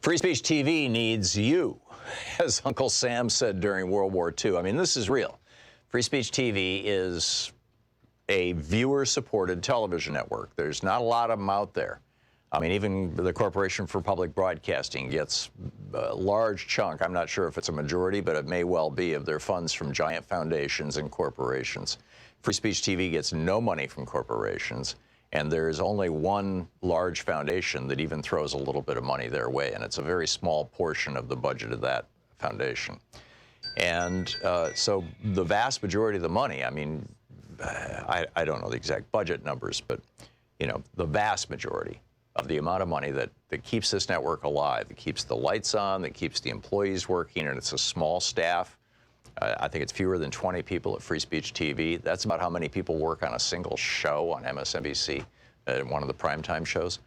Free Speech TV needs you, as Uncle Sam said during World War II. I mean, this is real. Free Speech TV is a viewer-supported television network. There's not a lot of them out there. I mean, even the Corporation for Public Broadcasting gets a large chunk, I'm not sure if it's a majority, but it may well be, of their funds from giant foundations and corporations. Free Speech TV gets no money from corporations. And there is only one large foundation that even throws a little bit of money their way, and it's a very small portion of the budget of that foundation. And so the vast majority of the money, I mean, I don't know the exact budget numbers, but you know, the vast majority of the amount of money that keeps this network alive, that keeps the lights on, that keeps the employees working, and it's a small staff. I think it's fewer than 20 people at Free Speech TV. That's about how many people work on a single show on MSNBC, one of the primetime shows.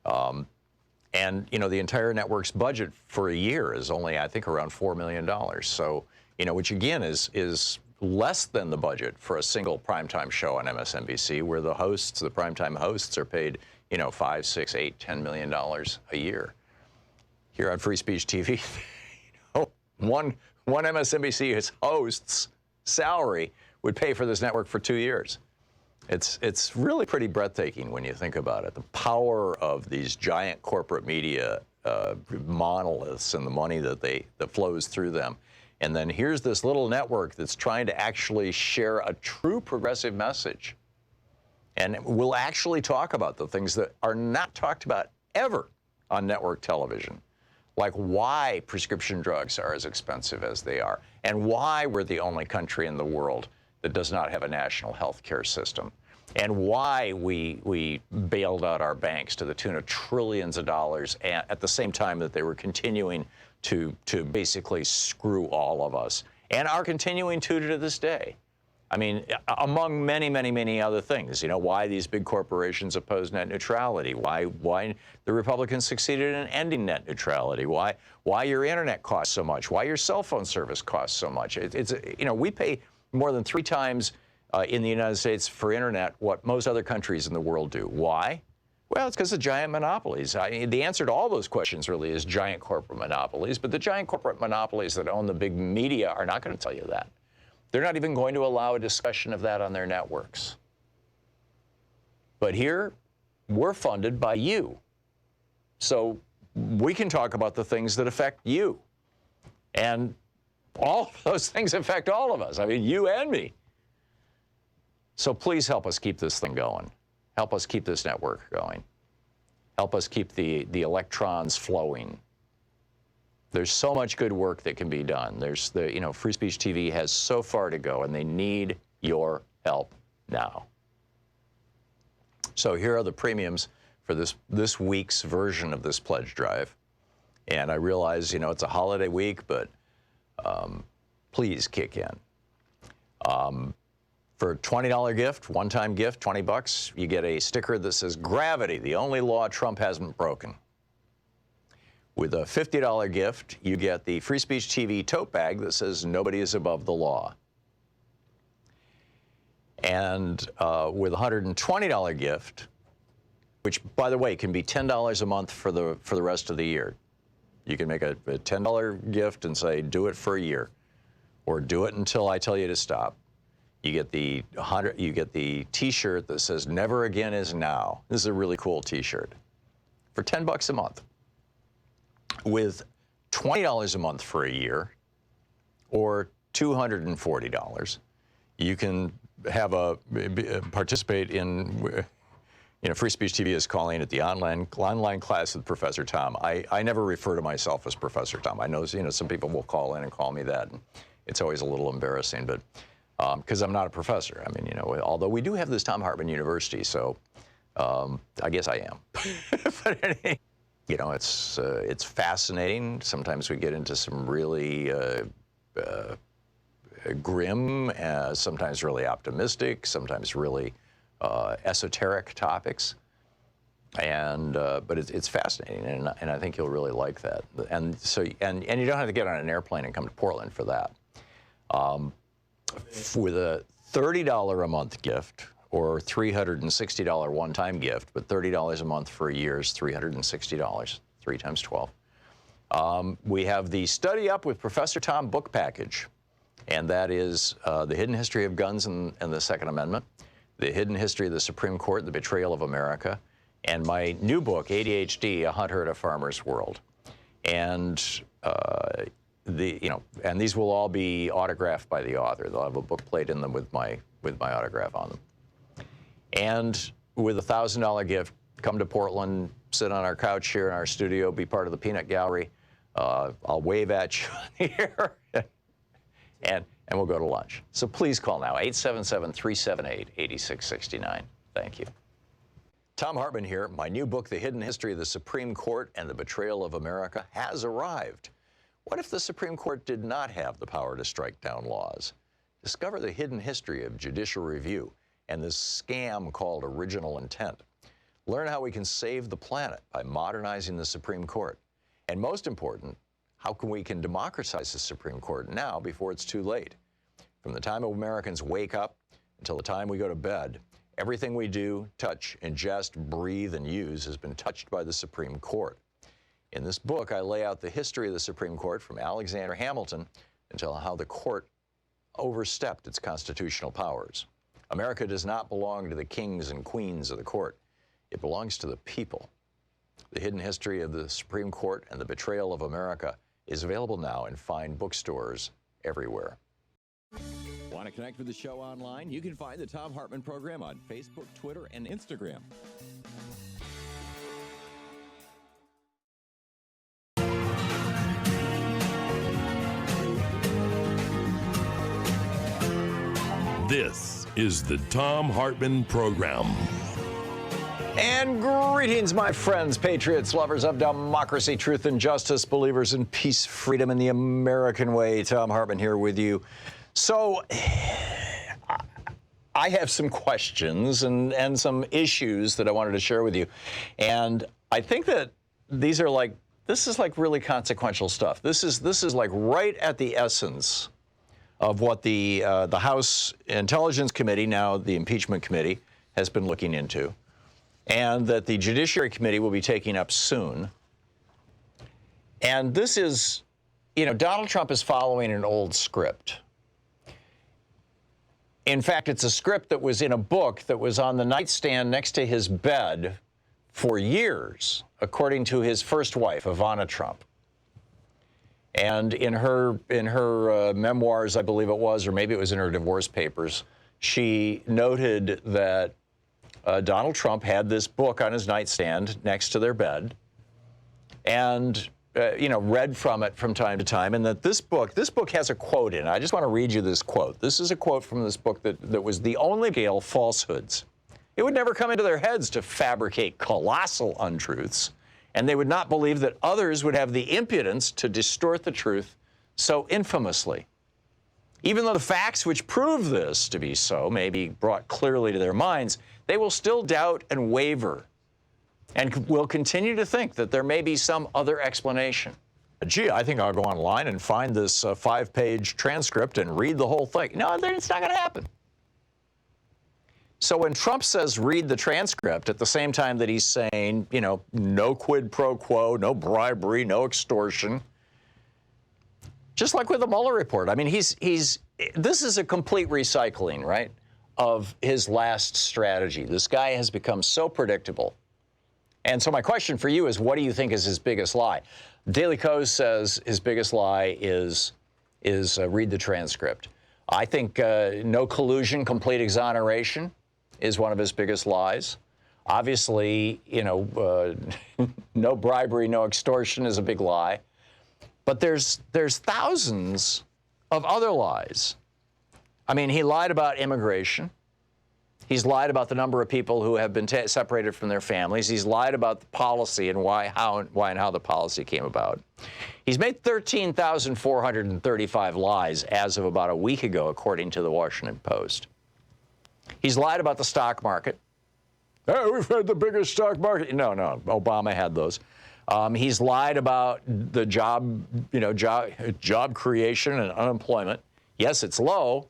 And, you know, the entire network's budget for a year is only, I think, around $4 million. So, you know, which again is less than the budget for a single primetime show on MSNBC, where the hosts, the primetime hosts, are paid, you know, $5, $6, $8, $10 million a year. Here on Free Speech TV, you know, one MSNBC host's salary would pay for this network for 2 years. It's really pretty breathtaking when you think about it. The power of these giant corporate media monoliths and the money that flows through them. And then here's this little network that's trying to actually share a true progressive message. And we'll actually talk about the things that are not talked about ever on network television. Like why prescription drugs are as expensive as they are, and why we're the only country in the world that does not have a national health care system, and why we bailed out our banks to the tune of trillions of dollars at the same time that they were continuing to basically screw all of us, and are continuing to this day. I mean, among many, many, many other things, you know, why these big corporations oppose net neutrality, why the Republicans succeeded in ending net neutrality, why your internet costs so much, why your cell phone service costs so much. It's you know, we pay more than 3 times in the United States for internet what most other countries in the world do. Why? Well, it's because of giant monopolies. I mean, the answer to all those questions really is giant corporate monopolies, but the giant corporate monopolies that own the big media are not going to tell you that. They're not even going to allow a discussion of that on their networks. But here, we're funded by you. So we can talk about the things that affect you. And all of those things affect all of us. I mean, you and me. So please help us keep this thing going. Help us keep this network going. Help us keep the electrons flowing. There's so much good work that can be done. You know, Free Speech TV has so far to go, and they need your help now. So here are the premiums for this week's version of this pledge drive. And I realize, you know, it's a holiday week, but please kick in. For a $20 gift, one-time gift, $20, you get a sticker that says, "Gravity, the only law Trump hasn't broken." With a $50 gift, you get the Free Speech TV tote bag that says nobody is above the law. And with a $120 gift, which, by the way, can be $10 a month for the rest of the year. You can make a $10 gift and say, do it for a year, or do it until I tell you to stop. You get the T-shirt that says "Never Again is Now." This is a really cool T-shirt for $10 a month. With $20 a month for a year, or $240, you can have participate in. Free Speech TV is calling it the online class with Professor Thom. I never refer to myself as Professor Thom. I know, some people will call in and call me that, and it's always a little embarrassing, but because I'm not a professor. I mean, although we do have this Thom Hartmann University, so I guess I am. But anyway, it's fascinating. Sometimes we get into some really grim, sometimes really optimistic, sometimes really esoteric topics, but it's fascinating, and I think you'll really like that. And so, and you don't have to get on an airplane and come to Portland for that. With a $30 a month gift, or $360 one-time gift, but $30 a month for a year is $360, 3 times 12. We have the Study Up with Professor Thom book package, and that is The Hidden History of Guns and the Second Amendment, The Hidden History of the Supreme Court, The Betrayal of America, and my new book, ADHD, A Hunter at a Farmer's World. And and these will all be autographed by the author. They'll have a book plate in them with my autograph on them. And with a $1,000 gift, come to Portland, sit on our couch here in our studio, be part of the Peanut Gallery. I'll wave at you here, and we'll go to lunch. So please call now, 877-378-8669. Thank you. Thom Hartmann here. My new book, The Hidden History of the Supreme Court and the Betrayal of America, has arrived. What if the Supreme Court did not have the power to strike down laws? Discover the hidden history of judicial review and this scam called original intent. Learn how we can save the planet by modernizing the Supreme Court. And most important, how we can democratize the Supreme Court now before it's too late. From the time Americans wake up until the time we go to bed, everything we do, touch, ingest, breathe, and use has been touched by the Supreme Court. In this book, I lay out the history of the Supreme Court from Alexander Hamilton until how the court overstepped its constitutional powers. America does not belong to the kings and queens of the court. It belongs to the people. The Hidden History of the Supreme Court and the Betrayal of America is available now in fine bookstores everywhere. Want to connect with the show online? You can find the Thom Hartmann Program on Facebook, Twitter, and Instagram. This is the Thom Hartmann Program. And greetings, my friends, patriots, lovers of democracy, truth, and justice, believers in peace, freedom, and the American way. Thom Hartmann here with you. So, I have some questions and some issues that I wanted to share with you. And I think that this is like really consequential stuff. This is like right at the essence of what the House Intelligence Committee, now the Impeachment Committee, has been looking into, and that the Judiciary Committee will be taking up soon. And this is, Donald Trump is following an old script. In fact, it's a script that was in a book that was on the nightstand next to his bed for years, according to his first wife, Ivana Trump. And in her memoirs, I believe it was, or maybe it was in her divorce papers, she noted that Donald Trump had this book on his nightstand next to their bed, and read from it from time to time, and that this book has a quote in it. I just want to read you this quote. This is a quote from this book that was the only gale falsehoods. It would never come into their heads to fabricate colossal untruths, and they would not believe that others would have the impudence to distort the truth so infamously. Even though the facts which prove this to be so may be brought clearly to their minds, they will still doubt and waver and will continue to think that there may be some other explanation. Gee, I think I'll go online and find this 5-page transcript and read the whole thing. No, then it's not going to happen. So when Trump says read the transcript at the same time that he's saying, you know, no quid pro quo, no bribery, no extortion, just like with the Mueller report. I mean, this is a complete recycling, right, of his last strategy. This guy has become so predictable. And so my question for you is, what do you think is his biggest lie? Daily Kos says his biggest lie is read the transcript. I think no collusion, complete exoneration is one of his biggest lies. Obviously, you know, no bribery, no extortion is a big lie. But there's thousands of other lies. I mean, he lied about immigration. He's lied about the number of people who have been separated from their families. He's lied about the policy and why and how the policy came about. He's made 13,435 lies as of about a week ago, according to the Washington Post. He's lied about the stock market. Hey, we've had the biggest stock market. No, Obama had those. He's lied about the job creation and unemployment. Yes, it's low,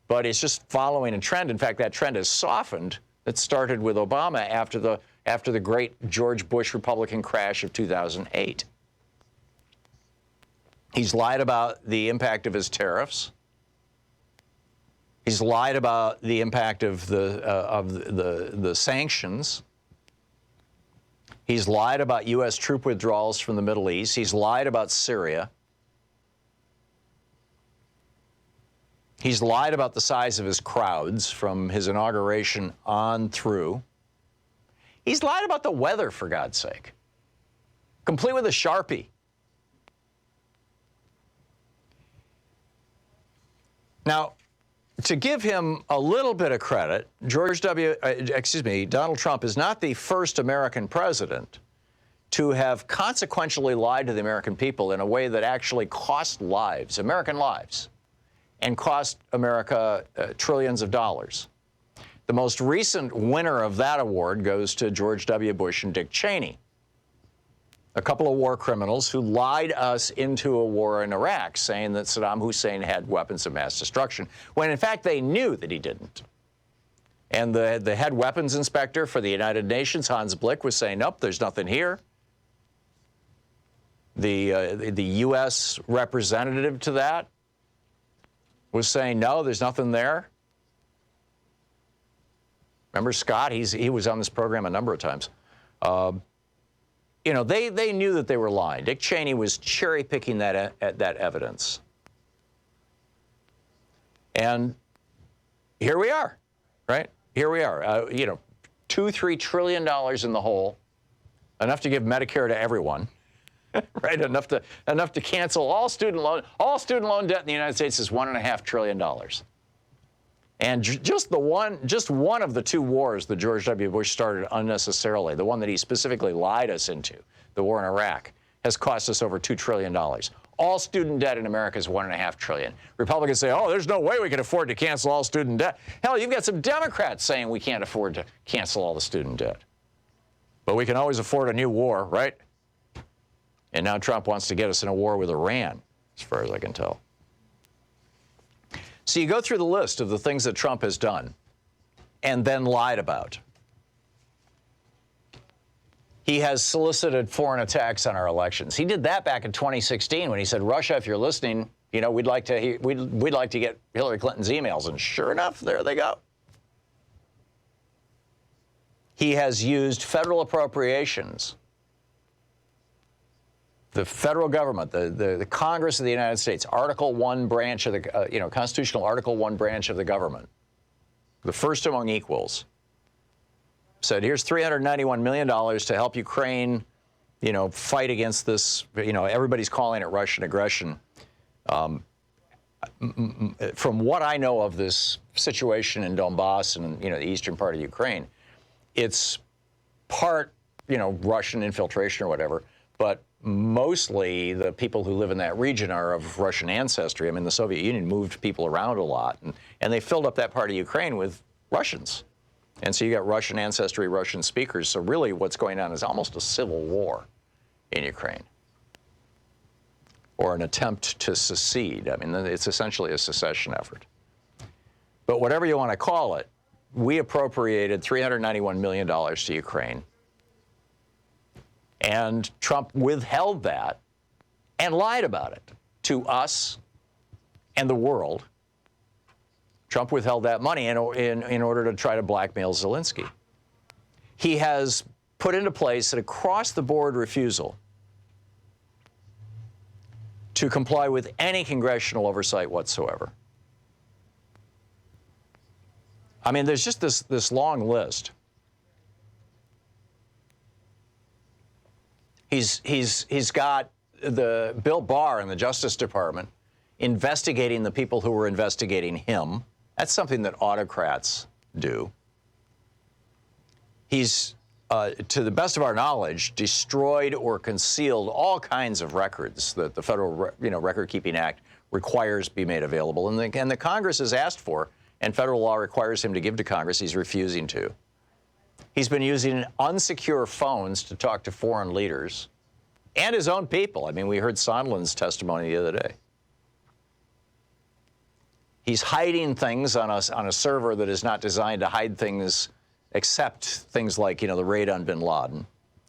but it's just following a trend. In fact, that trend has softened. It started with Obama after the great George Bush Republican crash of 2008. He's lied about the impact of his tariffs. He's lied about the impact of the sanctions. He's lied about U.S. troop withdrawals from the Middle East. He's lied about Syria. He's lied about the size of his crowds from his inauguration on through. He's lied about the weather, for God's sake, complete with a Sharpie. Now, to give him a little bit of credit, Donald Trump is not the first American president to have consequentially lied to the American people in a way that actually cost lives, American lives, and cost America trillions of dollars. The most recent winner of that award goes to George W. Bush and Dick Cheney, a couple of war criminals who lied us into a war in Iraq, saying that Saddam Hussein had weapons of mass destruction, when in fact they knew that he didn't. And the head weapons inspector for the United Nations, Hans Blick, was saying, nope, there's nothing here. The U.S. representative to that was saying, no, there's nothing there. Remember Scott? He was on this program a number of times. You know, they knew that they were lying. Dick Cheney was cherry-picking that evidence. And here we are, right? Here we are. You know, $2-3 trillion in the hole, enough to give Medicare to everyone, right? Enough to cancel all student loan debt in the United States is $1.5 trillion. And just one of the two wars that George W. Bush started unnecessarily, the one that he specifically lied us into, the war in Iraq, has cost us over $2 trillion. All student debt in America is $1.5 trillion. Republicans say, oh, there's no way we can afford to cancel all student debt. Hell, you've got some Democrats saying we can't afford to cancel all the student debt. But we can always afford a new war, right? And now Trump wants to get us in a war with Iran, as far as I can tell. So you go through the list of the things that Trump has done and then lied about. He has solicited foreign attacks on our elections. He did that back in 2016 when he said, Russia, if you're listening, you know, we'd like to get Hillary Clinton's emails. And sure enough, there they go. He has used federal appropriations. The federal government, the Congress of the United States, Article 1 branch of the, constitutional Article 1 branch of the government, the first among equals, said, here's $391 million to help Ukraine, fight against this, everybody's calling it Russian aggression. From what I know of this situation in Donbass and, the eastern part of Ukraine, it's part, Russian infiltration or whatever, but mostly the people who live in that region are of Russian ancestry. I mean, the Soviet Union moved people around a lot, and they filled up that part of Ukraine with Russians. And so you got Russian ancestry, Russian speakers. So really what's going on is almost a civil war in Ukraine, or an attempt to secede. I mean, it's essentially a secession effort. But whatever you want to call it, we appropriated $391 million to Ukraine. And Trump withheld that and lied about it to us and the world. Trump withheld that money in order to try to blackmail Zelensky. He has put into place an across-the-board refusal to comply with any congressional oversight whatsoever. I mean, there's just this long list. He's got the Bill Barr in the Justice Department investigating the people who were investigating him. That's something that autocrats do. He's, to the best of our knowledge, destroyed or concealed all kinds of records that the Federal Record-Keeping Act requires be made available, and the Congress has asked for, and federal law requires him to give to Congress. He's refusing to. He's been using unsecure phones to talk to foreign leaders and his own people. I mean, we heard Sondland's testimony the other day. He's hiding things on a server that is not designed to hide things except things like, the raid on bin Laden.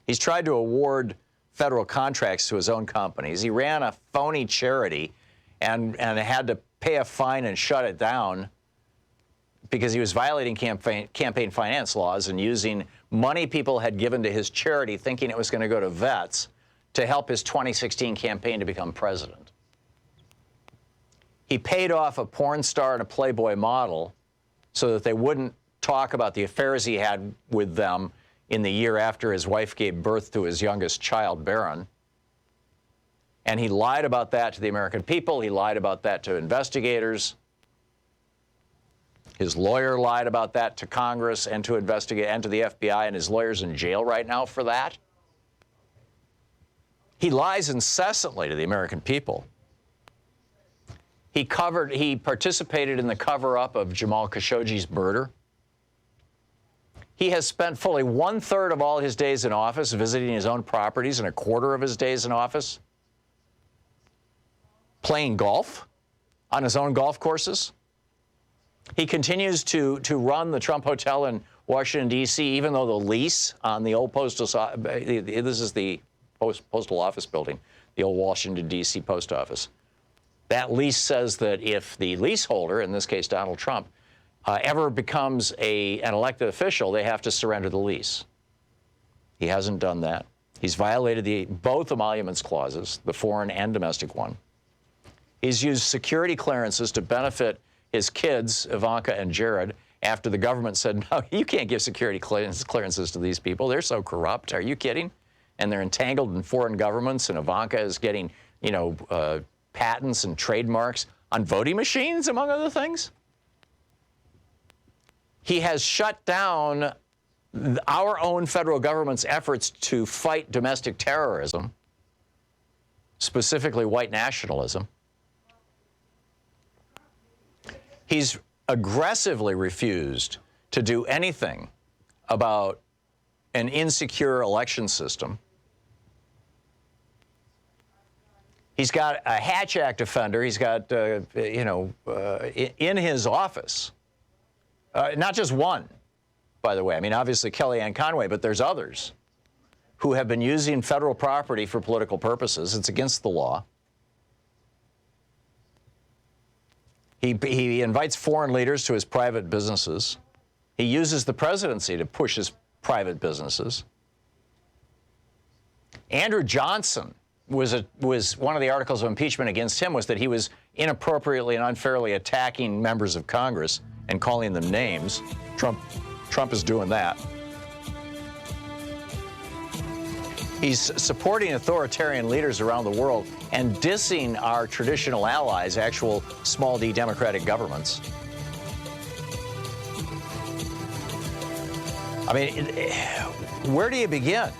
He's tried to award federal contracts to his own companies. He ran a phony charity and had to pay a fine and shut it down because he was violating campaign finance laws and using money people had given to his charity, thinking it was going to go to vets, to help his 2016 campaign to become president. He paid off a porn star and a Playboy model so that they wouldn't talk about the affairs he had with them in the year after his wife gave birth to his youngest child, Barron. And he lied about that to the American people. He lied about that to investigators. His lawyer lied about that to Congress and to investigate and to the FBI, and his lawyer's in jail right now for that. He lies incessantly to the American people. He participated in the cover-up of Jamal Khashoggi's murder. He has spent fully 1/3 of all his days in office visiting his own properties and 1/4 of his days in office playing golf on his own golf courses. He continues to run the Trump Hotel in Washington, D.C., even though the lease on the old postal, this is the postal office building, the old Washington, D.C. post office. That lease says that if the leaseholder, in this case Donald Trump, ever becomes an elected official, they have to surrender the lease. He hasn't done that. He's violated both emoluments clauses, the foreign and domestic one. He's used security clearances to benefit his kids, Ivanka and Jared, after the government said, no, you can't give security clearances to these people. They're so corrupt. Are you kidding? And they're entangled in foreign governments, and Ivanka is getting, patents and trademarks on voting machines, among other things. He has shut down our own federal government's efforts to fight domestic terrorism, specifically white nationalism. He's aggressively refused to do anything about an insecure election system. He's got a Hatch Act offender. He's got, in his office, not just one, by the way. I mean, obviously Kellyanne Conway, but there's others who have been using federal property for political purposes. It's against the law. He invites foreign leaders to his private businesses. He uses the presidency to push his private businesses. Andrew Johnson was one of the articles of impeachment against him was that he was inappropriately and unfairly attacking members of Congress and calling them names. Trump is doing that. He's supporting authoritarian leaders around the world and dissing our traditional allies, actual small d democratic governments. I mean, where do you begin?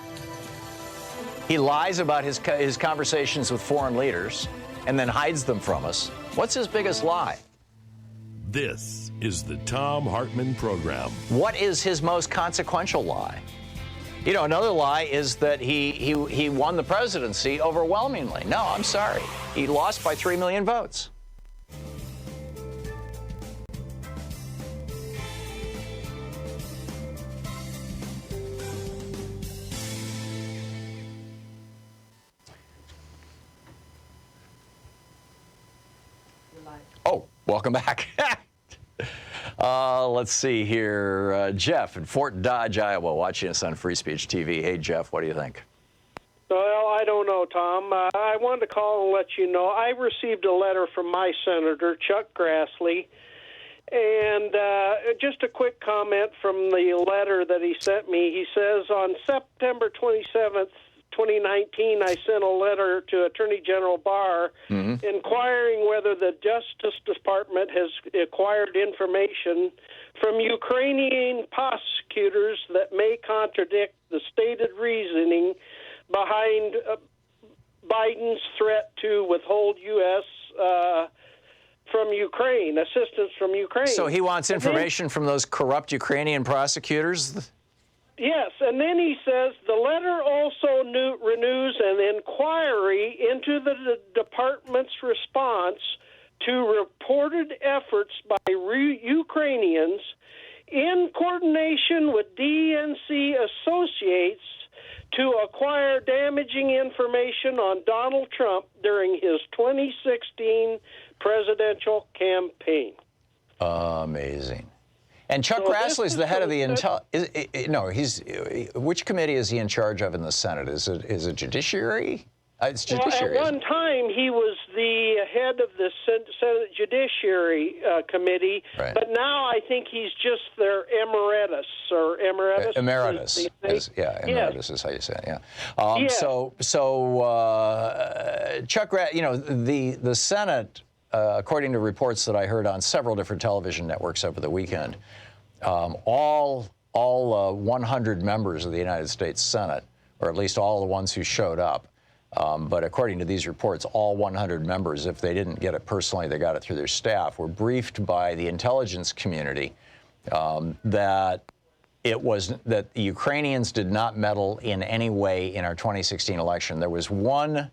He lies about his conversations with foreign leaders and then hides them from us. What's his biggest lie? This is the Thom Hartmann Program. What is his most consequential lie? You know, another lie is that he won the presidency overwhelmingly. No, I'm sorry. He lost by 3 million votes. Oh, welcome back. Let's see here. Jeff in Fort Dodge, Iowa, watching us on Free Speech TV. Hey, Jeff, what do you think? Well, I don't know, Tom. I wanted to call and let you know I received a letter from my senator, Chuck Grassley, and just a quick comment from the letter that he sent me. He says, on September 27th, 2019, I sent a letter to Attorney General Barr inquiring whether the Justice Department has acquired information from Ukrainian prosecutors that may contradict the stated reasoning behind Biden's threat to withhold U.S. From Ukraine, assistance from Ukraine. So he wants information from those corrupt Ukrainian prosecutors? Yes, and then he says the letter also renews an inquiry into the department's response to reported efforts by Ukrainians in coordination with DNC associates to acquire damaging information on Donald Trump during his 2016 presidential campaign. Amazing. And Chuck Grassley is the head of the which committee is he in charge of in the Senate? Is it Judiciary? It's Judiciary. Well, at one time, he was the head of the Senate Judiciary Committee, right. But now I think he's just their emeritus, or emeritus. Emeritus. Emeritus is how you say it, yeah. So Chuck Grassley, the Senate, according to reports that I heard on several different television networks over the weekend, all 100 members of the United States Senate, or at least all the ones who showed up, but according to these reports, all 100 members, if they didn't get it personally, they got it through their staff, were briefed by the intelligence community that the Ukrainians did not meddle in any way in our 2016 election. There was one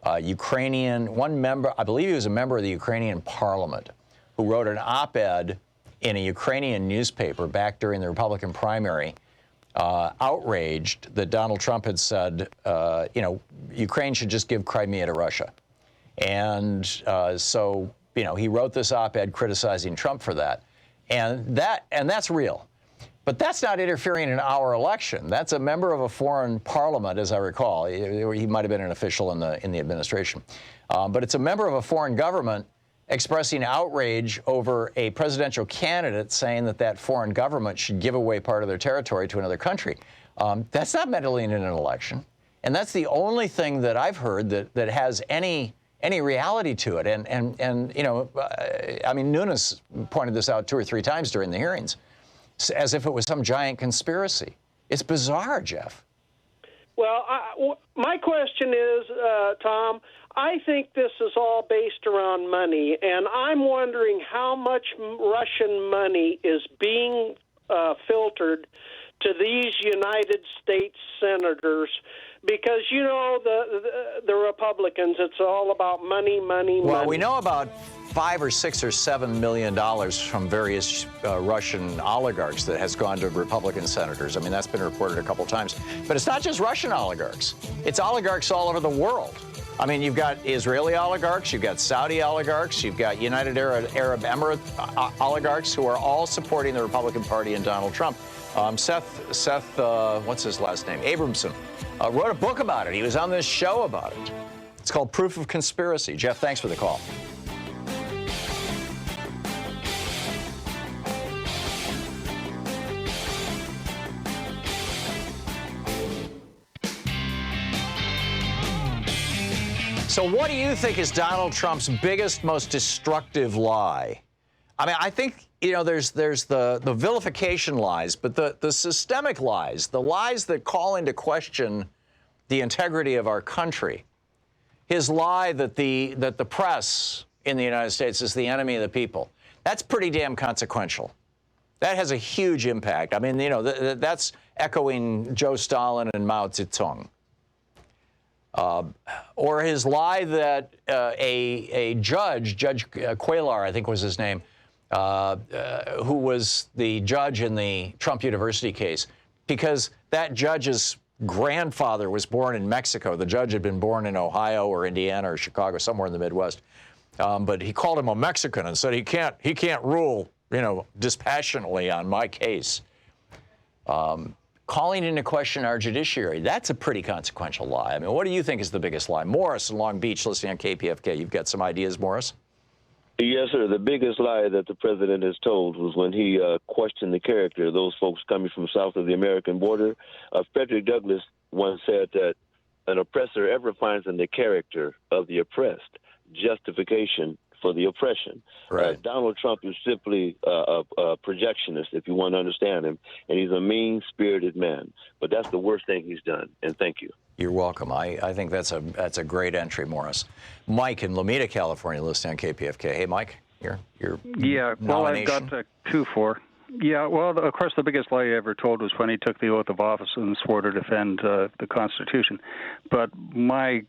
member, I believe he was a member of the Ukrainian parliament, who wrote an op-ed in a Ukrainian newspaper back during the Republican primary, outraged that Donald Trump had said, Ukraine should just give Crimea to Russia. And so he wrote this op-ed criticizing Trump for that. And that's real. But that's not interfering in our election. That's a member of a foreign parliament, as I recall. He might have been an official in the administration. But it's a member of a foreign government expressing outrage over a presidential candidate saying that foreign government should give away part of their territory to another country. That's not meddling in an election. And that's the only thing that I've heard that has any reality to it. And Nunes pointed this out 2 or 3 times during the hearings, as if it was some giant conspiracy. It's bizarre, Jeff. Well, my question is, Tom, I think this is all based around money, and I'm wondering how much Russian money is being filtered to these United States senators, because, the Republicans, it's all about money. Well, we know about $5 or $6 or $7 million from various Russian oligarchs that has gone to Republican senators. I mean, that's been reported a couple times. But it's not just Russian oligarchs. It's oligarchs all over the world. I mean, you've got Israeli oligarchs, you've got Saudi oligarchs, you've got United Arab Emirates oligarchs who are all supporting the Republican Party and Donald Trump. Seth, what's his last name? Abramson, wrote a book about it. He was on this show about it. It's called Proof of Conspiracy. Jeff, thanks for the call. So what do you think is Donald Trump's biggest, most destructive lie? I mean, I think, there's the vilification lies, but the systemic lies, the lies that call into question the integrity of our country. His lie that the press in the United States is the enemy of the people, That's pretty damn consequential. That has a huge impact. I mean, you know, that's echoing Joe Stalin and Mao Zedong. Or his lie that a judge, Judge Cuellar, I think was his name, who was the judge in the Trump University case, because that judge's grandfather was born in Mexico. The judge had been born in Ohio or Indiana or Chicago, somewhere in the Midwest. But he called him a Mexican and said he can't rule, you know, dispassionately on my case. Calling into question our judiciary, that's a pretty consequential lie. I mean, what do you think is the biggest lie? Morris in Long Beach, listening on KPFK. You've got some ideas, Morris? Yes, sir. The biggest lie that the president has told was when he questioned the character of those folks coming from south of the American border. Frederick Douglass once said that an oppressor ever finds in the character of the oppressed justification for the oppression. Right. Donald Trump is simply a projectionist, if you want to understand him, and he's a mean-spirited man. But that's the worst thing he's done, and thank you. You're welcome. I think that's a great entry, Morris. Mike in Lomita, California, listening on KPFK. Hey, Mike, your yeah. Well, I've got 2-4. Yeah. Well, of course, the biggest lie he ever told was when he took the oath of office and swore to defend the Constitution. But my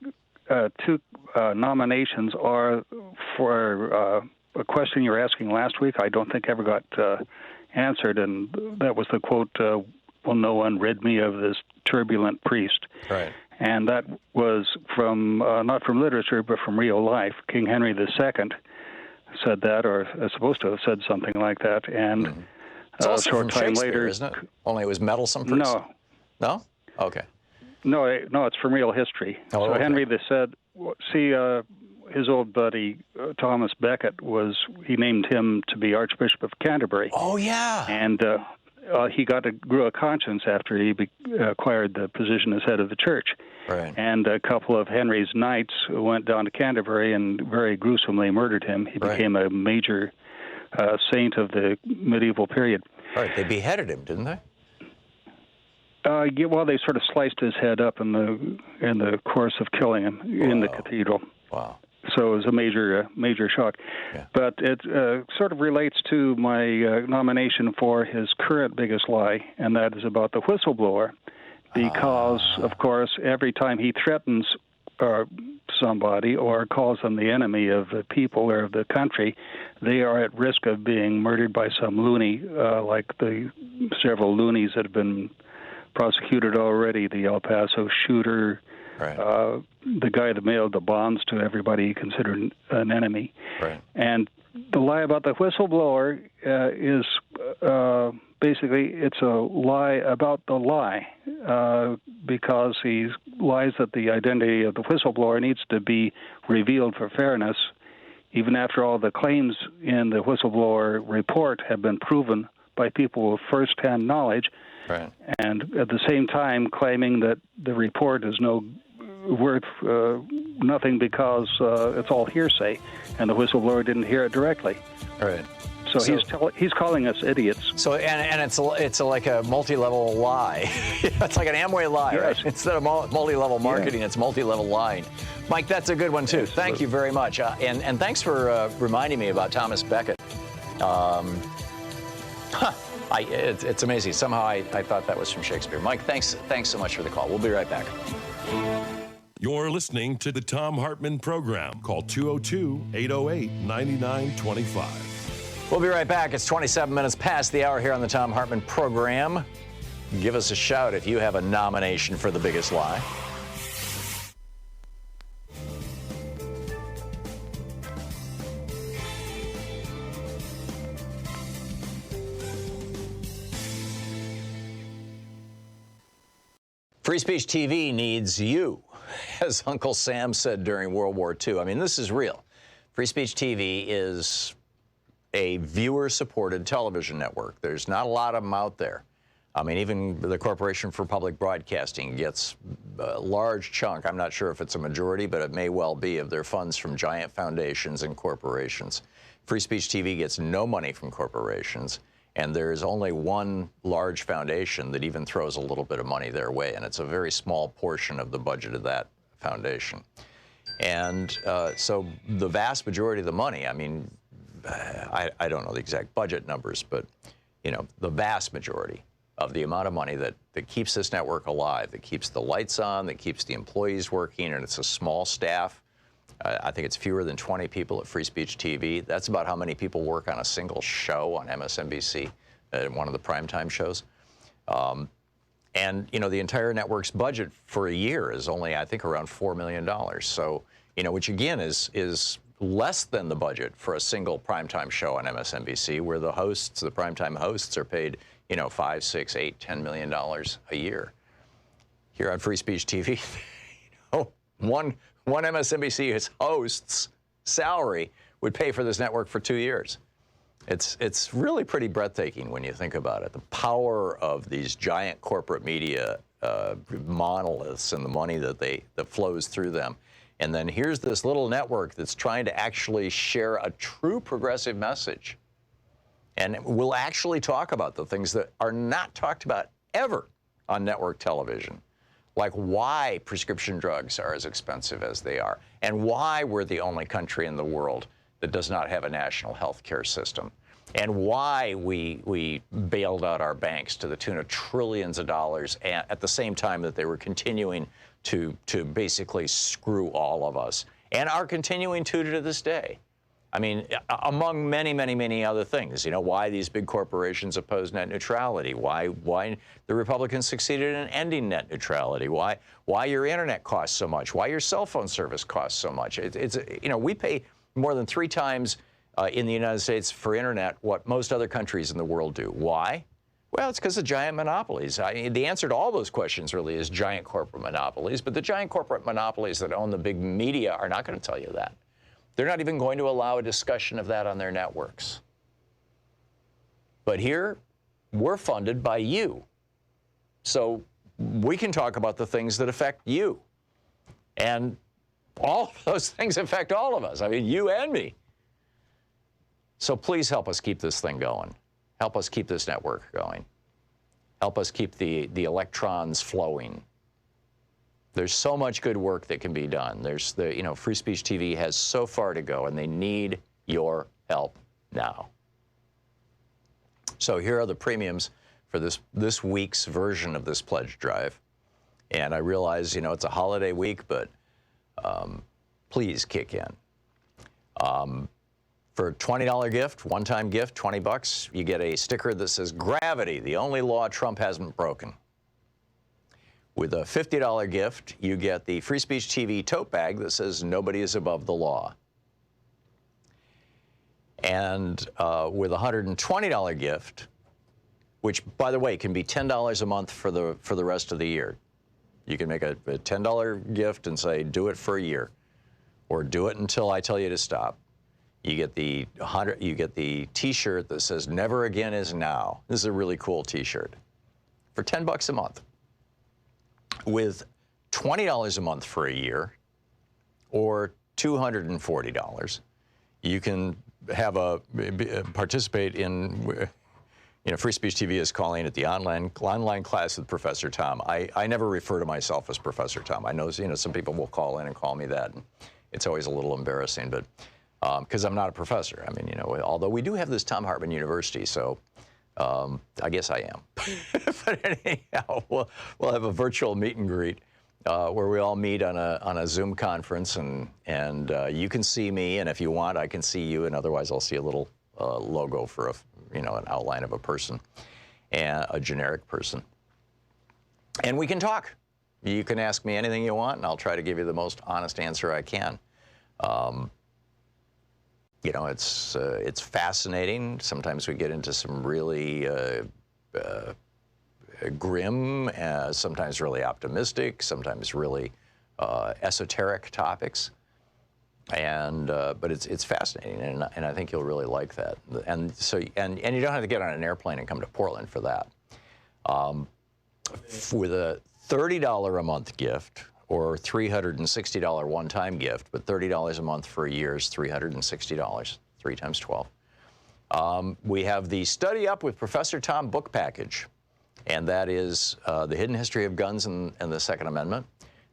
two nominations are for a question you were asking last week. I don't think ever got answered, and that was the quote, "Will no one rid me of this turbulent priest?" Right. And that was from not from literature, but from real life. King Henry II said that, or is supposed to have said something like that. And it's also a short from time Shakespeare, later, isn't it? Only it was meddlesome priest. No. No? Okay. No, it's from real history. Oh, so okay. Henry said, see, his old buddy Thomas Becket he named him to be Archbishop of Canterbury. Oh, yeah. And he grew a conscience after he acquired the position as head of the church. Right. And a couple of Henry's knights went down to Canterbury and very gruesomely murdered him. He became a major saint of the medieval period. Right. They beheaded him, didn't they? Yeah, well, they sort of sliced his head up in the course of killing him in the cathedral. Wow. So it was a major shock. Yeah. But it sort of relates to my nomination for his current biggest lie, and that is about the whistleblower. Because, of course, every time he threatens somebody or calls them the enemy of the people or of the country, they are at risk of being murdered by some loony, like the several loonies that have been prosecuted already, the El Paso shooter, right. The guy that mailed the bombs to everybody he considered an enemy. Right. And the lie about the whistleblower is basically it's a lie about the lie, because he lies that the identity of the whistleblower needs to be revealed for fairness, even after all the claims in the whistleblower report have been proven by people with first-hand knowledge. Right. And at the same time claiming that the report is worth nothing because it's all hearsay, and the whistleblower didn't hear it directly. Right. So he's calling us idiots. So and it's like a multi-level lie. It's like an Amway lie, yes. Right? Instead of multi-level marketing, it's multi-level lying. Mike, that's a good one too. Thank you very much, and thanks for reminding me about Thomas Becket. It's amazing. Somehow I thought that was from Shakespeare. Mike, thanks so much for the call. We'll be right back. You're listening to the Thom Hartmann Program. Call 202-808-9925. We'll be right back. It's 27 minutes past the hour here on the Thom Hartmann Program. Give us a shout if you have a nomination for the biggest lie. Free Speech TV needs you, as Uncle Sam said during World War II. I mean, this is real. Free Speech TV is a viewer-supported television network. There's not a lot of them out there. I mean, even the Corporation for Public Broadcasting gets a large chunk, I'm not sure if it's a majority, but it may well be, of their funds from giant foundations and corporations. Free Speech TV gets no money from corporations. And there is only one large foundation that even throws a little bit of money their way, and it's a very small portion of the budget of that foundation. And so the vast majority of the money, I mean, I don't know the exact budget numbers, but, you know, the vast majority of the amount of money that keeps this network alive, that keeps the lights on, that keeps the employees working, and it's a small staff. I think it's fewer than 20 people at Free Speech TV. That's about how many people work on a single show on MSNBC, one of the primetime shows. And, you know, the entire network's budget for a year is only, I think, around $4 million. So, you know, which again is less than the budget for a single primetime show on MSNBC, where the hosts, the primetime hosts, are paid, you know, $5, $6, $8, $10 million a year. Here on Free Speech TV, you know, one MSNBC host's salary would pay for this network for 2 years. It's really pretty breathtaking when you think about it. The power of these giant corporate media monoliths and the money that flows through them. And then here's this little network that's trying to actually share a true progressive message. And we'll actually talk about the things that are not talked about ever on network television, like why prescription drugs are as expensive as they are, and why we're the only country in the world that does not have a national health care system, and why we bailed out our banks to the tune of trillions of dollars at the same time that they were continuing to basically screw all of us, and are continuing to this day. I mean, among many, many, many other things, you know, why these big corporations oppose net neutrality, why the Republicans succeeded in ending net neutrality, why your internet costs so much, why your cell phone service costs so much. It's you know, we pay more than 3 times in the United States for internet what most other countries in the world do. Why? Well, it's because of giant monopolies. The answer to all those questions really is giant corporate monopolies, but the giant corporate monopolies that own the big media are not going to tell you that. They're not even going to allow a discussion of that on their networks. But here, we're funded by you. So we can talk about the things that affect you. And all of those things affect all of us. I mean, you and me. So please help us keep this thing going. Help us keep this network going. Help us keep the electrons flowing. There's so much good work that can be done. You know, Free Speech TV has so far to go, and they need your help now. So here are the premiums for this week's version of this pledge drive. And I realize, you know, it's a holiday week, but please kick in. For a $20 gift, one-time gift, $20, you get a sticker that says, "Gravity, the only law Trump hasn't broken." With a $50 gift, you get the Free Speech TV tote bag that says, "Nobody is above the law." And with a $120 gift, which, by the way, can be $10 a month for the rest of the year. You can make a $10 gift and say, "Do it for a year," or "Do it until I tell you to stop." You get the T-shirt that says "Never Again is Now." This is a really cool T-shirt for $10 a month. With $20 a month for a year, or $240, you can have participate in. You know, Free Speech TV is calling it the online class with Professor Thom. I never refer to myself as Professor Thom. I know, you know, some people will call in and call me that. And it's always a little embarrassing, but because I'm not a professor. I mean, you know, although we do have this Thom Hartmann University, so I guess I am. But anyhow, we'll have a virtual meet and greet where we all meet on a Zoom conference, and you can see me, and if you want, I can see you, and otherwise I'll see a little logo for an outline of a person, and a generic person. And we can talk. You can ask me anything you want, and I'll try to give you the most honest answer I can. You know, it's fascinating. Sometimes we get into some really grim, sometimes really optimistic, sometimes really esoteric topics. And but it's fascinating, and I think you'll really like that. And so you don't have to get on an airplane and come to Portland for that. With a $30 a month gift, or $360 one-time gift, but $30 a month for a year is $360, 3 times 12. We have the Study Up with Professor Thom book package, and that is The Hidden History of Guns and the Second Amendment,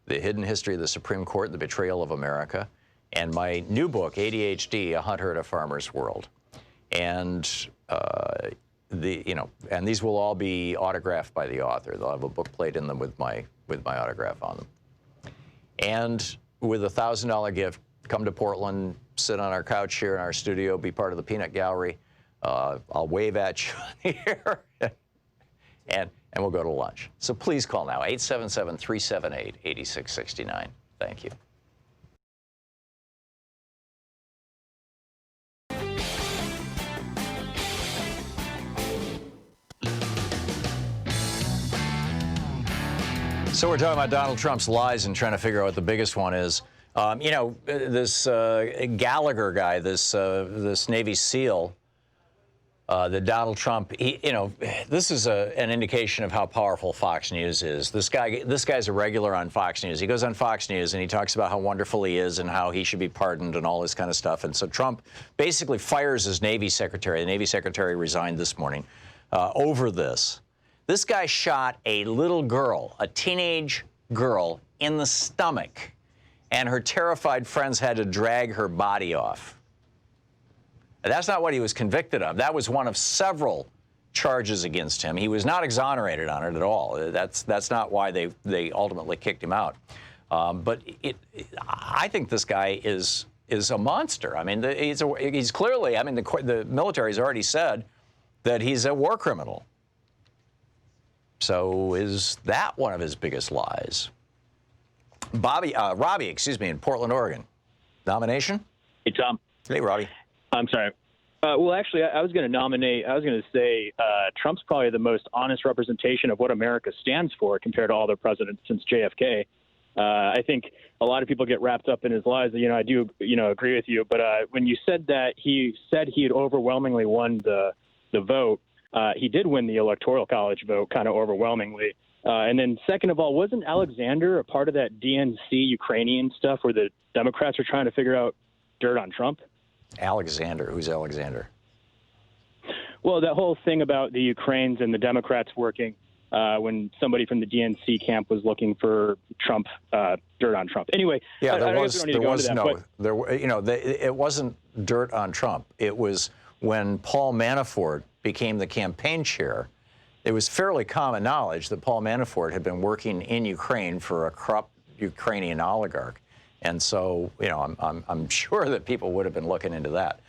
The Hidden History of the Supreme Court, The Betrayal of America, and my new book, ADHD, A Hunter at a Farmer's World. And and these will all be autographed by the author. They'll have a book plate in them with my autograph on them. And with a $1,000 gift, come to Portland, sit on our couch here in our studio, be part of the Peanut Gallery. I'll wave at you here, and we'll go to lunch. So please call now, 877-378-8669. Thank you. So we're talking about Donald Trump's lies and trying to figure out what the biggest one is. This Gallagher guy, this Navy SEAL, that Donald Trump, this is an indication of how powerful Fox News is. This guy's a regular on Fox News. He goes on Fox News and he talks about how wonderful he is and how he should be pardoned and all this kind of stuff. And so Trump basically fires his Navy secretary. The Navy secretary resigned this morning over this. This guy shot a little girl, a teenage girl, in the stomach, and her terrified friends had to drag her body off. That's not what he was convicted of. That was one of several charges against him. He was not exonerated on it at all. That's not why they ultimately kicked him out. But I think this guy is a monster. I mean, he's clearly. I mean, the military's already said that he's a war criminal. So is that one of his biggest lies? Robbie, in Portland, Oregon. Nomination? Hey, Tom. Hey, Robbie. I'm sorry. Well, actually, I was going to say Trump's probably the most honest representation of what America stands for compared to all the presidents since JFK. I think a lot of people get wrapped up in his lies. I do, agree with you. But when you said that he said he had overwhelmingly won the vote, he did win the Electoral College vote kind of overwhelmingly. And then second of all, wasn't Alexander a part of that DNC Ukrainian stuff where the Democrats were trying to figure out dirt on Trump? Alexander. Who's Alexander? Well, that whole thing about the Ukrainians and the Democrats working when somebody from the DNC camp was looking for Trump, dirt on Trump. Anyway, yeah, it wasn't dirt on Trump. It was when Paul Manafort became the campaign chair. It was fairly common knowledge that Paul Manafort had been working in Ukraine for a corrupt Ukrainian oligarch. And so, I'm sure that people would have been looking into that.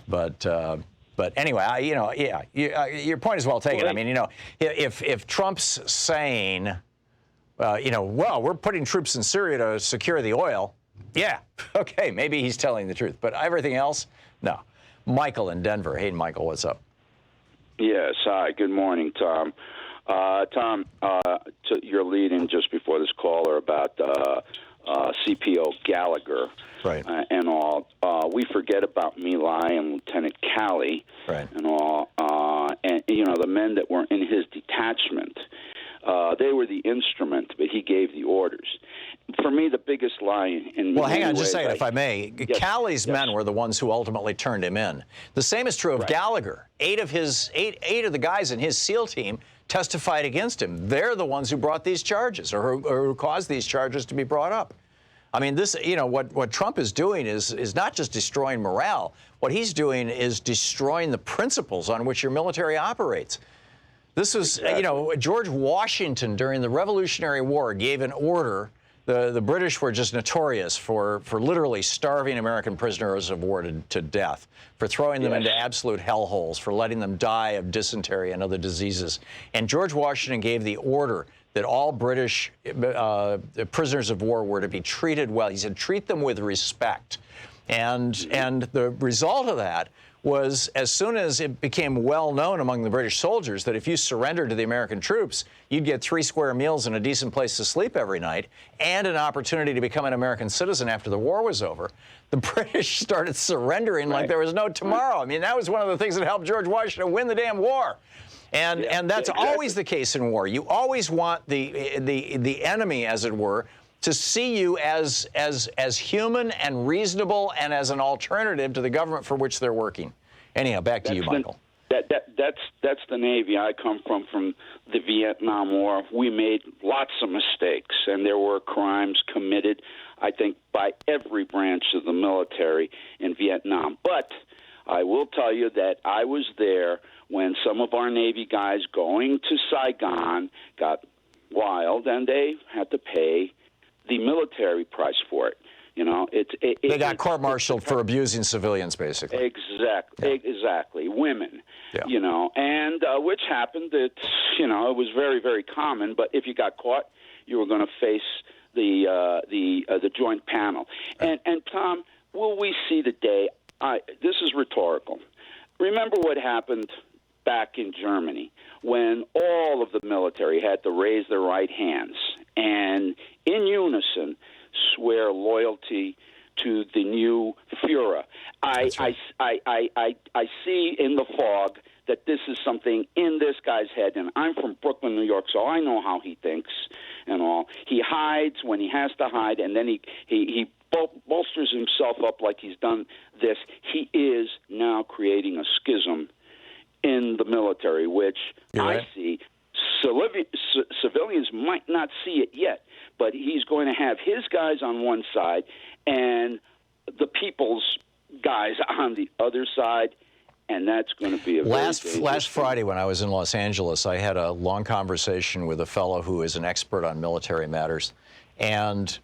But anyway, your point is well taken. I mean, if Trump's saying, well, we're putting troops in Syria to secure the oil, yeah, okay, maybe he's telling the truth. But everything else, no. Michael in Denver. Hey, Michael, what's up? Yes, hi. Good morning, Tom. Tom, to your lead-in just before this caller about CPO Gallagher, right, and all. We forget about My Lai and Lieutenant Calley, right, and all, and the men that were in his detachment. They were the instrument, but he gave the orders. For me, the biggest lie in well, hang on, just a second, if I may. Yes, Calley's men were the ones who ultimately turned him in. The same is true of Gallagher. Eight of the guys in his SEAL team testified against him. They're the ones who brought these charges, or who caused these charges to be brought up. I mean, this, what Trump is doing is not just destroying morale. What he's doing is destroying the principles on which your military operates. This was, George Washington during the Revolutionary War gave an order. The British were just notorious for literally starving American prisoners of war to death, for throwing them into absolute hellholes, for letting them die of dysentery and other diseases. And George Washington gave the order that all British prisoners of war were to be treated well. He said, treat them with respect. And the result of that was, as soon as it became well known among the British soldiers that if you surrendered to the American troops, you'd get 3 square meals and a decent place to sleep every night, and an opportunity to become an American citizen after the war was over, the British started surrendering like there was no tomorrow. I mean, that was one of the things that helped George Washington win the damn war. And that's always the case in war. You always want the enemy, as it were, to see you as human and reasonable and as an alternative to the government for which they're working. Anyhow, back to you, Michael. That's the Navy. I come from the Vietnam War. We made lots of mistakes, and there were crimes committed, I think, by every branch of the military in Vietnam. But I will tell you that I was there when some of our Navy guys going to Saigon got wild, and they had to pay the military price for it. You know, they got court-martialed for abusing civilians, basically. Exactly. Women, you know, and which happened. It was very, very common. But if you got caught, you were going to face the joint panel. And Tom, will we see the day? This is rhetorical. Remember what happened back in Germany when all of the military had to raise their right hands and in unison swear loyalty to the new Führer. I see in the fog that this is something in this guy's head, and I'm from Brooklyn, New York, so I know how he thinks and all. He hides when he has to hide, and then he bolsters himself up like he's done this. He is now creating a schism in the military, which I see. Civilians might not see it yet, but he's going to have his guys on one side and the people's guys on the other side, and that's going to be a last Friday when I was in Los Angeles, I had a long conversation with a fellow who is an expert on military matters, and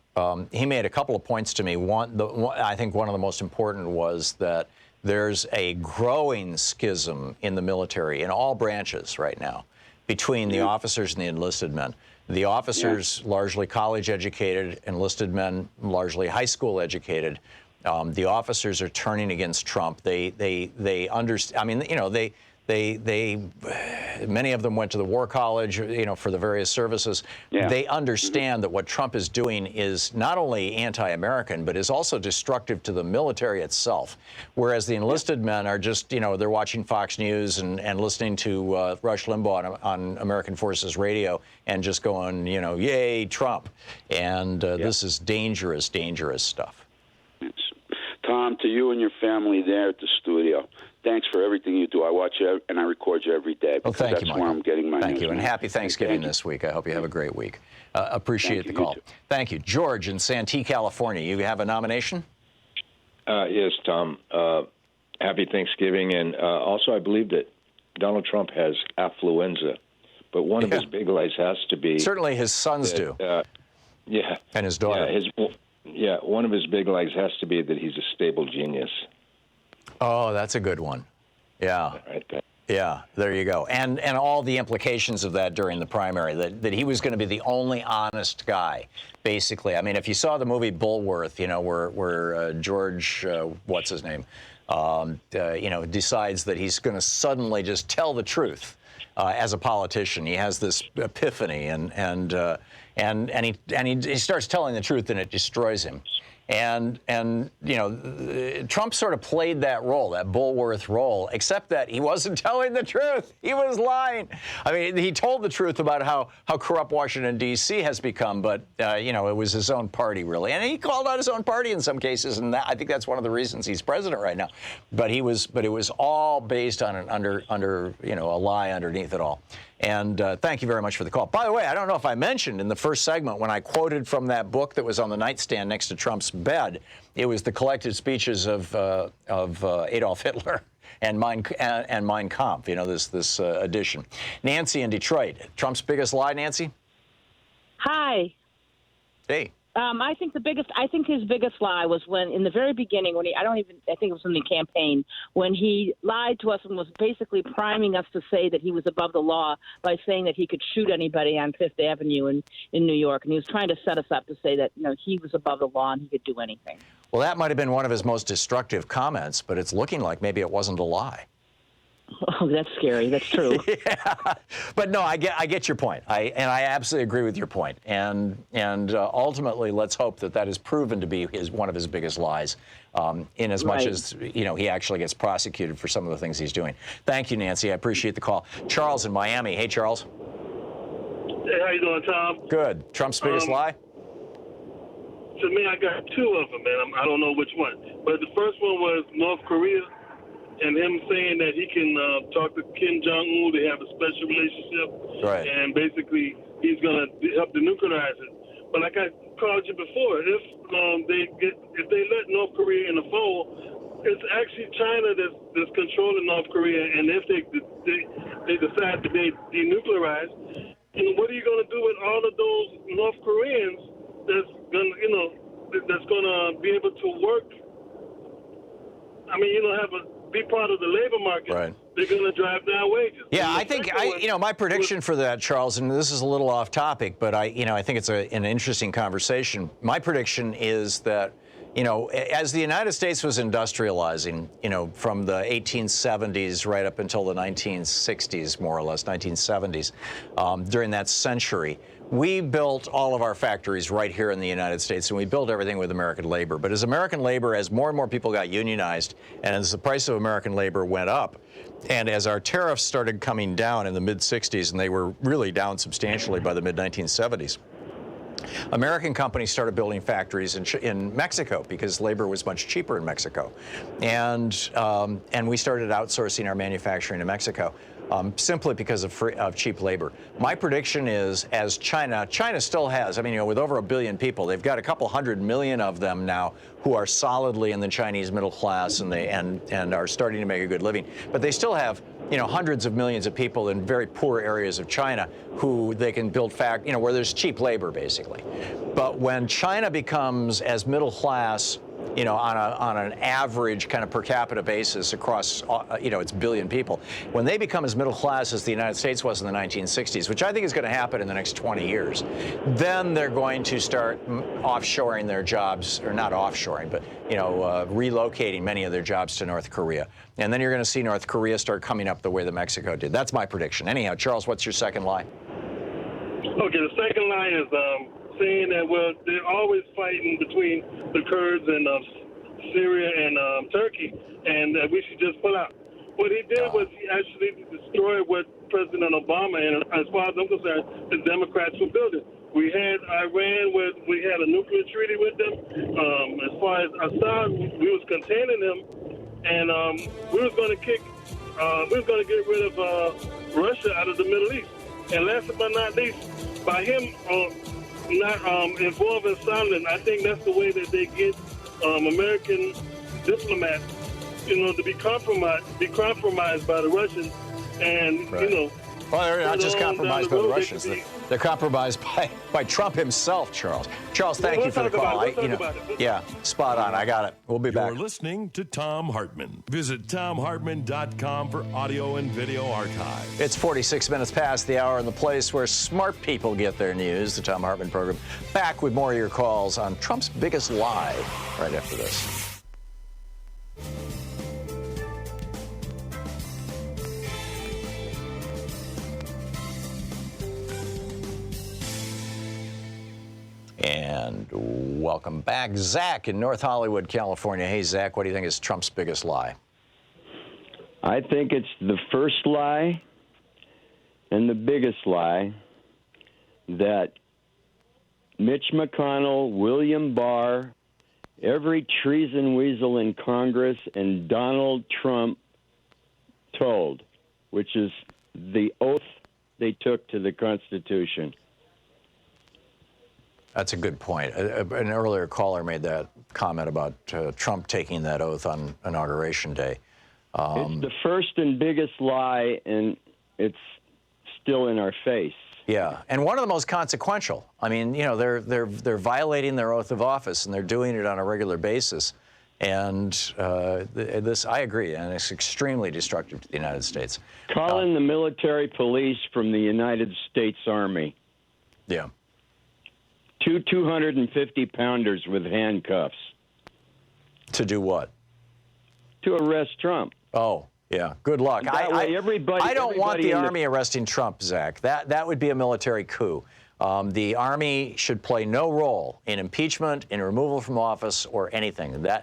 he made a couple of points to me. I think one of the most important was that there's a growing schism in the military in all branches right now between the officers and the enlisted men. The officers largely college educated, enlisted men largely high school educated. The officers are turning against Trump. They understand. I mean, you know, they many of them went to the War College, you know, for the various services. They understand that what Trump is doing is not only anti-American, but is also destructive to the military itself. Whereas the enlisted men are just, you know, they're watching Fox News and listening to Rush Limbaugh on American Forces Radio and just going, you know, yay, Trump. And this is dangerous, dangerous stuff. Tom, to you and your family there at the studio, thanks for everything you do. I watch you and I record you every day. Well, thank you, Michael. That's where I'm getting my news. Thank you, and happy Thanksgiving this week. I hope you have a great week. Appreciate the call. Thank you. George in Santee, California. You have a nomination? Yes, Tom. Happy Thanksgiving. And also, I believe that Donald Trump has affluenza, but one of his big lies has to be... Certainly his sons do. And his daughter. One of his big lies has to be that he's a stable genius. Oh, that's a good one. Yeah. Right there. Yeah, there you go. And all the implications of that during the primary, that he was going to be the only honest guy, basically. I mean, if you saw the movie Bulworth, you know, where George, what's his name, you know, decides that he's going to suddenly just tell the truth as a politician. He has this epiphany, and he starts telling the truth, and it destroys him. And you know, Trump sort of played that role, that Bulworth role, except that he wasn't telling the truth. He was lying. I mean, he told the truth about how corrupt Washington, D.C. has become, but, you know, it was his own party, really. And he called out his own party in some cases, and I think that's one of the reasons he's president right now. But it was all based on under you know, a lie underneath it all. And thank you very much for the call. By the way, I don't know if I mentioned in the first segment when I quoted from that book that was on the nightstand next to Trump's bed, it was the collected speeches of Adolf Hitler and Mein Kampf. You know, this edition. Nancy in Detroit. Trump's biggest lie, Nancy? Hi. Hey. I think his biggest lie was when, in the very beginning, I think it was in the campaign, when he lied to us and was basically priming us to say that he was above the law by saying that he could shoot anybody on Fifth Avenue in New York. And he was trying to set us up to say that, you know, he was above the law and he could do anything. Well, that might have been one of his most destructive comments, but it's looking like maybe it wasn't a lie. Oh, that's scary. That's true. Yeah. But no, I get your point. I absolutely agree with your point. And ultimately, let's hope that is proven to be one of his biggest lies, in as much as, you know, he actually gets prosecuted for some of the things he's doing. Thank you, Nancy. I appreciate the call. Charles in Miami. Hey, Charles. Hey, how you doing, Tom? Good. Trump's biggest lie? To me, I got two of them, man. I don't know which one. But the first one was North Korea. And him saying that he can talk to Kim Jong-un, they have a special relationship, right? And basically he's going to help denuclearize it. But like I called you before, if they let North Korea in the fold, it's actually China that's controlling North Korea, and if they decide to denuclearize, what are you going to do with all of those North Koreans that's gonna be able to work? I mean, be part of the labor market. Right. They're going to drive down wages. Yeah, I think my prediction for that, Charles, and this is a little off topic, but I think it's an interesting conversation. My prediction is that, as the United States was industrializing, from the 1870s right up until the 1960s, more or less, 1970s, during that century, we built all of our factories right here in the United States, and we built everything with American labor. But as American labor, as more and more people got unionized, and as the price of American labor went up, and as our tariffs started coming down in the mid-60s, and they were really down substantially by the mid-1970s, American companies started building factories in Mexico because labor was much cheaper in Mexico, and we started outsourcing our manufacturing to Mexico. Simply because of cheap labor. My prediction is, as China still has, with over 1 billion people, they've got a couple 100 million of them now who are solidly in the Chinese middle class and are starting to make a good living. But they still have, hundreds of millions of people in very poor areas of China who they can build where there's cheap labor, basically. But when China becomes as middle class, on an average kind of per capita basis across, its billion people, when they become as middle class as the United States was in the 1960s, which I think is going to happen in the next 20 years, then they're going to start offshoring their jobs, or not offshoring, but, relocating many of their jobs to North Korea. And then you're going to see North Korea start coming up the way that Mexico did. That's my prediction. Anyhow, Charles, what's your second lie? Okay, the second lie is saying that, they're always fighting between the Kurds and Syria and Turkey, and we should just pull out. What he did was he actually destroyed what President Obama, and as far as I'm concerned, the Democrats were building. We had Iran, where we had a nuclear treaty with them. As far as Assad, we was containing him, and we was going to get rid of Russia out of the Middle East. And last but not least, by him not involving Sondland, I think that's the way that they get American diplomats, to be compromised by the Russians, and Well, they're not just compromised by the Russians. They're compromised by Trump himself, Charles. Charles, thank you for the call. Yeah, spot on. I got it. We'll be back. You're listening to Thom Hartmann. Visit ThomHartmann.com for audio and video archive. It's 46 minutes past the hour in the place where smart people get their news, the Thom Hartmann Program. Back with more of your calls on Trump's biggest lie right after this. And welcome back. Zach in North Hollywood, California. Hey, Zach, what do you think is Trump's biggest lie? I think it's the first lie and the biggest lie that Mitch McConnell, William Barr, every treason weasel in Congress, and Donald Trump told, which is the oath they took to the Constitution. That's a good point. An earlier caller made that comment about Trump taking that oath on Inauguration Day. It's the first and biggest lie, and it's still in our face. Yeah, and one of the most consequential. They're violating their oath of office, and they're doing it on a regular basis. And this, I agree, and it's extremely destructive to the United States. Call in the military police from the United States Army. Yeah. 250-pounders with handcuffs. To do what? To arrest Trump. Oh, yeah. Good luck. I don't want the Army arresting Trump, Zach. That would be a military coup. The Army should play no role in impeachment, in removal from office, or anything. This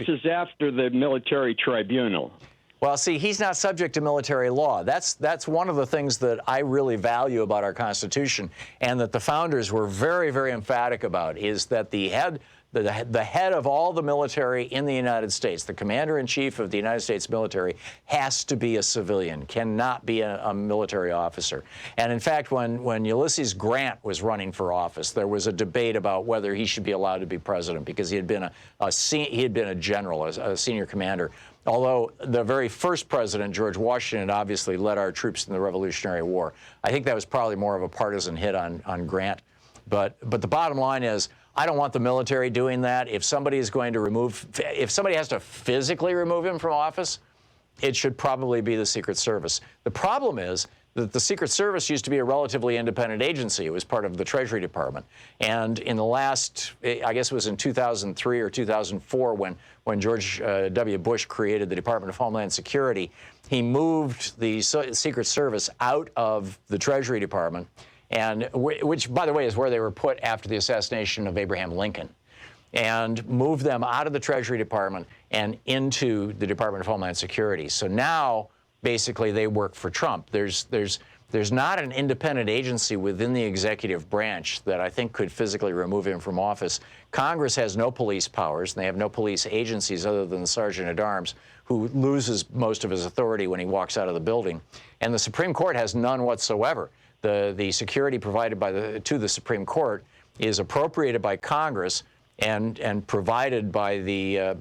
is after the military tribunal. Well, see, he's not subject to military law. That's one of the things that I really value about our Constitution, and that the founders were very, very emphatic about, is that the the head of all the military in the United States, the commander-in-chief of the United States military, has to be a civilian, cannot be a military officer. And in fact, when Ulysses Grant was running for office, there was a debate about whether he should be allowed to be president because he had been a general, a senior commander. Although the very first president, George Washington, obviously led our troops in the Revolutionary War. I think that was probably more of a partisan hit on Grant. But the bottom line is, I don't want the military doing that. If somebody is going to if somebody has to physically remove him from office, it should probably be the Secret Service. The problem is that the Secret Service used to be a relatively independent agency. It was part of the Treasury Department. And in the last, I guess it was in 2003 or 2004 when George W. Bush created the Department of Homeland Security, he moved the Secret Service out of the Treasury Department, and which, by the way, is where they were put after the assassination of Abraham Lincoln, and moved them out of the Treasury Department and into the Department of Homeland Security. So now, basically, they work for Trump. There's not an independent agency within the executive branch that I think could physically remove him from office. Congress has no police powers, and they have no police agencies other than the Sergeant at Arms, who loses most of his authority when he walks out of the building. And the Supreme Court has none whatsoever. The security provided to the Supreme Court is appropriated by Congress and provided by the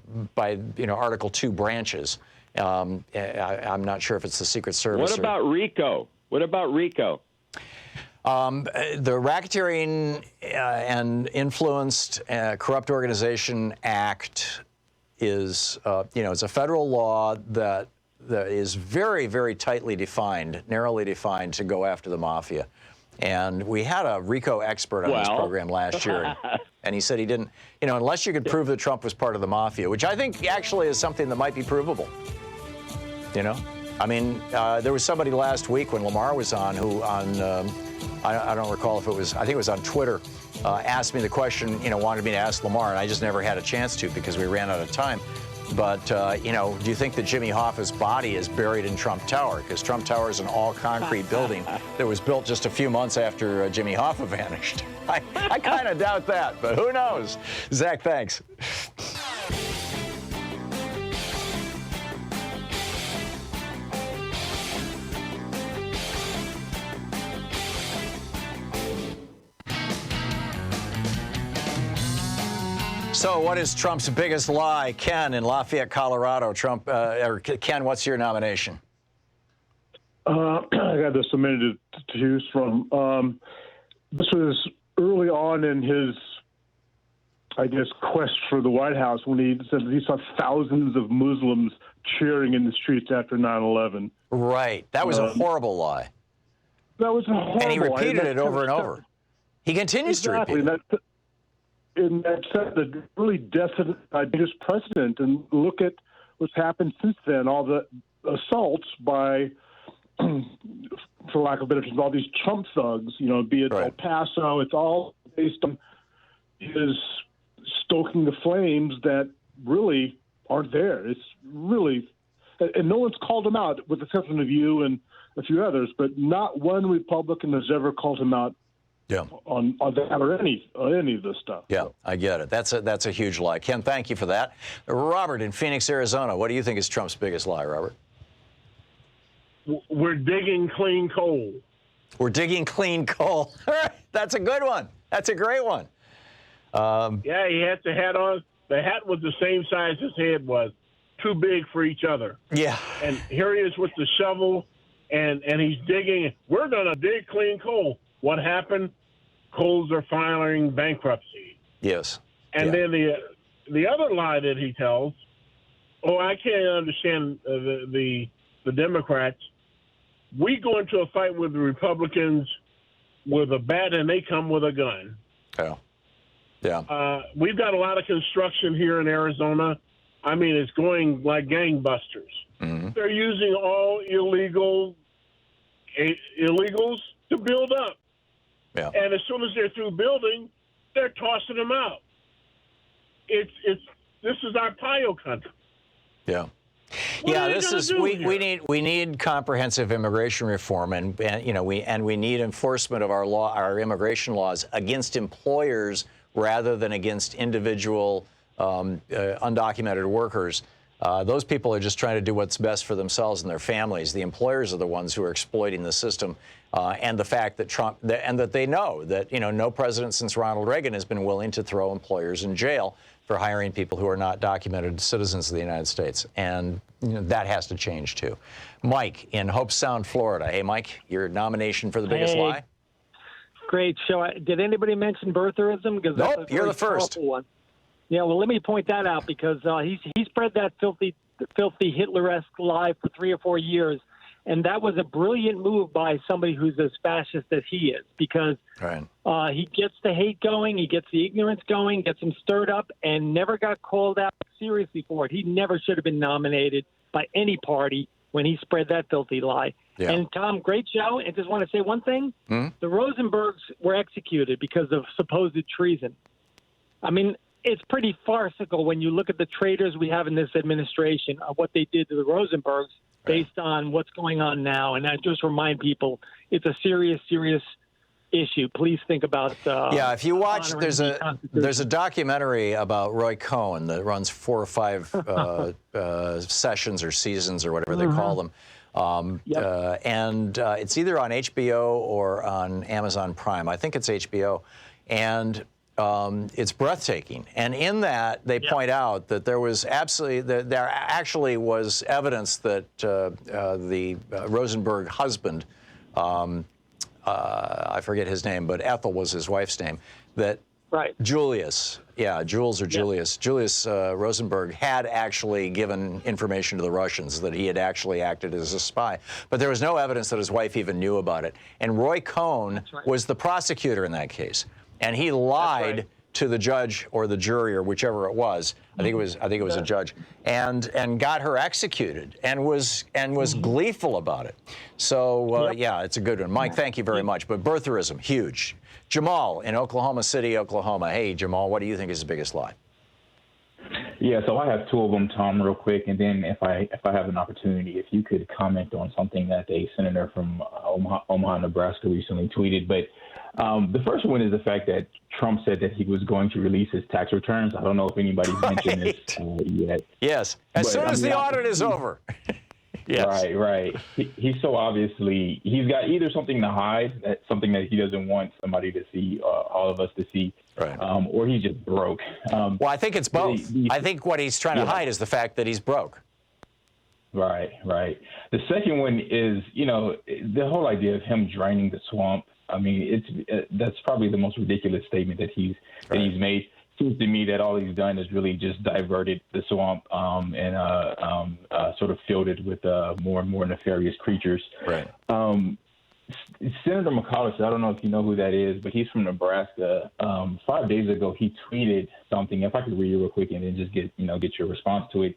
Article II branches. I'm not sure if it's the Secret Service. What about RICO? What about RICO? The Racketeering and Influenced Corrupt Organization Act is, it's a federal law that is very, very tightly defined, narrowly defined to go after the mafia. And we had a RICO expert on this program last year, and he said he didn't, unless you could prove that Trump was part of the mafia, which I think actually is something that might be provable. I mean, there was somebody last week when Lamar was on who I don't recall if it was, I think it was on Twitter, asked me the question, wanted me to ask Lamar, and I just never had a chance to because we ran out of time. But, do you think that Jimmy Hoffa's body is buried in Trump Tower? Because Trump Tower is an all-concrete building that was built just a few months after Jimmy Hoffa vanished. I kind of doubt that, but who knows? Zach, thanks. So what is Trump's biggest lie? Ken in Lafayette, Colorado. Ken, what's your nomination? I got this a minute to choose from. This was early on in his, quest for the White House when he said that he saw thousands of Muslims cheering in the streets after 9/11. Right. That was a horrible lie. That was a horrible lie. And he repeated it over and over. He continues to repeat it. And that set the really definite dangerous precedent. And look at what's happened since then. All the assaults by, for lack of a better term, all these Trump thugs, be it El Paso, it's all based on his stoking the flames that really aren't there. It's really, and no one's called him out, with the exception of you and a few others, but not one Republican has ever called him out. Yeah. On that or any of this stuff. Yeah, I get it. That's a huge lie. Ken, thank you for that. Robert in Phoenix, Arizona. What do you think is Trump's biggest lie, Robert? We're digging clean coal. We're digging clean coal. That's a good one. That's a great one. Yeah, he had the hat on. The hat was the same size his head was, too big for each other. Yeah. And here he is with the shovel, and he's digging. We're going to dig clean coal. What happened? Coals are filing bankruptcy. Yes. And then the other lie that he tells, I can't understand the Democrats. We go into a fight with the Republicans with a bat and they come with a gun. Yeah. Yeah. We've got a lot of construction here in Arizona. I mean, it's going like gangbusters. Mm-hmm. They're using all illegals to build up. Yeah. And as soon as they're through building, they're tossing them out. This is our Arpaio country. Yeah. we need comprehensive immigration reform, and we need enforcement of our immigration laws against employers rather than against individual undocumented workers. Those people are just trying to do what's best for themselves and their families. The employers are the ones who are exploiting the system, and the fact that that they know that no president since Ronald Reagan has been willing to throw employers in jail for hiring people who are not documented citizens of the United States, and that has to change too. Mike in Hope Sound, Florida. Hey, Mike, your nomination for the biggest lie? Great show. Did anybody mention birtherism? Because nope, you're the first. One. Yeah, well, let me point that out because he spread that filthy Hitler-esque lie for 3 or 4 years, and that was a brilliant move by somebody who's as fascist as he is because he gets the hate going, he gets the ignorance going, gets them stirred up, and never got called out seriously for it. He never should have been nominated by any party when he spread that filthy lie. Yeah. And, Tom, great show. And just want to say one thing. The Rosenbergs were executed because of supposed treason. I mean, it's pretty farcical when you look at the traitors we have in this administration of what they did to the Rosenbergs based on what's going on now. And I just remind people it's a serious, serious issue. Please think about if you watch, there's a documentary about Roy Cohn that runs 4 or 5 sessions or seasons or whatever they call them. And it's either on HBO or on Amazon Prime. I think it's HBO. And it's breathtaking. And in that, they point out that there actually was evidence that the Rosenberg husband, I forget his name, but Ethel was his wife's name, that Julius Rosenberg had actually given information to the Russians, that he had actually acted as a spy. But there was no evidence that his wife even knew about it. And Roy Cohn was the prosecutor in that case. And he lied to the judge or the jury or whichever it was. I think it was a judge, and got her executed, and was gleeful about it. So it's a good one, Mike. Thank you very much. But birtherism, huge. Jamal in Oklahoma City, Oklahoma. Hey, Jamal, what do you think is the biggest lie? Yeah, so I have 2 of them, Tom, real quick, and then if I have an opportunity, if you could comment on something that a senator from Omaha, Nebraska recently tweeted. But the first one is the fact that Trump said that he was going to release his tax returns. I don't know if anybody's mentioned this yet. Yes, as soon as the audit is over. Yes. Right. He's so obviously, he's got either something to hide, something that he doesn't want somebody to see, all of us to see, or he's just broke. Well, I think it's both. I think what he's trying to hide is the fact that he's broke. Right. The second one is, the whole idea of him draining the swamp. I mean, that's probably the most ridiculous statement that he's made. Seems to me that all he's done is really just diverted the swamp and sort of filled it with more and more nefarious creatures. Right. Senator McCollister, I don't know if you know who that is, but he's from Nebraska. 5 days ago, he tweeted something. If I could read it real quick and then just get your response to it.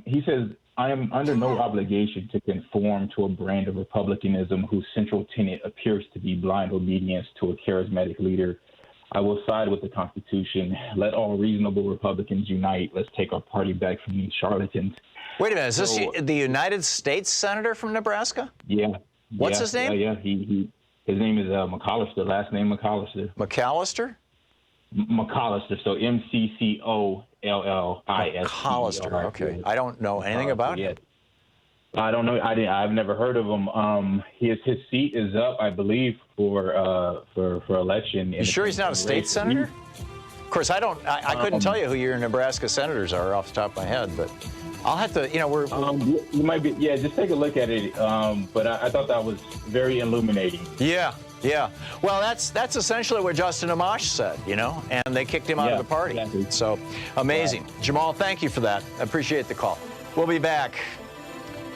He says, "I am under no obligation to conform to a brand of republicanism whose central tenet appears to be blind obedience to a charismatic leader. I will side with the Constitution. Let all reasonable Republicans unite. Let's take our party back from these charlatans." Wait a minute. Is this the United States Senator from Nebraska? Yeah. What's his name? Yeah. His name is McCollister. Last name McCollister. McAllister? McCollister. So McCollister. McCollister. Okay. I don't know anything about him. I don't know. I've never heard of him. His seat is up, I believe, for election. You sure he's not a state senator? Of course, I couldn't tell you who your Nebraska senators are off the top of my head, but I'll have to. You might be. Yeah, just take a look at it. But I thought that was very illuminating. Yeah. Well, that's essentially what Justin Amash said, and they kicked him out of the party. Exactly. So amazing. Right.Al, thank you for that. I appreciate the call. We'll be back.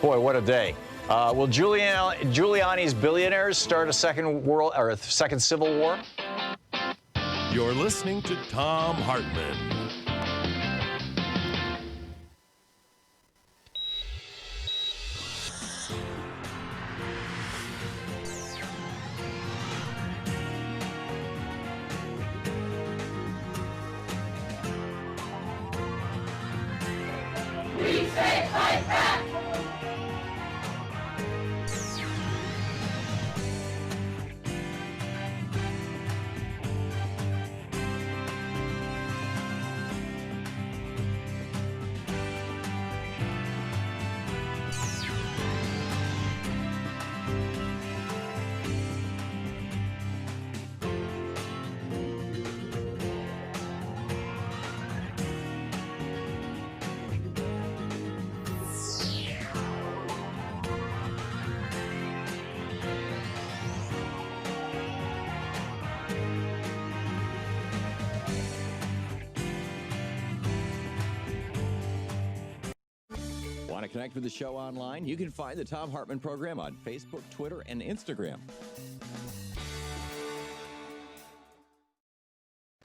Boy, what a day. Will Giuliani's Billionaires start a second civil war? You're listening to Thom Hartmann. We say fight back! Want to connect with the show online? You can find the Thom Hartmann Program on Facebook, Twitter, and Instagram.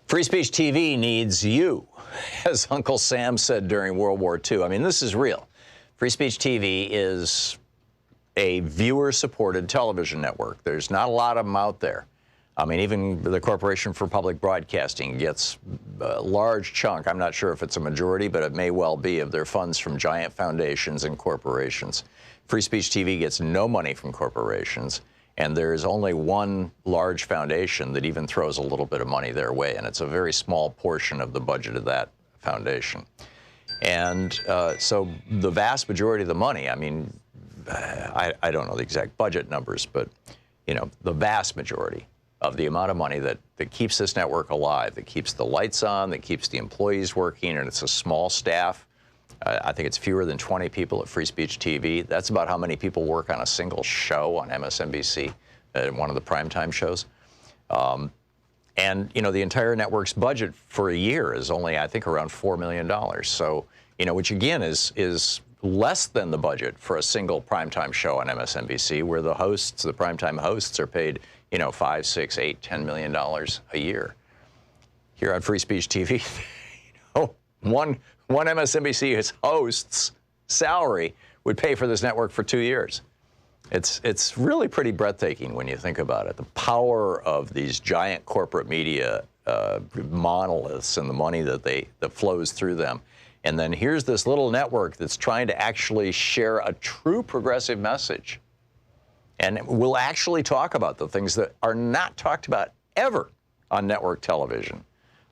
Free Speech TV needs you, as Uncle Sam said during World War II. I mean, this is real. Free Speech TV is a viewer-supported television network. There's not a lot of them out there. I mean, even the Corporation for Public Broadcasting gets a large chunk, I'm not sure if it's a majority, but it may well be, of their funds from giant foundations and corporations. Free Speech TV gets no money from corporations, and there is only one large foundation that even throws a little bit of money their way, and it's a very small portion of the budget of that foundation. And so the vast majority of the money, I mean, I don't know the exact budget numbers, but, you know, the vast majority of the amount of money that keeps this network alive, that keeps the lights on, that keeps the employees working, and it's a small staff. I think it's fewer than 20 people at Free Speech TV. That's about how many people work on a single show on MSNBC, one of the primetime shows. And, you know, the entire network's budget for a year is only, I think, around $4 million. So, you know, which again is less than the budget for a single primetime show on MSNBC, where the hosts, the primetime hosts, are paid, you know, $5, $6, $8, $10 million a year. Here on Free Speech TV, you know, one MSNBC host's salary would pay for this network for 2 years. It's really pretty breathtaking when you think about it. The power of these giant corporate media monoliths and the money that flows through them. And then here's this little network that's trying to actually share a true progressive message. And we'll actually talk about the things that are not talked about ever on network television,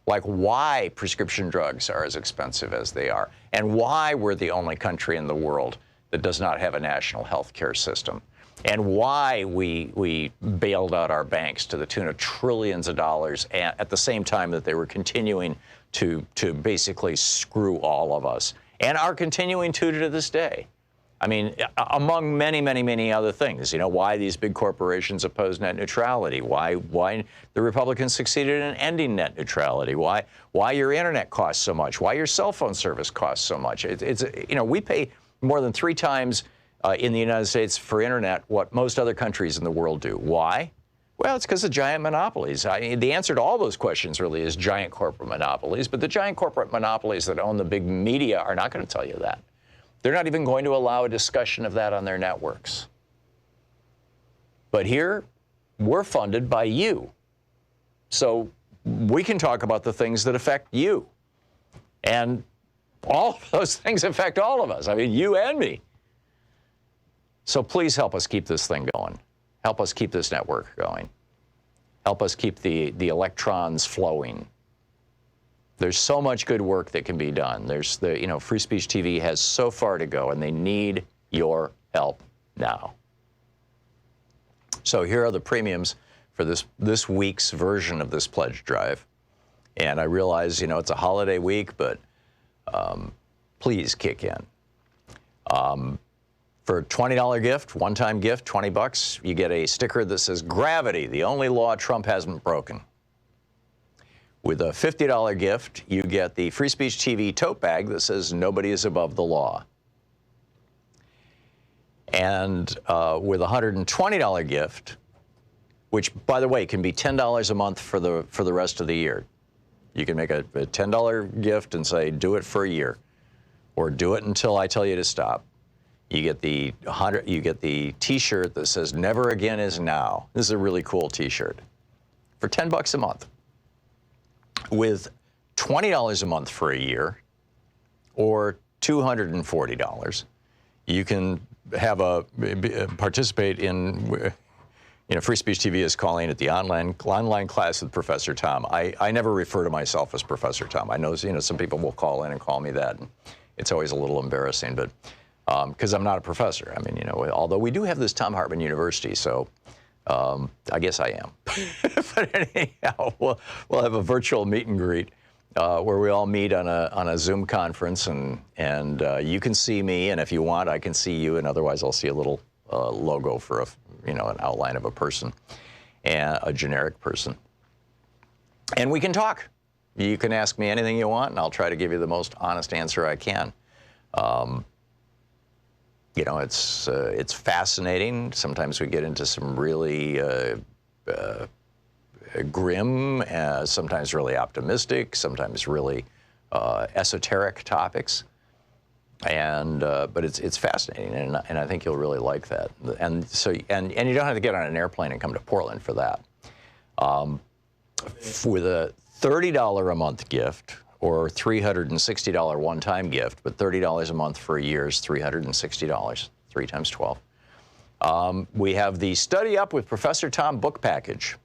like why prescription drugs are as expensive as they are, and why we're the only country in the world that does not have a national health care system, and why we bailed out our banks to the tune of trillions of dollars at the same time that they were continuing to basically screw all of us, and are continuing to this day. I mean, among many, many, many other things, you know, why these big corporations oppose net neutrality, why the Republicans succeeded in ending net neutrality, why your internet costs so much, why your cell phone service costs so much. It's you know, we pay more than 3 times in the United States for internet what most other countries in the world do. Why? Well, it's because of giant monopolies. I mean, the answer to all those questions really is giant corporate monopolies, but the giant corporate monopolies that own the big media are not going to tell you that. They're not even going to allow a discussion of that on their networks. But here, we're funded by you. So we can talk about the things that affect you. And all of those things affect all of us. I mean, you and me. So please help us keep this thing going. Help us keep this network going. Help us keep the electrons flowing. There's so much good work that can be done. You know, Free Speech TV has so far to go, and they need your help now. So here are the premiums for this week's version of this pledge drive. And I realize, you know, it's a holiday week, but please kick in. For a $20 gift, one-time gift, $20, you get a sticker that says, "Gravity, the only law Trump hasn't broken." With a $50 gift, you get the Free Speech TV tote bag that says, "Nobody is above the law." And with a $120 gift, which, by the way, can be $10 a month for the rest of the year. You can make a $10 gift and say, "Do it for a year," or "Do it until I tell you to stop." You get the T-shirt that says "Never Again is Now." This is a really cool T-shirt for $10 a month. With $20 a month for a year, or $240, you can have participate in, you know, Free Speech TV is calling it the online class with Professor Thom. I never refer to myself as Professor Thom. I know, you know, some people will call in and call me that, and it's always a little embarrassing, but because I'm not a professor. I mean, you know, although we do have this Thom Hartmann University, so I guess I am. But anyhow, we'll have a virtual meet and greet where we all meet on a Zoom conference, and you can see me, and if you want, I can see you, and otherwise I'll see a little logo for an outline of a person, and a generic person, and we can talk. You can ask me anything you want, and I'll try to give you the most honest answer I can. You know, it's fascinating. Sometimes we get into some really grim, sometimes really optimistic, sometimes really esoteric topics. And but it's fascinating, and I think you'll really like that. And so and you don't have to get on an airplane and come to Portland for that. With a $30 a month gift or $360 one-time gift, but $30 a month for a year is $360, 3 times 12. We have the Study Up with Professor Tom book package,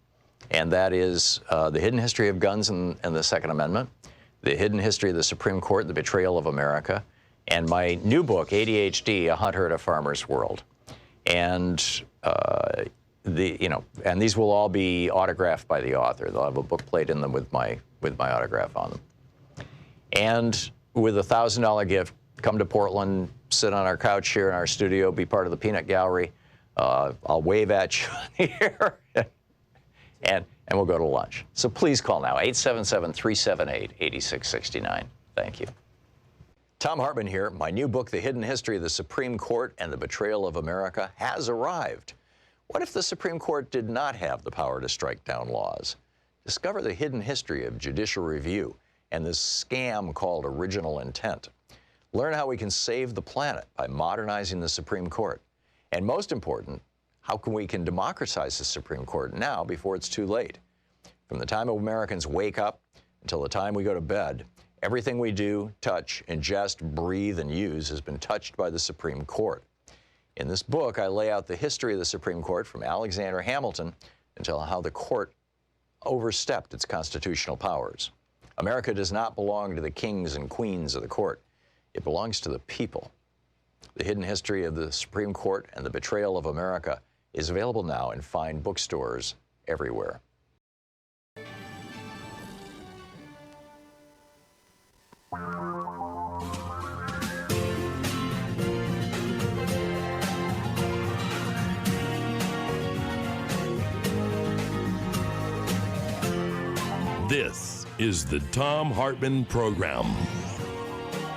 and that is The Hidden History of Guns and the Second Amendment, The Hidden History of the Supreme Court, The Betrayal of America, and my new book, ADHD, A Hunter at a Farmer's World. And and these will all be autographed by the author. They'll have a book plate in them with my autograph on them. And with a $1,000 gift, come to Portland, sit on our couch here in our studio, be part of the Peanut Gallery. I'll wave at you here, and we'll go to lunch. So please call now, 877-378-8669. Thank you. Thom Hartmann here. My new book, The Hidden History of the Supreme Court and the Betrayal of America, has arrived. What if the Supreme Court did not have the power to strike down laws? Discover the hidden history of judicial review and this scam called original intent. Learn how we can save the planet by modernizing the Supreme Court. And most important, how we can democratize the Supreme Court now before it's too late. From the time Americans wake up until the time we go to bed, everything we do, touch, ingest, breathe, and use has been touched by the Supreme Court. In this book, I lay out the history of the Supreme Court from Alexander Hamilton until how the court overstepped its constitutional powers. America does not belong to the kings and queens of the court. It belongs to the people. The Hidden History of the Supreme Court and the Betrayal of America is available now in fine bookstores everywhere. This is the Thom Hartmann Program.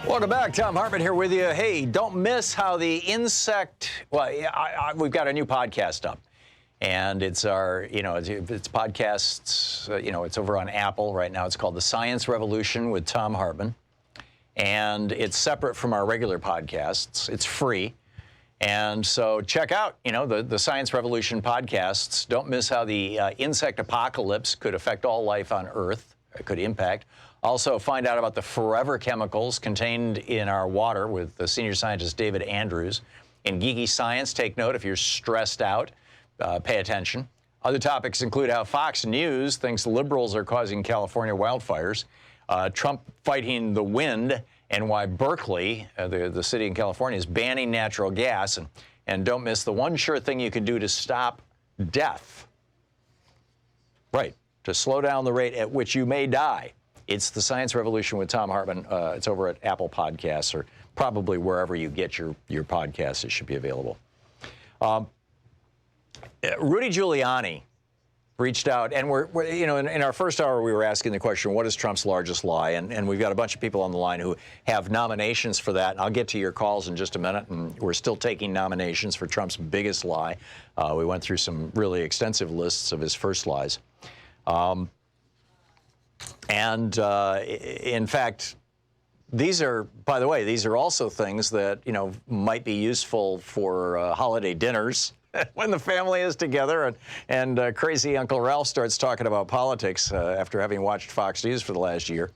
Welcome back. Thom Hartmann here with you. Hey, don't miss how the insect, we've got a new podcast up. And it's our, it's podcasts, it's over on Apple right now. It's called The Science Revolution with Thom Hartmann. And it's separate from our regular podcasts. It's free. And so check out, the Science Revolution podcasts. Don't miss how the insect apocalypse could affect all life on Earth, could impact. Also, find out about the forever chemicals contained in our water with the senior scientist David Andrews. In Geeky Science, take note if you're stressed out, pay attention. Other topics include how Fox News thinks liberals are causing California wildfires, Trump fighting the wind, and why Berkeley, the city in California, is banning natural gas. And don't miss the one sure thing you can do to stop death. Right, to slow down the rate at which you may die. It's the Science Revolution with Thom Hartmann. It's over at Apple Podcasts or probably wherever you get your podcasts. It should be available. Rudy Giuliani reached out, and we're in our first hour we were asking the question, what is Trump's largest lie? And we've got a bunch of people on the line who have nominations for that. And I'll get to your calls in just a minute. And we're still taking nominations for Trump's biggest lie. We went through some really extensive lists of his first lies. In fact, these are also things that, might be useful for holiday dinners when the family is together and crazy Uncle Ralph starts talking about politics after having watched Fox News for the last year.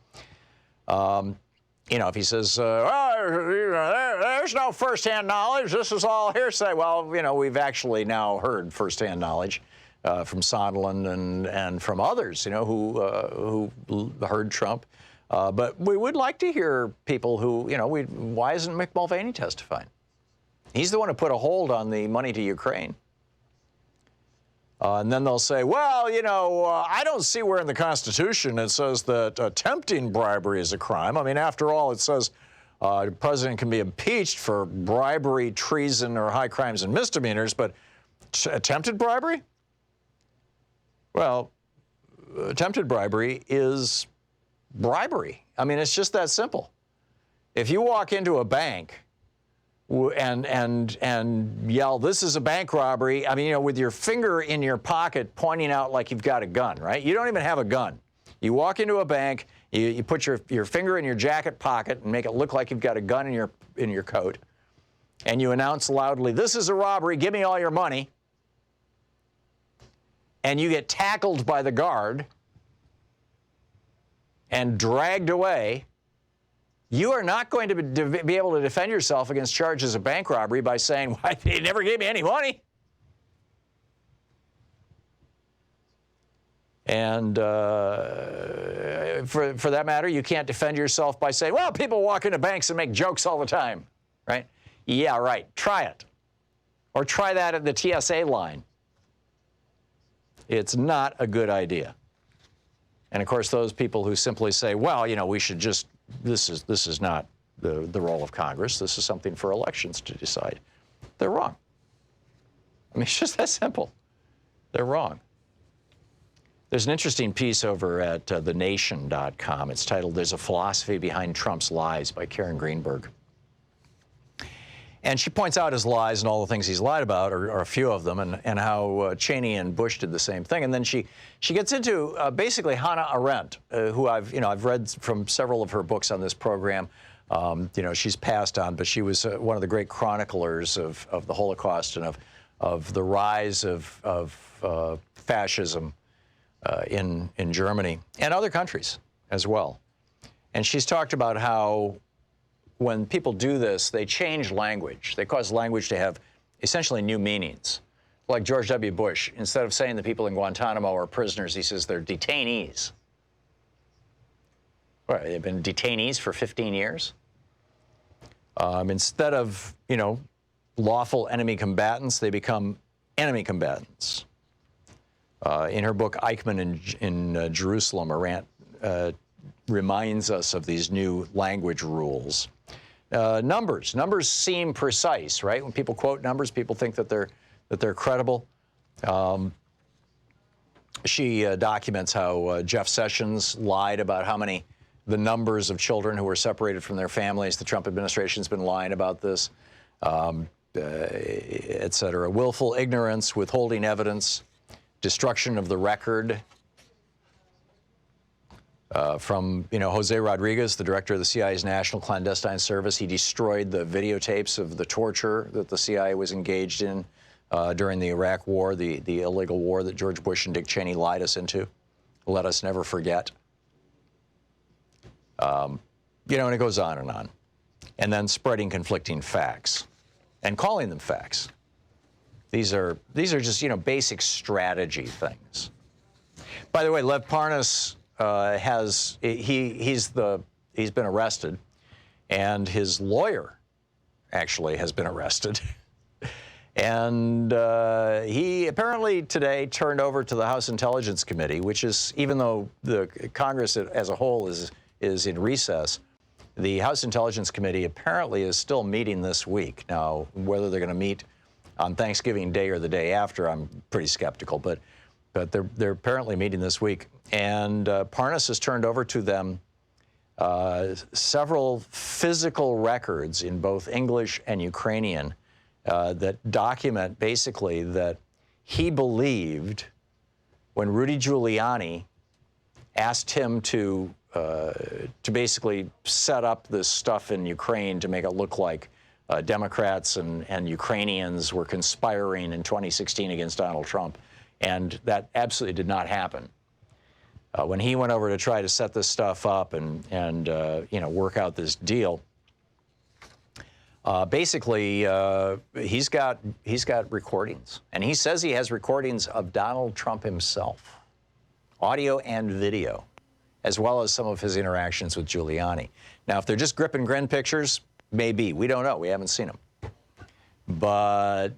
If he says, there's no firsthand knowledge, this is all hearsay. Well, we've actually now heard firsthand knowledge from Sondland and from others, who heard Trump. But we would like to hear people who, why isn't Mick Mulvaney testifying? He's the one who put a hold on the money to Ukraine. And then they'll say, well, I don't see where in the Constitution it says that attempting bribery is a crime. I mean, after all, it says the president can be impeached for bribery, treason, or high crimes and misdemeanors, but attempted bribery? Well, attempted bribery is bribery. I mean, it's just that simple. If you walk into a bank and yell, "This is a bank robbery." I mean, you know, with your finger in your pocket pointing out like you've got a gun, right? You don't even have a gun. You walk into a bank, you put your finger in your jacket pocket and make it look like you've got a gun in your coat, and you announce loudly, "This is a robbery, give me all your money." And you get tackled by the guard and dragged away. You are not going to be able to defend yourself against charges of bank robbery by saying, "Why, they never gave me any money." And for that matter, you can't defend yourself by saying, "Well, people walk into banks and make jokes all the time," right? Yeah, right. Try it. Or try that at the TSA line. It's not a good idea. And of course, those people who simply say, "Well, you know, we should just, this is not the role of Congress. This is something for elections to decide," they're wrong. I mean, it's just that simple. They're wrong. There's an interesting piece over at thenation.com. It's titled, "There's a Philosophy Behind Trump's Lies" by Karen Greenberg. And she points out his lies and all the things he's lied about, or a few of them, and how Cheney and Bush did the same thing. And then she gets into basically Hannah Arendt, who I've read from several of her books on this program. You know, she's passed on, but she was one of the great chroniclers of the Holocaust and of the rise of fascism in Germany and other countries as well. And she's talked about how when people do this, they change language. They cause language to have essentially new meanings. Like George W. Bush, instead of saying the people in Guantanamo are prisoners, he says they're detainees. What, they've been detainees for 15 years? Instead of, you know, lawful enemy combatants, they become enemy combatants. In her book, Eichmann in Jerusalem, Arendt reminds us of these new language rules. Numbers seem precise, right? When people quote numbers, people think that they're credible. She documents how Jeff Sessions lied about the numbers of children who were separated from their families. The Trump administration's been lying about this, et cetera. Willful ignorance, withholding evidence, destruction of the record. From, you know, Jose Rodriguez, the director of the CIA's National Clandestine Service. He destroyed the videotapes of the torture that the CIA was engaged in during the Iraq War, the illegal war that George Bush and Dick Cheney lied us into. Let us never forget. You know, and it goes on. And then spreading conflicting facts and calling them facts. These are just, you know, basic strategy things. By the way, Lev Parnas he's been arrested, and his lawyer actually has been arrested. And he apparently today turned over to the House Intelligence Committee, which is, even though the Congress as a whole is in recess, the House Intelligence Committee apparently is still meeting this week. Now, whether they're going to meet on Thanksgiving Day or the day after, I'm pretty skeptical, but they're apparently meeting this week. And Parnas has turned over to them several physical records in both English and Ukrainian that document basically that he believed when Rudy Giuliani asked him to basically set up this stuff in Ukraine to make it look like Democrats and Ukrainians were conspiring in 2016 against Donald Trump. And that absolutely did not happen. When he went over to try to set this stuff up and you know, work out this deal, basically he's got recordings, and he says he has recordings of Donald Trump himself, audio and video, as well as some of his interactions with Giuliani. Now, if they're just grip and grin pictures, maybe. We don't know. We haven't seen them. But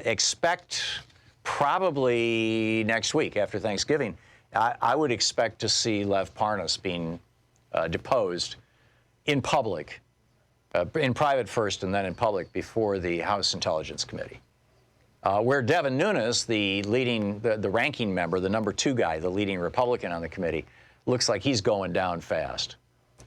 expect probably next week after Thanksgiving, I would expect to see Lev Parnas being deposed in public, in private first and then in public before the House Intelligence Committee, where Devin Nunes, the ranking member, the number 2 guy, the leading Republican on the committee, looks like he's going down fast.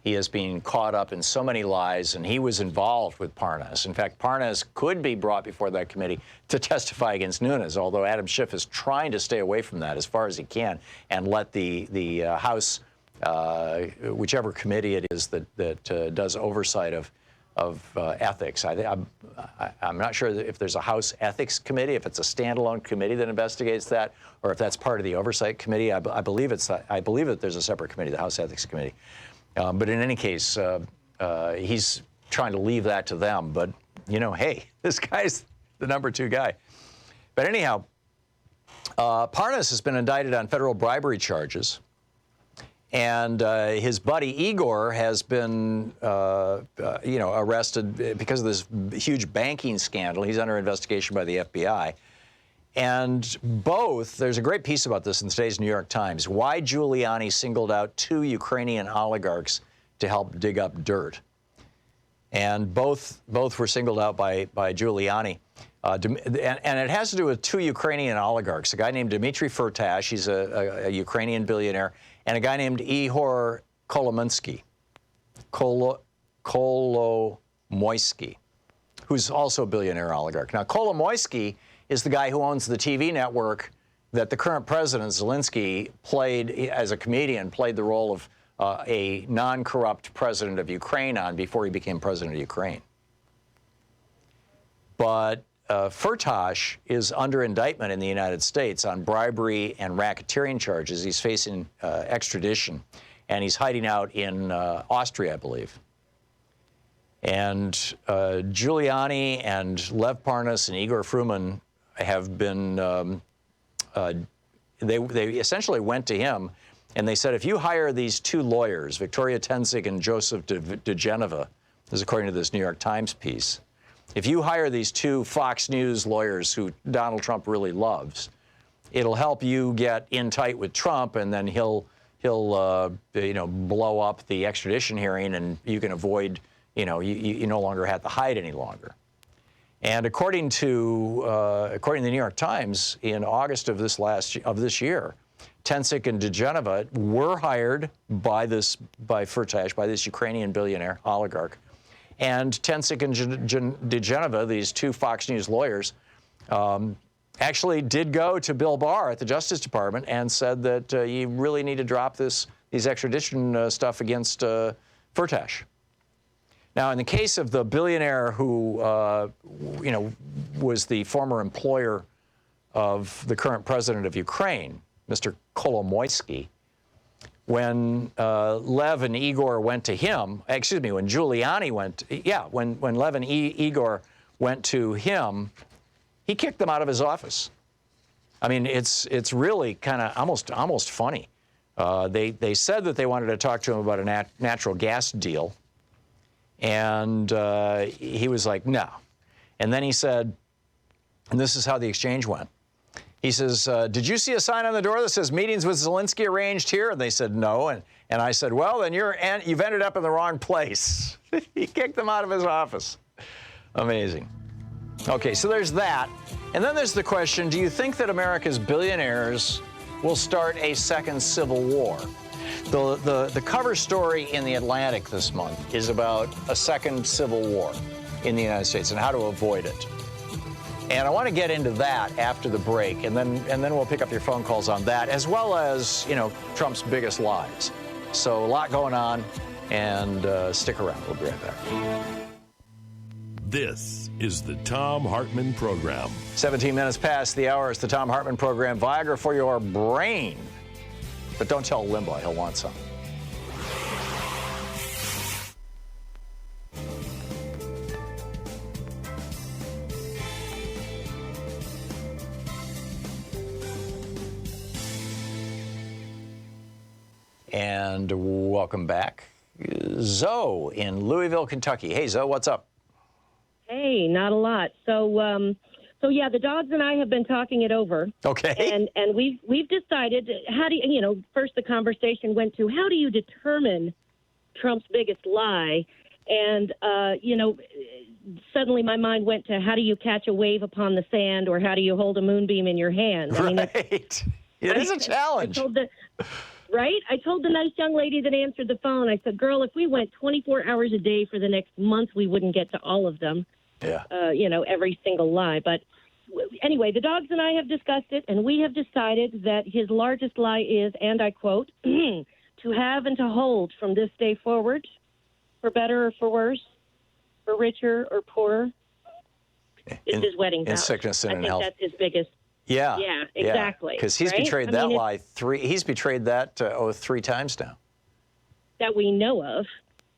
He is being caught up in so many lies, and he was involved with Parnas. In fact, Parnas could be brought before that committee to testify against Nunes, although Adam Schiff is trying to stay away from that as far as he can and let the House, whichever committee it is that does oversight of ethics. I'm not sure if there's a House Ethics Committee, if it's a standalone committee that investigates that, or if that's part of the Oversight Committee. I believe that there's a separate committee, the House Ethics Committee. But in any case, he's trying to leave that to them. But, you know, hey, this guy's the number 2 guy. But anyhow, Parnas has been indicted on federal bribery charges. And his buddy Igor has been, arrested because of this huge banking scandal. He's under investigation by the FBI. And there's a great piece about this in today's New York Times, why Giuiiani singled out 2 Ukrainian oligarchs to help dig up dirt. And both were singled out by Giuiiani. And it has to do with 2 Ukrainian oligarchs, a guy named Dmitry Firtash, he's a Ukrainian billionaire, and a guy named Ihor Kolomoisky, who's also a billionaire oligarch. Now, Kolomoisky is the guy who owns the TV network that the current president, Zelensky, played as a comedian, played the role of a non-corrupt president of Ukraine on before he became president of Ukraine. But Firtash is under indictment in the United States on bribery and racketeering charges. He's facing extradition, and he's hiding out in Austria, I believe. And Giuliani and Lev Parnas and Igor Fruman have been, they essentially went to him and they said, if you hire these 2 lawyers, Victoria Tenzing and Joseph DeGeneva, this is according to this New York Times piece, if you hire these 2 Fox News lawyers who Donald Trump really loves, it'll help you get in tight with Trump, and then he'll blow up the extradition hearing, and you can avoid, you no longer have to hide any longer. And according to the New York Times, in August of this year, Tenzing and DeGeneva were hired by Firtash, by this Ukrainian billionaire oligarch. And Tenzing and DeGeneva, these 2 Fox News lawyers, actually did go to Bill Barr at the Justice Department and said that you really need to drop these extradition stuff against Firtash. Now, in the case of the billionaire who, was the former employer of the current president of Ukraine, Mr. Kolomoisky, when Lev and Igor went to him, when Giuliani when Lev and Igor went to him, he kicked them out of his office. I mean, it's really kind of almost funny. They said that they wanted to talk to him about a natural gas deal, and he was like, no. And then he said, and this is how the exchange went. He says, did you see a sign on the door that says meetings with Zelensky arranged here? And they said, no. And I said, well, then you've ended up in the wrong place. He kicked them out of his office. Amazing. Okay, so there's that. And then there's the question, do you think that America's billionaires will start a second civil war? The cover story in The Atlantic this month is about a second civil war in the United States and how to avoid it. And I want to get into that after the break, and then we'll pick up your phone calls on that, as well as, Trump's biggest lies. So a lot going on, and stick around. We'll be right back. This is the Thom Hartmann Program. 17 minutes past the hour. It's the Thom Hartmann Program. Viagra for your brain. But don't tell Limbaugh. He'll want some. And welcome back. Zoe in Louisville, Kentucky. Hey, Zoe, what's up? Hey, not a lot. So yeah, the dogs and I have been talking it over. Okay. And we've decided how do you first the conversation went to how do you determine Trump's biggest lie, and suddenly my mind went to how do you catch a wave upon the sand, or how do you hold a moonbeam in your hand? Right. It is a challenge. right? I told the nice young lady that answered the phone, I said, girl, if we went 24 hours a day for the next month, we wouldn't get to all of them. Yeah. Every single lie. But anyway, the dogs and I have discussed it, and we have decided that his largest lie is, and I quote, to have and to hold from this day forward, for better or for worse, for richer or poorer, is his wedding vows. In sickness and in health. I think that's his biggest. Yeah. Yeah, exactly. Because he's betrayed that lie he's betrayed that oath 3 times now. That we know of.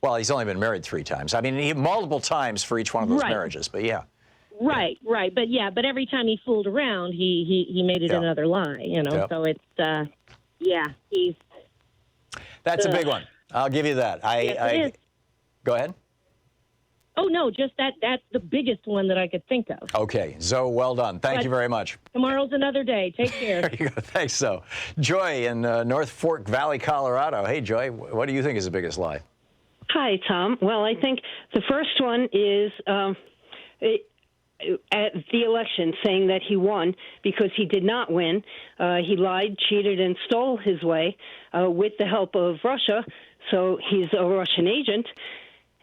Well, he's only been married 3 times. I mean, multiple times for each one of those marriages, but yeah. Right. But every time he fooled around, he made it another lie, So it's, he's. That's a big one. I'll give you that. Yes, Go ahead. Oh, no, just that's the biggest one that I could think of. Okay. Zoe, well done. Thank you very much. Tomorrow's another day. Take care. There you go. Thanks, Zoe. Joy in North Fork Valley, Colorado. Hey, Joy, what do you think is the biggest lie? Hi, Tom. Well, I think the first one is at the election saying that he won because he did not win. He lied, cheated, and stole his way with the help of Russia, so he's a Russian agent.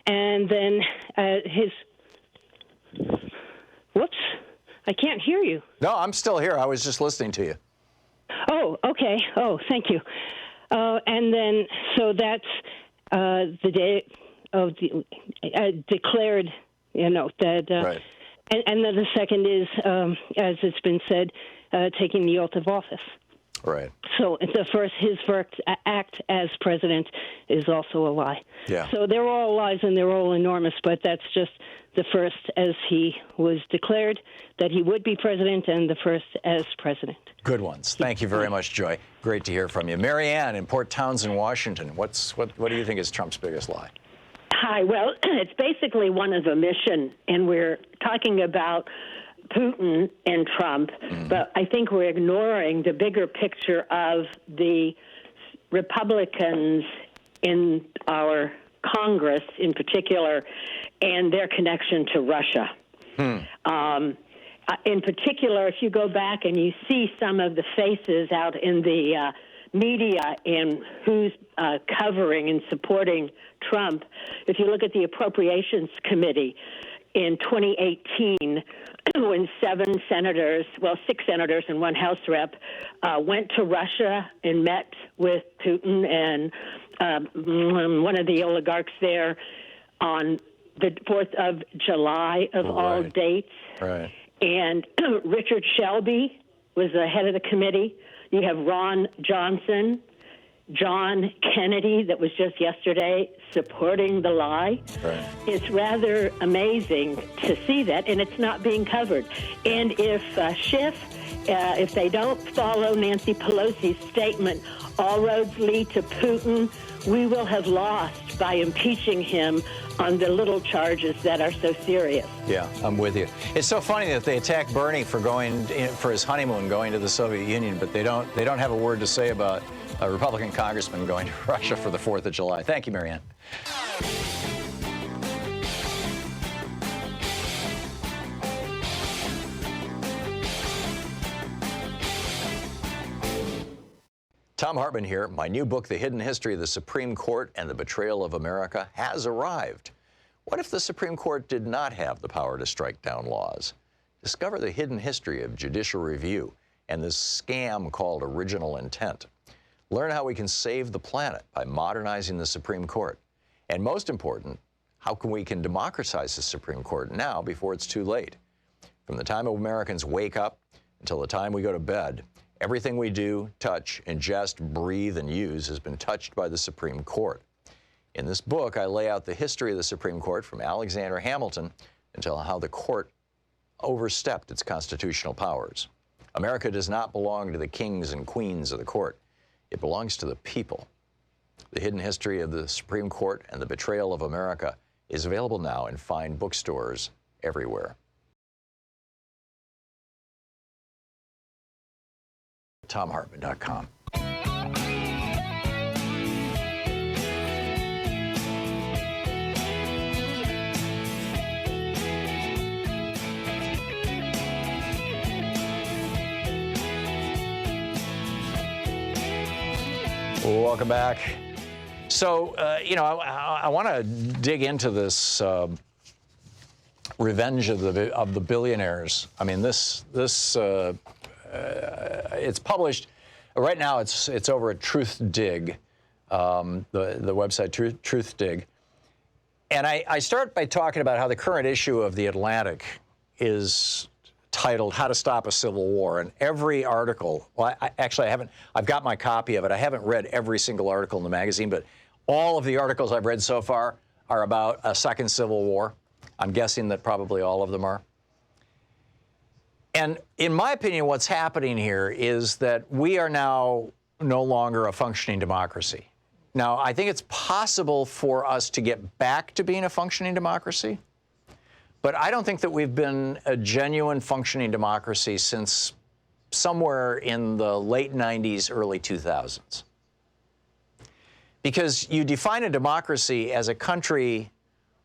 And then whoops, I can't hear you. No, I'm still here. I was just listening to you. Oh, okay. Oh, thank you. And then, so that's the day of the declared, that. Right. And then the second is, as it's been said, taking the oath of office. Right. So his first act as president is also a lie. Yeah. So they're all lies and they're all enormous, but that's just the first as he was declared that he would be president and the first as president. Good ones. Thank you very much, Joy. Great to hear from you. Mary Ann in Port Townsend, Washington. What do you think is Trump's biggest lie? Hi. Well, it's basically one of a mission, and we're talking about Putin and Trump, but I think we're ignoring the bigger picture of the Republicans in our Congress in particular and their connection to Russia. In particular, if you go back and you see some of the faces out in the media and who's covering and supporting Trump, if you look at the Appropriations Committee in 2018, when 6 senators and 1 House rep went to Russia and met with Putin and one of the oligarchs there on the 4th of July of all dates. Right. And Richard Shelby was the head of the committee. You have Ron Johnson, John Kennedy, that was just yesterday, supporting the lie. Right. It's rather amazing to see that, and it's not being covered. And if Schiff, if they don't follow Nancy Pelosi's statement, all roads lead to Putin, we will have lost by impeaching him on the little charges that are so serious. Yeah, I'm with you. It's so funny that they attack Bernie for for his honeymoon going to the Soviet Union, but they don't have a word to say about a Republican congressman going to Russia for the 4th of July. Thank you, Marianne. Thom Hartmann here. My new book, The Hidden History of the Supreme Court and the Betrayal of America, has arrived. What if the Supreme Court did not have the power to strike down laws? Discover the hidden history of judicial review and this scam called original intent. Learn how we can save the planet by modernizing the Supreme Court. And most important, how we can democratize the Supreme Court now before it's too late. From the time Americans wake up until the time we go to bed, everything we do, touch, ingest, breathe, and use has been touched by the Supreme Court. In this book, I lay out the history of the Supreme Court from Alexander Hamilton until how the court overstepped its constitutional powers. America does not belong to the kings and queens of the court. It belongs to the people. The Hidden History of the Supreme Court and the Betrayal of America is available now in fine bookstores everywhere. ThomHartmann.com. Welcome back. So, I want to dig into this revenge of the billionaires. I mean, it's published right now. It's over at TruthDig, the website Truthdig, and I start by talking about how the current issue of The Atlantic is titled "How to Stop a Civil War," and every article. Well, I've got my copy of it. I haven't read every single article in the magazine, but all of the articles I've read so far are about a second civil war. I'm guessing that probably all of them are. And in my opinion, what's happening here is that we are now no longer a functioning democracy. Now, I think it's possible for us to get back to being a functioning democracy, but I don't think that we've been a genuine functioning democracy since somewhere in the late 90s, early 2000s. Because you define a democracy as a country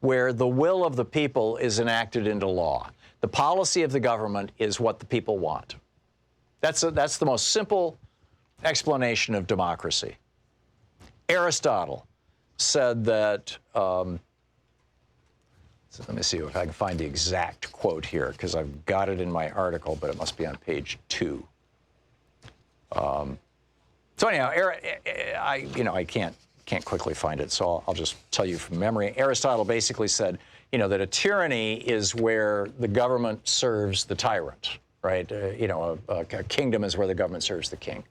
where the will of the people is enacted into law. The policy of the government is what the people want. That's the most simple explanation of democracy. Aristotle said that, so let me see if I can find the exact quote here, because I've got it in my article, but it must be on page 2. So anyhow, I can't quickly find it, so I'll just tell you from memory. Aristotle basically said, that a tyranny is where the government serves the tyrant, right? A kingdom is where the government serves the king.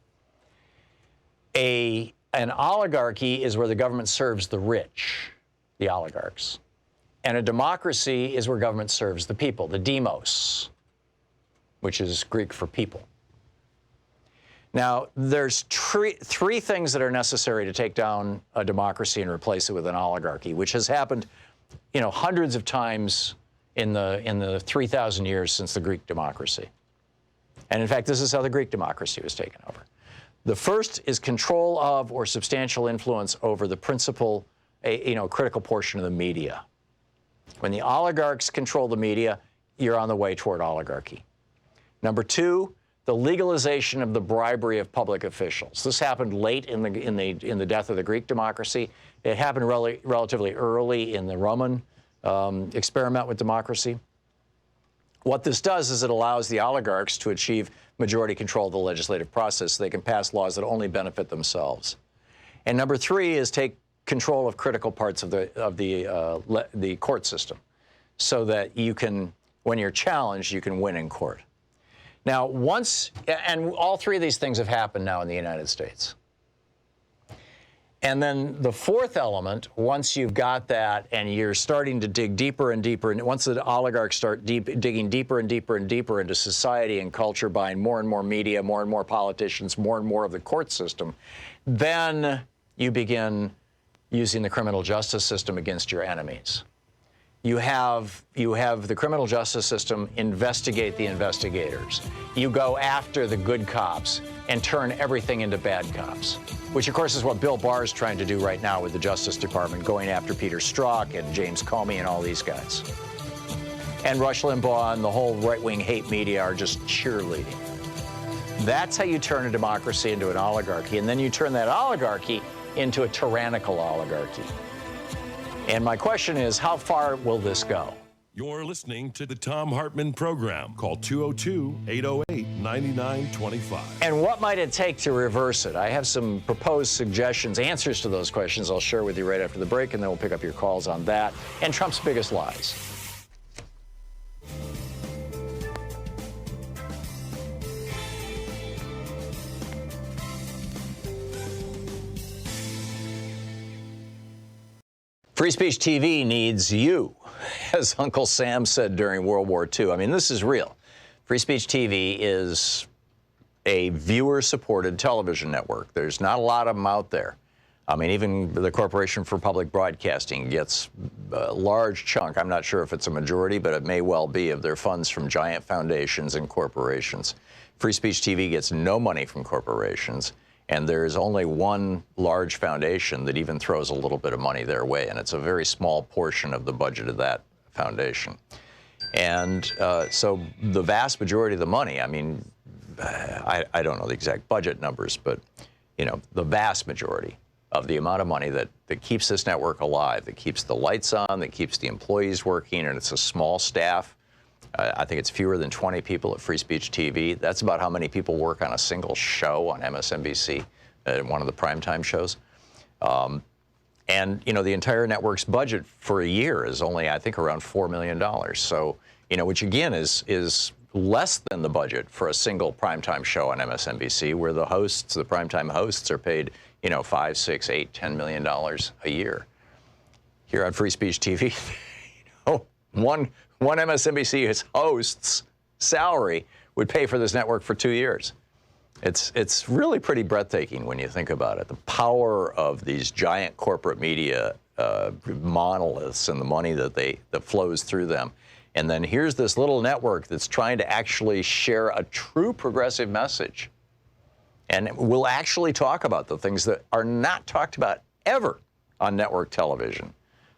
An oligarchy is where the government serves the rich, the oligarchs. And a democracy is where government serves the people, the demos, which is Greek for people. Now, there's three things that are necessary to take down a democracy and replace it with an oligarchy, which has happened, hundreds of times in the 3,000 years since the Greek democracy. And in fact, this is how the Greek democracy was taken over. The first is control of or substantial influence over the principal, critical portion of the media. When the oligarchs control the media, you're on the way toward oligarchy. Number 2, the legalization of the bribery of public officials. This happened late in the death of the Greek democracy. It happened relatively early in the Roman experiment with democracy. What this does is it allows the oligarchs to achieve majority control of the legislative process so they can pass laws that only benefit themselves. And number 3 is take control of critical parts of the court system so that you can, when you're challenged, you can win in court. Now, and all 3 of these things have happened now in the United States. And then the fourth element, once you've got that and you're starting to dig deeper and deeper, and once the oligarchs start digging deeper and deeper and deeper into society and culture, buying more and more media, more and more politicians, more and more of the court system, then you begin using the criminal justice system against your enemies. You have the criminal justice system investigate the investigators. You go after the good cops and turn everything into bad cops, which of course is what Bill Barr is trying to do right now with the Justice Department, going after Peter Strzok and James Comey and all these guys. And Rush Limbaugh and the whole right-wing hate media are just cheerleading. That's how you turn a democracy into an oligarchy, and then you turn that oligarchy into a tyrannical oligarchy. And my question is, how far will this go? You're listening to the Thom Hartmann Program. Call 202-808-9925. And what might it take to reverse it? I have some proposed suggestions, answers to those questions I'll share with you right after the break, and then we'll pick up your calls on that and Trump's biggest lies. Free Speech TV needs you, as Uncle Sam said during World War II. I mean, this is real. Free Speech TV is a viewer-supported television network. There's not a lot of them out there. I mean, even the Corporation for Public Broadcasting gets a large chunk. I'm not sure if it's a majority, but it may well be, of their funds from giant foundations and corporations. Free Speech TV gets no money from corporations. And there is only one large foundation that even throws a little bit of money their way, and it's a very small portion of the budget of that foundation. And so the vast majority of the money, I mean, I don't know the exact budget numbers, but the vast majority of the amount of money that keeps this network alive, that keeps the lights on, that keeps the employees working, and it's a small staff. I think it's fewer than 20 people at Free Speech TV. That's about how many people work on a single show on MSNBC, one of the primetime shows. And the entire network's budget for a year is only, I think, around $4 million. So, which again is less than the budget for a single primetime show on MSNBC, where the primetime hosts are paid, $5, $6, $8, $10 million a year. Here on Free Speech TV, one MSNBC host's salary would pay for this network for 2 years. It's really pretty breathtaking when you think about it. The power of these giant corporate media monoliths and the money that flows through them. And then here's this little network that's trying to actually share a true progressive message. And we'll actually talk about the things that are not talked about ever on network television,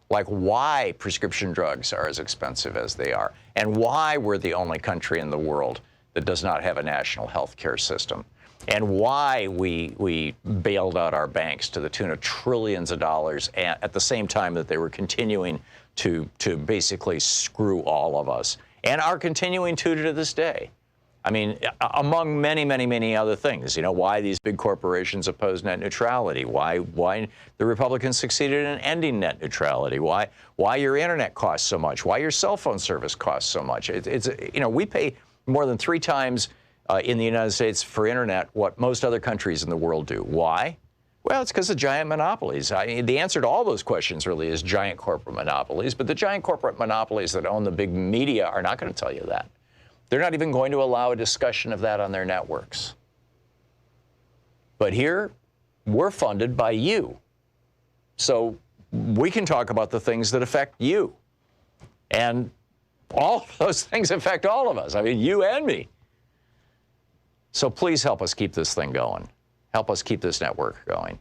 like why prescription drugs are as expensive as they are, and why we're the only country in the world that does not have a national health care system, and why we bailed out our banks to the tune of trillions of dollars at the same time that they were continuing to basically screw all of us, and are continuing to this day. I mean, among many, many, many other things, why these big corporations oppose net neutrality, why the Republicans succeeded in ending net neutrality, why your internet costs so much, why your cell phone service costs so much. We pay more than 3 times in the United States for internet what most other countries in the world do. Why? Well, it's because of giant monopolies. The answer to all those questions really is giant corporate monopolies, but the giant corporate monopolies that own the big media are not going to tell you that. They're not even going to allow a discussion of that on their networks. But here, we're funded by you. So we can talk about the things that affect you. And all of those things affect all of us. I mean, you and me. So please help us keep this thing going. Help us keep this network going.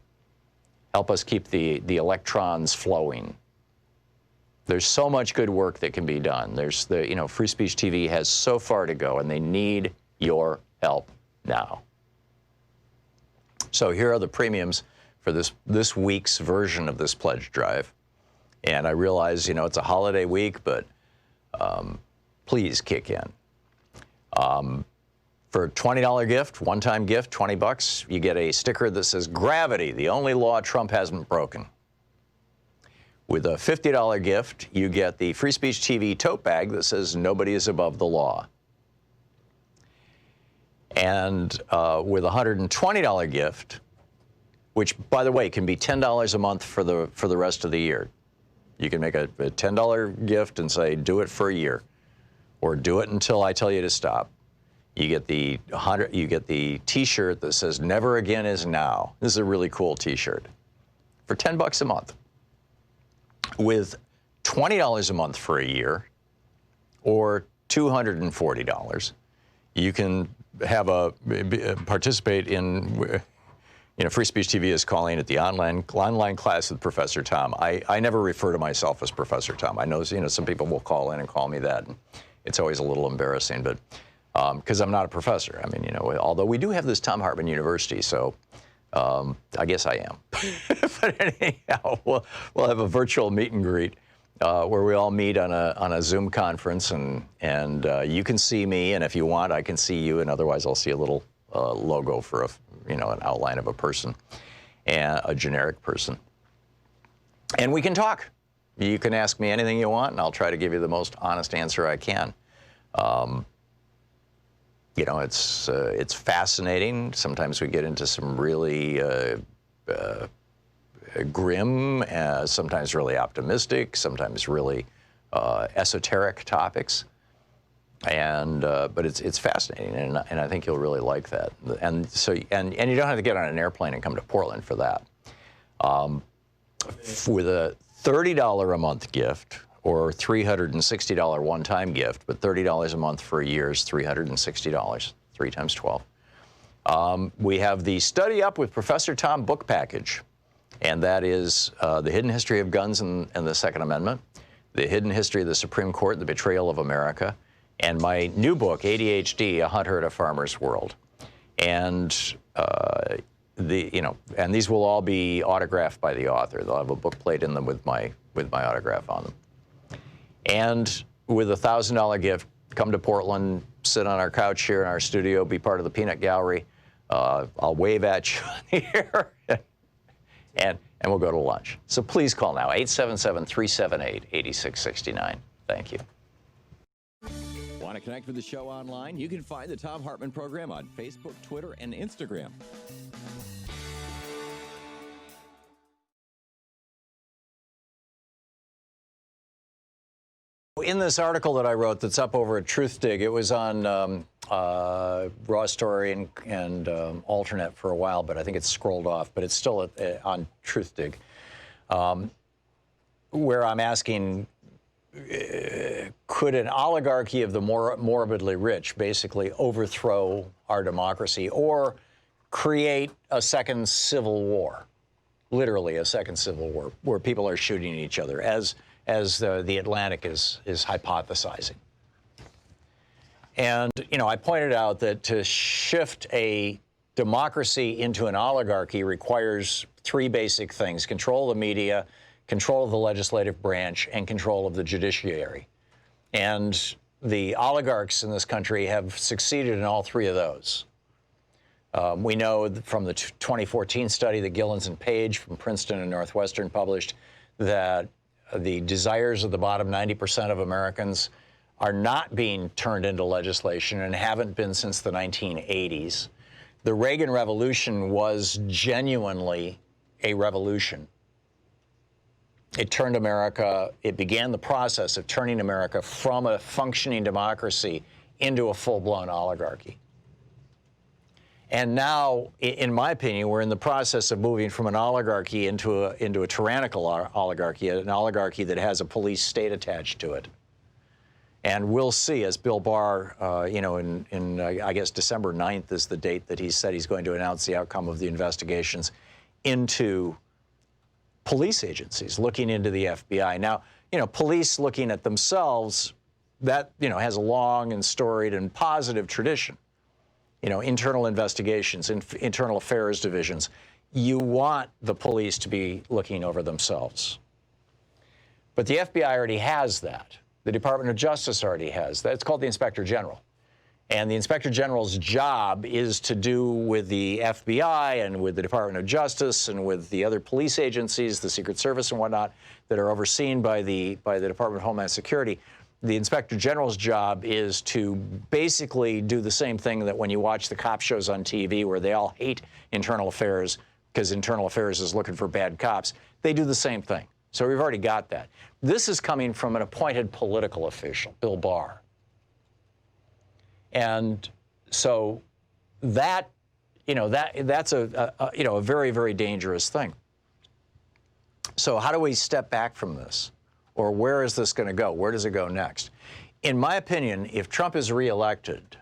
Help us keep the electrons flowing. There's so much good work that can be done. Free Speech TV has so far to go, and they need your help now. So here are the premiums for this week's version of this pledge drive. And I realize, it's a holiday week, but please kick in. For a $20 gift, one-time gift, $20, you get a sticker that says, "Gravity, the only law Trump hasn't broken." With a $50 gift, you get the Free Speech TV tote bag that says, "Nobody is above the law." And with a $120 gift, which, by the way, can be $10 a month for the rest of the year. You can make a $10 gift and say, "Do it for a year," or "Do it until I tell you to stop." You get the T-shirt that says "Never Again is Now." This is a really cool T-shirt for $10 a month. With $20 a month for a year, or $240, you can have participate in. Free Speech TV is calling it the online class with Professor Thom. I never refer to myself as Professor Thom. I know some people will call in and call me that, and it's always a little embarrassing, but because I'm not a professor. I mean, although we do have this Thom Hartmann University, so. I guess I am. But anyhow, we'll have a virtual meet and greet where we all meet on a Zoom conference, and you can see me, and if you want, I can see you, and otherwise I'll see a little logo for an outline of a person, and a generic person. And we can talk. You can ask me anything you want, and I'll try to give you the most honest answer I can. It's fascinating. Sometimes we get into some really grim, sometimes really optimistic, sometimes really esoteric topics. But it's fascinating, and I think you'll really like that. And you don't have to get on an airplane and come to Portland for that. With a $30 a month gift, or $360 one-time gift, but $30 a month for a year is $360, 3 times 12. We have the Study Up with Professor Thom book package, and that is The Hidden History of Guns and the Second Amendment, The Hidden History of the Supreme Court, The Betrayal of America, and my new book, ADHD, A Hunter at a Farmer's World. And and these will all be autographed by the author. They'll have a book plate in them with my autograph on them. And with a $1,000 gift, come to Portland, sit on our couch here in our studio, be part of the Peanut Gallery. I'll wave at you here, and we'll go to lunch. So please call now, 877-378-8669. Thank you. Want to connect with the show online? You can find the Thom Hartmann Program on Facebook, Twitter, and Instagram. In this article that I wrote that's up over at TruthDig, it was on Raw Story and Alternate for a while, but I think it's scrolled off, but it's still on TruthDig, where I'm asking, could an oligarchy of the morbidly rich basically overthrow our democracy or create a second civil war, literally a second civil war, where people are shooting each other, as the Atlantic is hypothesizing. And, I pointed out that to shift a democracy into an oligarchy requires three basic things: control of the media, control of the legislative branch, and control of the judiciary. And the oligarchs in this country have succeeded in all three of those. We know from the 2014 study that Gillens and Page from Princeton and Northwestern published that the desires of the bottom 90% of Americans are not being turned into legislation and haven't been since the 1980s. The Reagan Revolution was genuinely a revolution. It turned America, it began the process of turning America from a functioning democracy into a full-blown oligarchy. And now, in my opinion, we're in the process of moving from an oligarchy into a tyrannical oligarchy, an oligarchy that has a police state attached to it. And we'll see, as Bill Barr, I guess December 9th is the date that he said he's going to announce the outcome of the investigations into police agencies, looking into the FBI. Now, police looking at themselves, that, has a long and storied and positive tradition. Internal investigations, internal affairs divisions. You want the police to be looking over themselves. But the FBI already has that. The Department of Justice already has that. It's called the Inspector General. And the Inspector General's job is to do with the FBI and with the Department of Justice and with the other police agencies, the Secret Service and whatnot, that are overseen by the Department of Homeland Security. The Inspector General's job is to basically do the same thing that when you watch the cop shows on TV where they all hate internal affairs because internal affairs is looking for bad cops. They do the same thing. So we've already got that. This is coming from an appointed political official, Bill Barr. And so that, that's a very, very dangerous thing. So how do we step back from this? Or where is this going to go? Where does it go next? In my opinion, if Trump is reelected,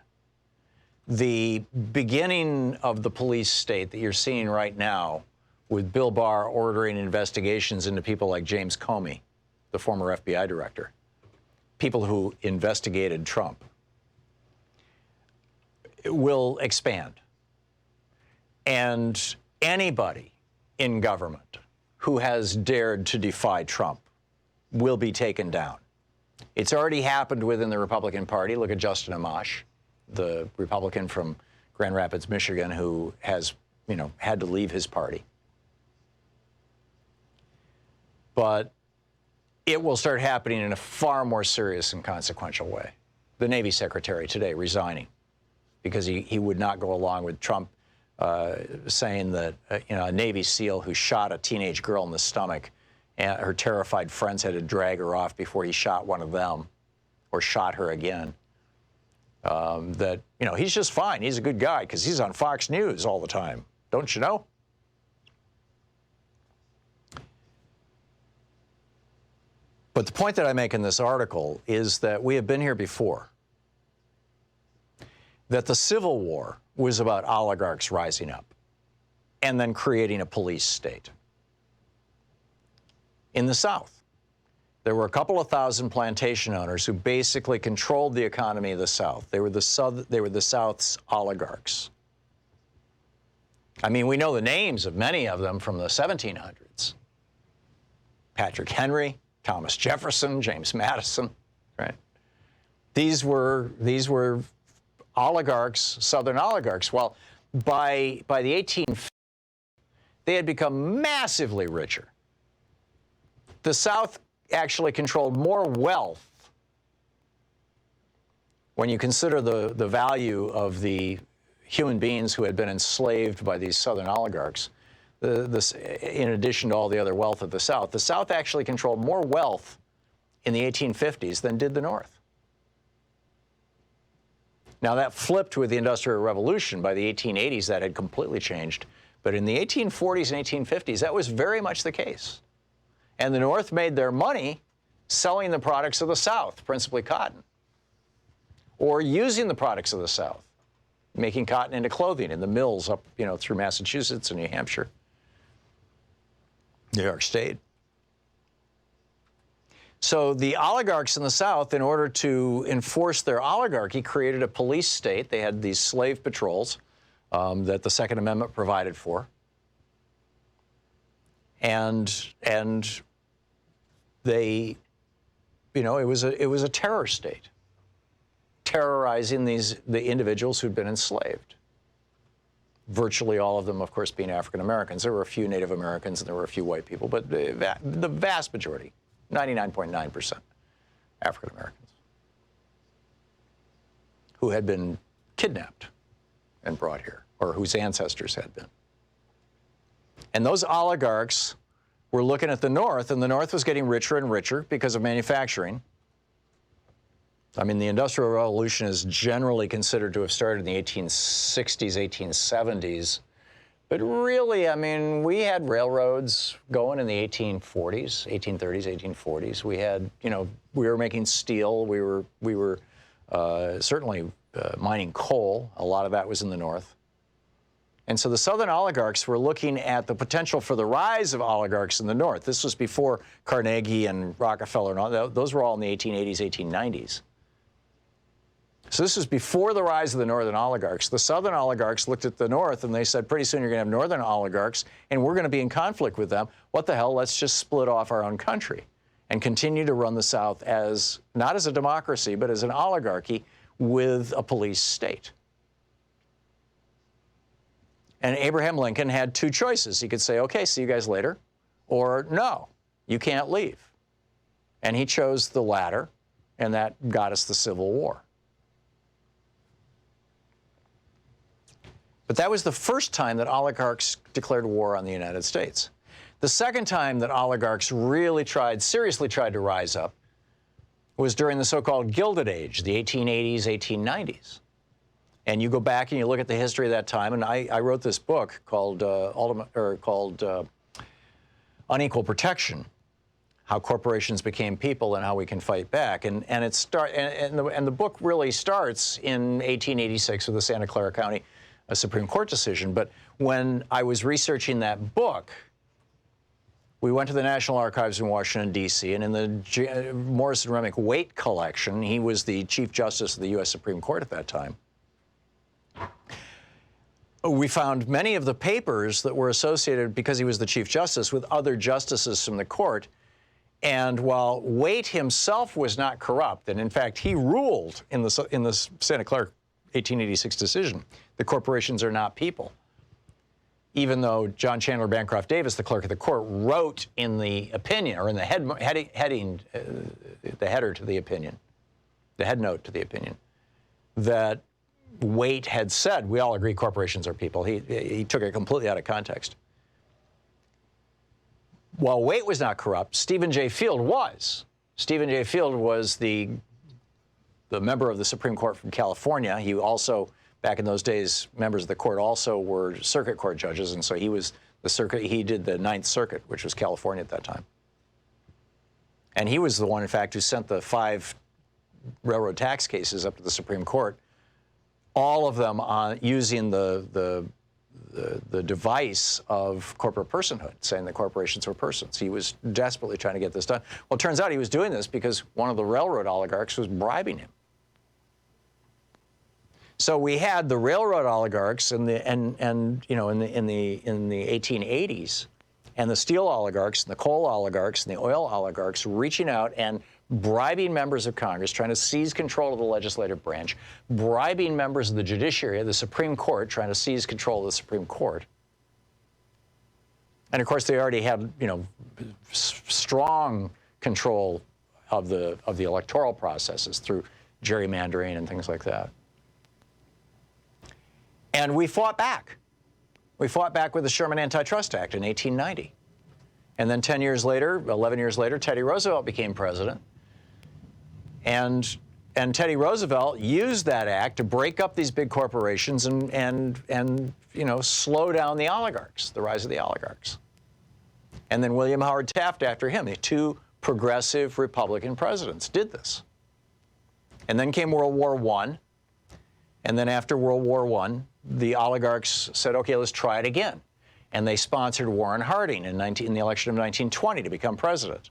the beginning of the police state that you're seeing right now with Bill Barr ordering investigations into people like James Comey, the former FBI director, people who investigated Trump, will expand. And anybody in government who has dared to defy Trump will be taken down. It's already happened within the Republican Party. Look at Justin Amash, the Republican from Grand Rapids, Michigan, who has, had to leave his party. But it will start happening in a far more serious and consequential way. The Navy Secretary today resigning because he would not go along with Trump saying that a Navy SEAL who shot a teenage girl in the stomach and her terrified friends had to drag her off before he shot one of them or shot her again. That, he's just fine. He's a good guy because he's on Fox News all the time. Don't you know? But the point that I make in this article is that we have been here before. That the Civil War was about oligarchs rising up and then creating a police state. In the South, there were a couple of thousand plantation owners who basically controlled the economy of the South. They were the South's oligarchs. I mean, we know the names of many of them from the 1700s. Patrick Henry, Thomas Jefferson, James Madison, right? These were oligarchs, Southern oligarchs. Well, by the 1850s, they had become massively richer. The South actually controlled more wealth when you consider the value of the human beings who had been enslaved by these Southern oligarchs. In addition to all the other wealth of the South actually controlled more wealth in the 1850s than did the North. Now, that flipped with the Industrial Revolution. By the 1880s, that had completely changed. But in the 1840s and 1850s, that was very much the case. And the North made their money selling the products of the South, principally cotton, or using the products of the South, making cotton into clothing in the mills up, through Massachusetts and New Hampshire, New York State. So the oligarchs in the South, in order to enforce their oligarchy, created a police state. They had these slave patrols that the Second Amendment provided for. And they, it was a terror state, terrorizing the individuals who'd been enslaved. Virtually all of them, of course, being African Americans. There were a few Native Americans and there were a few white people, but the vast majority, 99.9%, African Americans, who had been kidnapped and brought here, or whose ancestors had been. And those oligarchs were looking at the North, and the North was getting richer and richer because of manufacturing. I mean, the Industrial Revolution is generally considered to have started in the 1860s, 1870s. But really, I mean, we had railroads going in the 1840s, 1830s, 1840s. We had, we were making steel. We were certainly mining coal. A lot of that was in the North. And so the Southern oligarchs were looking at the potential for the rise of oligarchs in the North. This was before Carnegie and Rockefeller and all. Those were all in the 1880s, 1890s. So this was before the rise of the Northern oligarchs. The Southern oligarchs looked at the North and they said, pretty soon you're going to have Northern oligarchs and we're going to be in conflict with them. What the hell? Let's just split off our own country and continue to run the South as, not as a democracy, but as an oligarchy with a police state. And Abraham Lincoln had two choices. He could say, okay, see you guys later, or no, you can't leave. And he chose the latter, and that got us the Civil War. But that was the first time that oligarchs declared war on the United States. The second time that oligarchs really seriously tried to rise up was during the so-called Gilded Age, the 1880s, 1890s. And you go back and you look at the history of that time, and I wrote this book called Unequal Protection: How Corporations Became People and How We Can Fight Back. And the book really starts in 1886 with the Santa Clara County Supreme Court decision. But when I was researching that book, we went to the National Archives in Washington, D.C., and in the Morrison Remick Waite collection, he was the Chief Justice of the U.S. Supreme Court at that time, we found many of the papers that were associated, because he was the Chief Justice, with other justices from the court. And while Waite himself was not corrupt, and in fact he ruled in the Santa Clara 1886 decision, the corporations are not people, even though John Chandler Bancroft Davis, the clerk of the court, wrote in the opinion, or in the the header to the opinion, the head note to the opinion, that Waite had said, we all agree corporations are people. He took it completely out of context. While Waite was not corrupt, Stephen J. Field was. Stephen J. Field was the member of the Supreme Court from California. He also, back in those days, members of the court also were circuit court judges, and so he was he did the Ninth Circuit, which was California at that time. And he was the one, in fact, who sent the 5 railroad tax cases up to the Supreme Court, all of them using the device of corporate personhood, saying that corporations were persons. He was desperately trying to get this done. Well, it turns out he was doing this because one of the railroad oligarchs was bribing him. So we had the railroad oligarchs in the 1880s, and the steel oligarchs, and the coal oligarchs, and the oil oligarchs reaching out and bribing members of Congress, trying to seize control of the legislative branch, bribing members of the judiciary, the Supreme Court, trying to seize control of the Supreme Court. And of course, they already had, strong control of the electoral processes through gerrymandering and things like that. And we fought back. We fought back with the Sherman Antitrust Act in 1890. And then 10 years later, 11 years later, Teddy Roosevelt became president. And Teddy Roosevelt used that act to break up these big corporations and slow down the oligarchs, the rise of the oligarchs. And then William Howard Taft after him, the two progressive Republican presidents did this. And then came World War I. And then after World War I, the oligarchs said, okay, let's try it again. And they sponsored Warren Harding in the election of 1920 to become president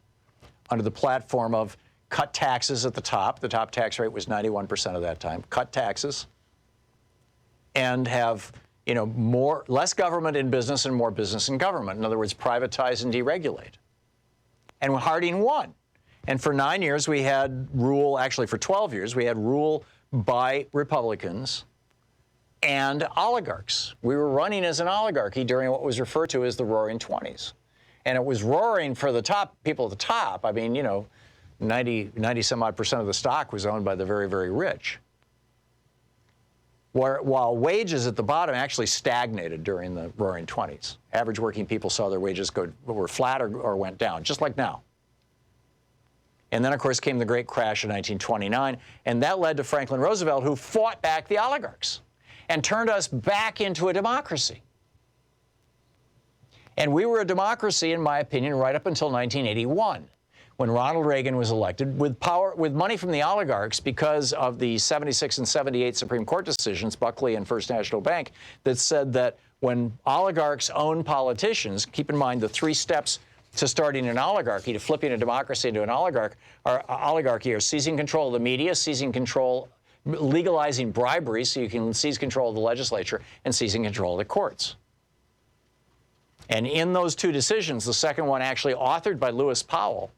under the platform of cut taxes at the top. The top tax rate was 91% at that time. Cut taxes and have, less government in business and more business in government. In other words, privatize and deregulate. And Harding won. And for 9 years, we had rule, actually for 12 years, we had rule by Republicans and oligarchs. We were running as an oligarchy during what was referred to as the Roaring 20s. And it was roaring for the top, people at the top. I mean, 90 some odd percent of the stock was owned by the very, very rich. While wages at the bottom actually stagnated during the Roaring 20s. Average working people saw their wages were flat or went down, just like now. And then, of course, came the great crash in 1929, and that led to Franklin Roosevelt, who fought back the oligarchs and turned us back into a democracy. And we were a democracy, in my opinion, right up until 1981, when Ronald Reagan was elected with money from the oligarchs because of the 76 and 78 Supreme Court decisions, Buckley and First National Bank, that said that when oligarchs own politicians, keep in mind the 3 steps to starting an oligarchy, to flipping a democracy into an oligarchy are seizing control of the media, seizing control, legalizing bribery so you can seize control of the legislature, and seizing control of the courts. And in those 2 decisions, the second one actually authored by Lewis Powell,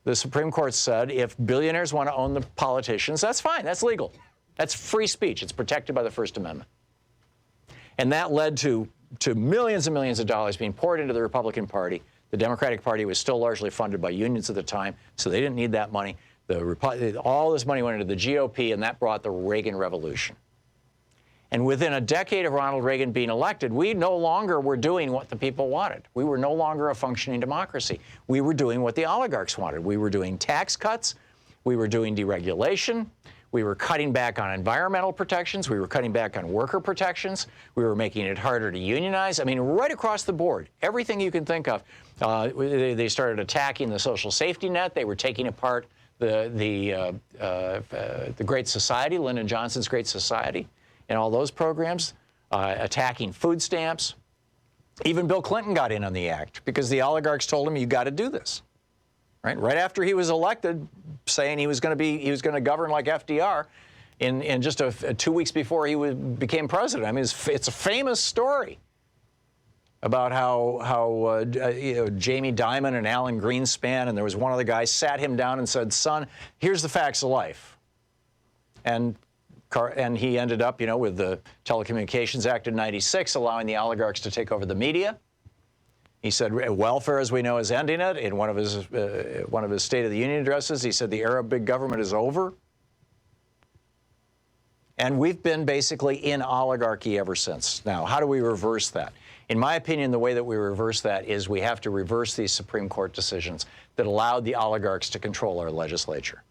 the Supreme Court said if billionaires want to own the politicians, that's fine, that's legal. That's free speech. It's protected by the First Amendment. And that led to millions and millions of dollars being poured into the Republican Party. The Democratic Party was still largely funded by unions at the time, so they didn't need that money. All this money went into the GOP, and that brought the Reagan Revolution. And within a decade of Ronald Reagan being elected, we no longer were doing what the people wanted. We were no longer a functioning democracy. We were doing what the oligarchs wanted. We were doing tax cuts. We were doing deregulation. We were cutting back on environmental protections. We were cutting back on worker protections. We were making it harder to unionize. I mean, right across the board, everything you can think of. They started attacking the social safety net. They were taking apart the Great Society, Lyndon Johnson's Great Society, and all those programs, attacking food stamps. Even Bill Clinton got in on the act because the oligarchs told him, you got to do this. Right after he was elected, saying he was going to govern like FDR, in just 2 weeks before he became president. I mean, it's a famous story about how Jamie Dimon and Alan Greenspan, and there was one other guy, sat him down and said, son, here's the facts of life. And he ended up, with the Telecommunications Act of '96, allowing the oligarchs to take over the media. He said, welfare, as we know, is ending it. In one of his State of the Union addresses, he said, the era of big government is over. And we've been basically in oligarchy ever since. Now, how do we reverse that? In my opinion, the way that we reverse that is we have to reverse these Supreme Court decisions that allowed the oligarchs to control our legislature.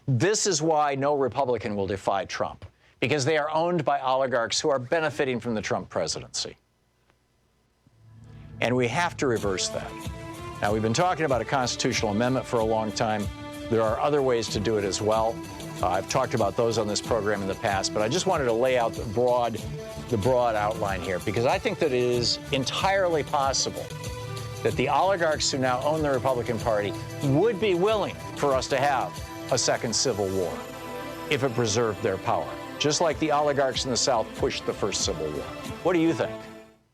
This is why no Republican will defy Trump, because they are owned by oligarchs who are benefiting from the Trump presidency. And we have to reverse that. Now, we've been talking about a constitutional amendment for a long time. There are other ways to do it as well. I've talked about those on this program in the past, but I just wanted to lay out the broad outline here, because I think that it is entirely possible that the oligarchs who now own the Republican Party would be willing for us to have a second civil war if it preserved their power. just like the oligarchs in the South pushed the first Civil War. What do you think?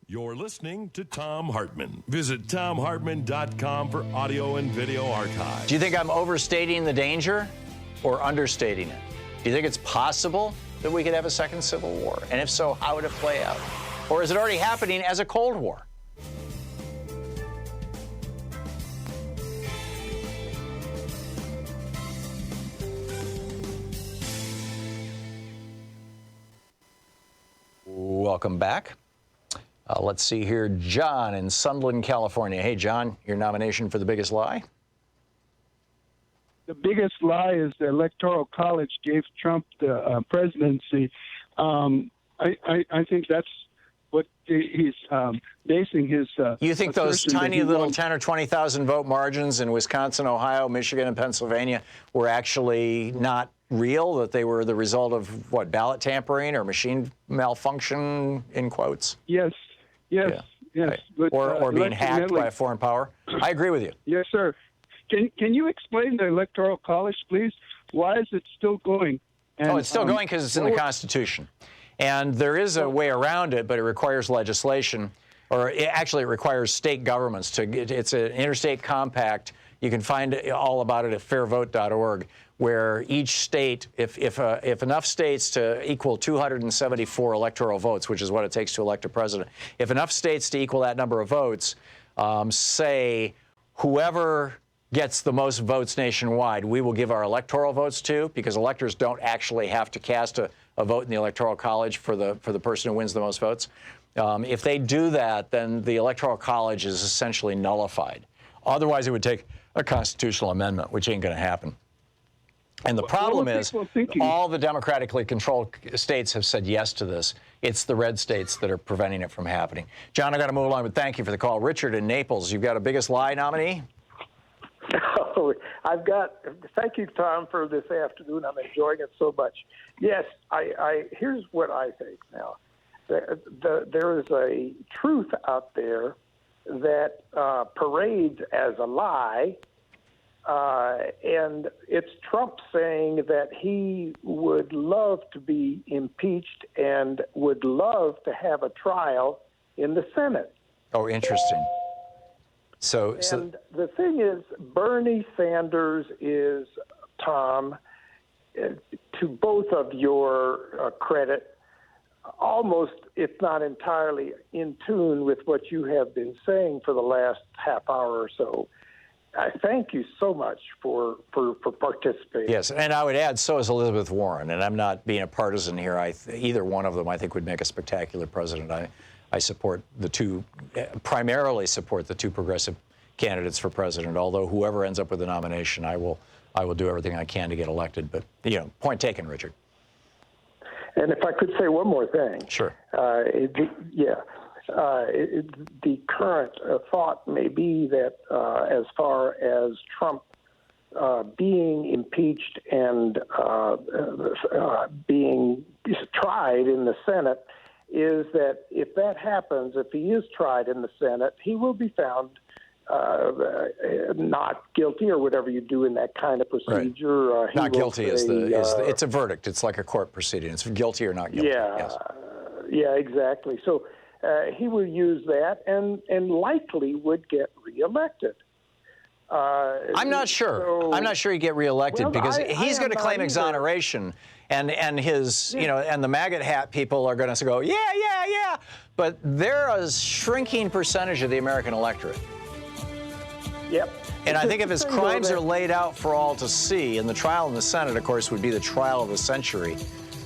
You're listening to Thom Hartmann. Visit thomhartmann.com for audio and video archives. Do you think I'm overstating the danger or understating it? Do you think it's possible that we could have a second Civil War? And if so, how would it play out? Or is it already happening as a Cold War? Welcome back. Let's see here. John in Sunderland, California. Hey, John, your nomination for the biggest lie? The biggest lie is the Electoral College gave Trump the presidency. I think that's what he's basing his. You think those tiny little 10 or 20,000 vote margins in Wisconsin, Ohio, Michigan, and Pennsylvania were actually not real, that they were the result of, what, ballot tampering or machine malfunction, in quotes? Yes. Right. But, or being hacked by a foreign power? I agree with you. Yes, sir. Can you explain the Electoral College, please? Why is it still going? And, it's still going because it's in the Constitution. And there is a way around it, but it requires legislation, or it requires state governments to get. It's an interstate compact. You can find all about it at fairvote.org, where each state, if enough states to equal 274 electoral votes, which is what it takes to elect a president, if enough states to equal that number of votes, say whoever gets the most votes nationwide, we will give our electoral votes to, because electors don't actually have to cast a vote in the Electoral College for the person who wins the most votes. If they do that, then the Electoral College is essentially nullified. Otherwise, it would take a constitutional amendment, which ain't going to happen. And the problem is, all the democratically controlled states have said yes to this. It's the red states that are preventing it from happening. John, I got to move along, but thank you for the call. Richard in Naples, you've got a biggest lie nominee? Oh, thank you, Tom, for this afternoon. I'm enjoying it so much. Yes, here's what I think now. There is a truth out there that parades as a lie, and it's Trump saying that he would love to be impeached and would love to have a trial in the Senate. Oh, interesting. And the thing is, Bernie Sanders is, Tom, to both of your credit, almost, if not entirely, in tune with what you have been saying for the last half hour or so. I thank you so much for participating. Yes, and I would add, so is Elizabeth Warren, and I'm not being a partisan here. Either one of them, I think, would make a spectacular president. I support the two, primarily support the two progressive candidates for president, although whoever ends up with the nomination, I will do everything I can to get elected. But, point taken, Richard. And if I could say one more thing. Sure. The current thought may be that as far as Trump being impeached and being tried in the Senate, is that if that happens, if he is tried in the Senate, he will be found not guilty, or whatever you do in that kind of procedure. Right. Not guilty is it's a verdict. It's like a court proceeding. It's guilty or not guilty. Yeah, yes. Yeah, exactly. So he will use that and likely would get reelected. I'm not sure. I'm not sure he'd get reelected because he's going to claim exoneration. And his, and the MAGA hat people are going to go, yeah. But they're a shrinking percentage of the American electorate. Yep. And I think if his crimes are laid out for all to see, and the trial in the Senate, of course, would be the trial of the century,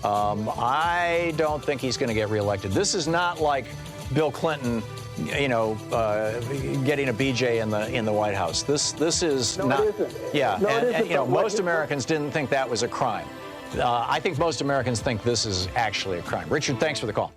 I don't think he's going to get reelected. This is not like Bill Clinton, getting a BJ in the White House. This is not. It isn't. Yeah, no, it isn't, most Americans didn't think that was a crime. I think most Americans think this is actually a crime. Richard, thanks for the call.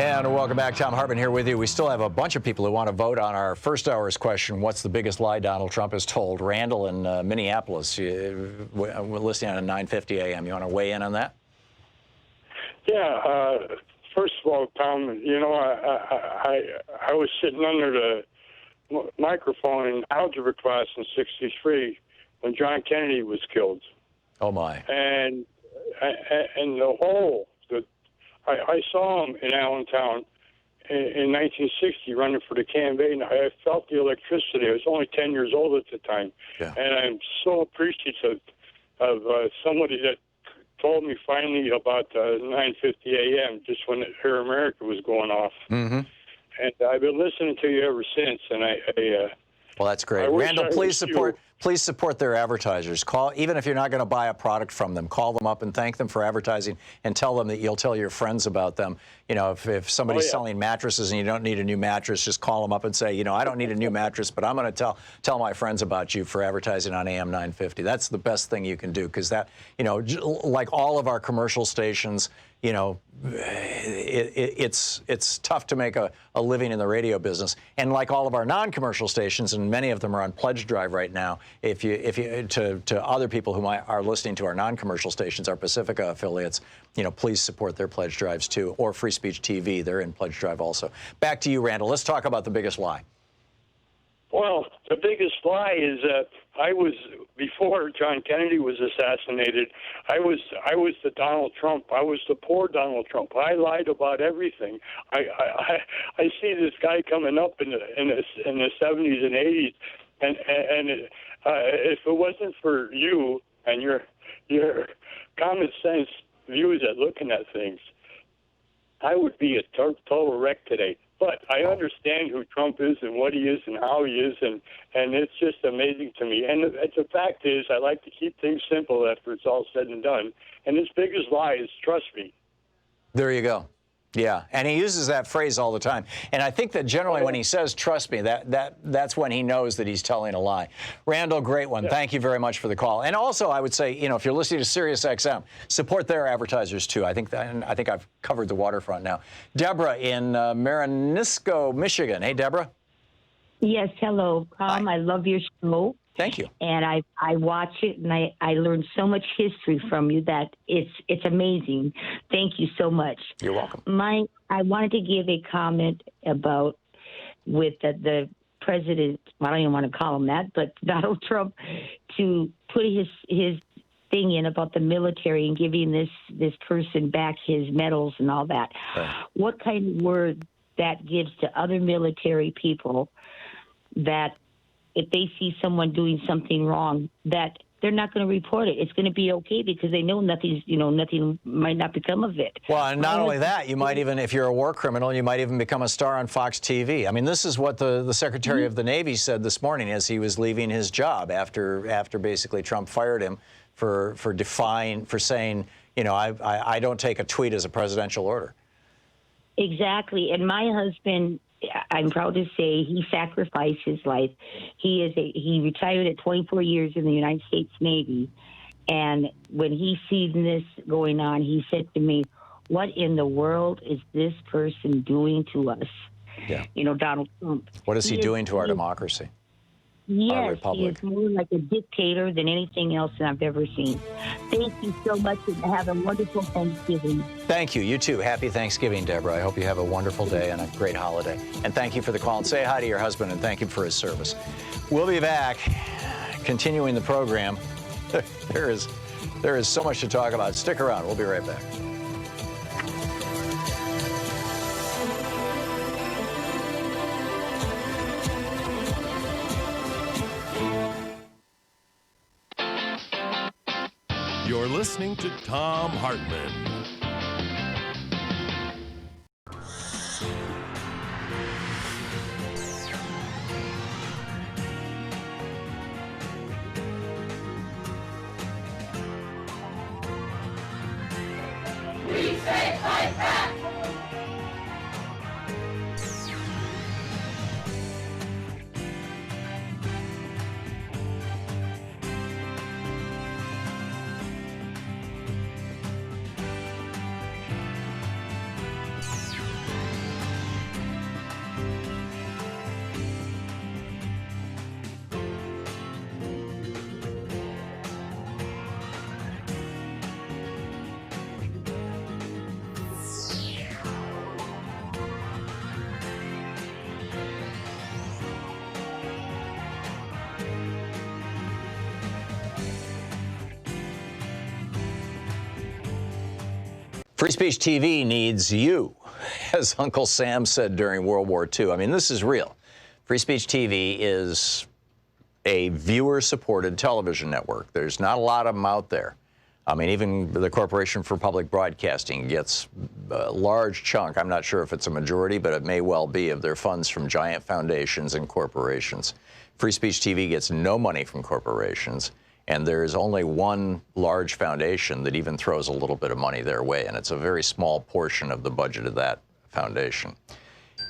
And welcome back. Thom Hartmann here with you. We still have a bunch of people who want to vote on our first hour's question, what's the biggest lie Donald Trump has told? Randall in Minneapolis, we're listening on 9:50 a.m. You want to weigh in on that? Yeah. first of all, Tom, you know, I was sitting under the microphone in algebra class in '63 when John Kennedy was killed. Oh my! And I saw him in Allentown in 1960 running for the campaign. I felt the electricity. I was only 10 years old at the time, and I'm so appreciative of somebody that told me finally about 9:50 a.m. just when Air America was going off. Mm-hmm. And I've been listening to you ever since. And well, that's great. Randall, please support their advertisers. Call, even if you're not going to buy a product from them, call them up and thank them for advertising, and tell them that you'll tell your friends about them. You know, if somebody's selling mattresses and you don't need a new mattress, just call them up and say, you know, I don't need a new mattress, but I'm going to tell my friends about you for advertising on AM 950. That's the best thing you can do, because that, you know, like all of our commercial stations, you know, it's tough to make a living in the radio business, and like all of our non-commercial stations, and many of them are on pledge drive right now. If you to other people who are listening to our non-commercial stations, our Pacifica affiliates, you know, please support their pledge drives too, or Free Speech TV. They're in pledge drive also. Back to you, Randall. Let's talk about the biggest lie. Well, the biggest lie is that before John Kennedy was assassinated, I was the Donald Trump. I was the poor Donald Trump. I lied about everything. I see this guy coming up in the 70s and 80s, and if it wasn't for you and your common sense views at looking at things, I would be a total wreck today. But I understand who Trump is and what he is and how he is, and it's just amazing to me. And the fact is, I like to keep things simple after it's all said and done. And his biggest lie is trust me. There you go. Yeah, and he uses that phrase all the time. And I think that generally when he says trust me, that's when he knows that he's telling a lie. Randall, great one. Yeah. Thank you very much for the call. And also, I would say, you know, if you're listening to Sirius XM, support their advertisers too. I think I've covered the waterfront now. Deborah in Marinisco, Michigan. Hey, Deborah. Yes, hello, Tom. Hi. I love your show. Thank you. And I watch it, and I learned so much history from you that it's amazing. Thank you so much. You're welcome. I wanted to give a comment about with the president. I don't even want to call him that, but Donald Trump, to put his thing in about the military and giving this person back his medals and all that. Right. What kind of word that gives to other military people that if they see someone doing something wrong, that they're not going to report it. It's going to be okay because they know nothing might not become of it. Well, and not only that, you might even, if you're a war criminal, you might even become a star on Fox TV. I mean, this is what the Secretary of the Navy said this morning as he was leaving his job after basically Trump fired him for saying, you know, I don't take a tweet as a presidential order. Exactly. And my husband, I'm proud to say, he sacrificed his life. He retired at 24 years in the United States Navy. And when he seen this going on, he said to me, what in the world is this person doing to us? Yeah. You know, Donald Trump. What is he doing to our democracy? Yes, he is more like a dictator than anything else that I've ever seen. Thank you so much, and have a wonderful Thanksgiving. Thank you. You too. Happy Thanksgiving, Deborah. I hope you have a wonderful day and a great holiday. And thank you for the call. And say hi to your husband, and thank him for his service. We'll be back, continuing the program. There is so much to talk about. Stick around. We'll be right back. You're listening to Thom Hartmann. We say fight back! Free Speech TV needs you, as Uncle Sam said during World War II. I mean, this is real. Free Speech TV is a viewer-supported television network. There's not a lot of them out there. I mean, even the Corporation for Public Broadcasting gets a large chunk, I'm not sure if it's a majority, but it may well be, of their funds from giant foundations and corporations. Free Speech TV gets no money from corporations, and there's only one large foundation that even throws a little bit of money their way, and it's a very small portion of the budget of that foundation.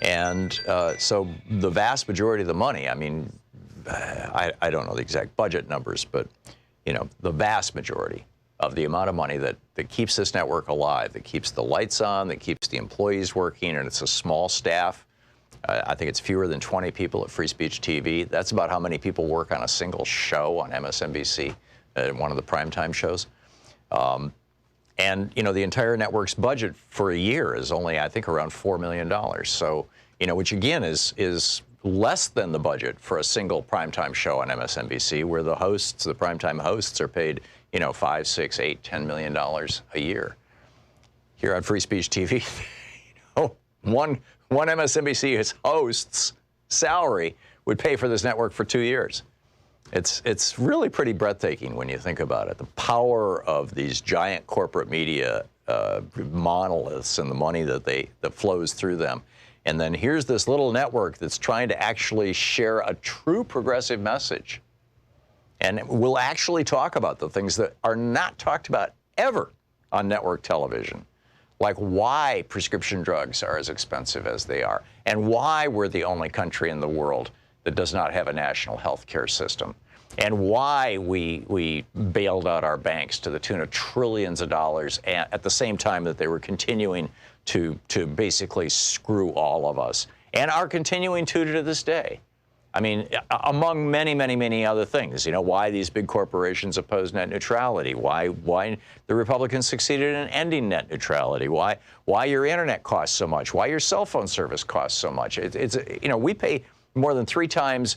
And so the vast majority of the money, I mean, I don't know the exact budget numbers, but, you know, the vast majority of the amount of money that keeps this network alive, that keeps the lights on, that keeps the employees working, and it's a small staff. I think it's fewer than 20 people at Free Speech TV. That's about how many people work on a single show on MSNBC, one of the primetime shows. And, you know, the entire network's budget for a year is only, I think, around $4 million. So, you know, which again is less than the budget for a single primetime show on MSNBC, where the hosts, the primetime hosts, are paid, you know, $5, $6, $8, $10 million a year. Here on Free Speech TV, you know, one MSNBC host's salary would pay for this network for 2 years. It's really pretty breathtaking when you think about it. The power of these giant corporate media monoliths and the money that flows through them. And then here's this little network that's trying to actually share a true progressive message. And we'll actually talk about the things that are not talked about ever on network television, like why prescription drugs are as expensive as they are, and why we're the only country in the world that does not have a national health care system, and why we bailed out our banks to the tune of trillions of dollars at the same time that they were continuing to basically screw all of us, and are continuing to this day. I mean, among many, many, many other things, you know, why these big corporations oppose net neutrality, why the Republicans succeeded in ending net neutrality, why your internet costs so much, why your cell phone service costs so much. It's you know, we pay more than 3 times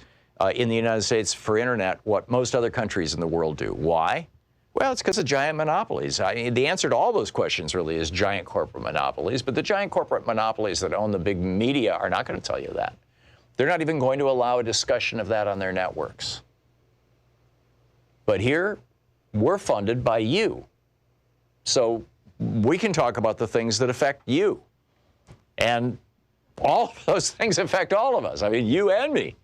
in the United States for internet what most other countries in the world do. Why? Well, it's because of giant monopolies. The answer to all those questions really is giant corporate monopolies, but the giant corporate monopolies that own the big media are not going to tell you that. They're not even going to allow a discussion of that on their networks. But here, we're funded by you. So we can talk about the things that affect you. And all of those things affect all of us. I mean, you and me.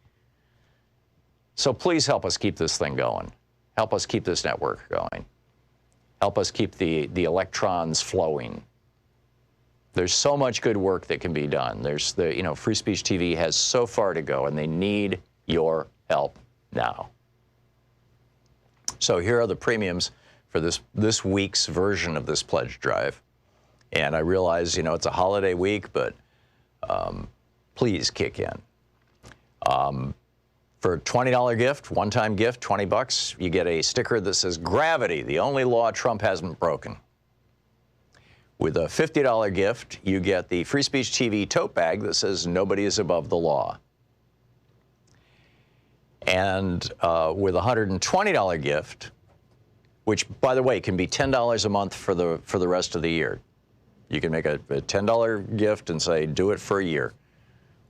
So please help us keep this thing going. Help us keep this network going. Help us keep the electrons flowing. There's so much good work that can be done. You know, Free Speech TV has so far to go, and they need your help now. So here are the premiums for this week's version of this pledge drive. And I realize, you know, it's a holiday week, but please kick in. For a $20 gift, one-time gift, $20, you get a sticker that says, "Gravity, the only law Trump hasn't broken." With a $50 gift, you get the Free Speech TV tote bag that says, "Nobody is above the law." And with a $120 gift, which, by the way, can be $10 a month for the rest of the year. You can make a $10 gift and say, "Do it for a year,"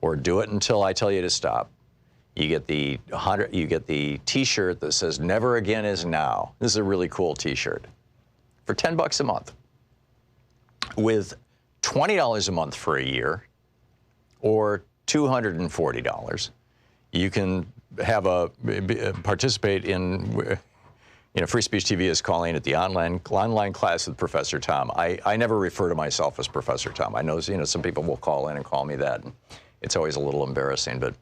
or "Do it until I tell you to stop." You get the T-shirt that says "Never Again is Now." This is a really cool T-shirt for $10 a month. With $20 a month for a year, or $240, you can have participate in, you know, Free Speech TV is calling it the online class with Professor Thom. I never refer to myself as Professor Thom. I know, you know, some people will call in and call me that, and it's always a little embarrassing, but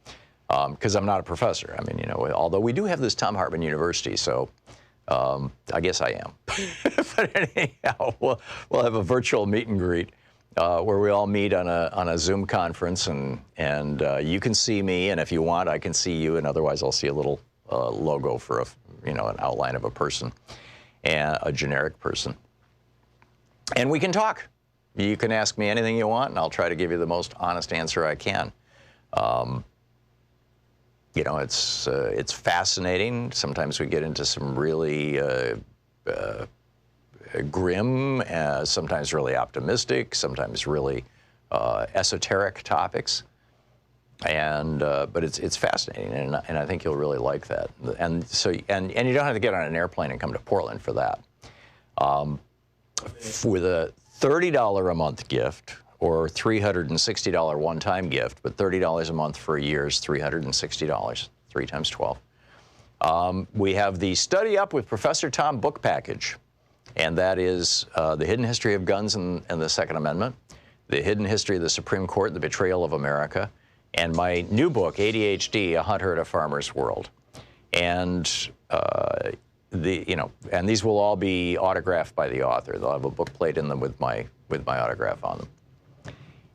because I'm not a professor. I mean, you know, although we do have this Thom Hartmann University, so I guess I am. But anyhow, we'll have a virtual meet and greet where we all meet on a Zoom conference, and you can see me, and if you want, I can see you, and otherwise I'll see a little logo for an outline of a person, and a generic person, and we can talk. You can ask me anything you want, and I'll try to give you the most honest answer I can. You know, it's fascinating. Sometimes we get into some really grim, sometimes really optimistic, sometimes really esoteric topics. And but it's fascinating, and I think you'll really like that. And so you don't have to get on an airplane and come to Portland for that. With a $30 a month gift or $360 one-time gift, but $30 a month for a year is $360, 3 times 12. We have the Study Up with Professor Tom book package, and that is The Hidden History of Guns and the Second Amendment, The Hidden History of the Supreme Court, The Betrayal of America, and my new book, ADHD, A Hunter at a Farmer's World. And and these will all be autographed by the author. They'll have a book plate in them with my autograph on them.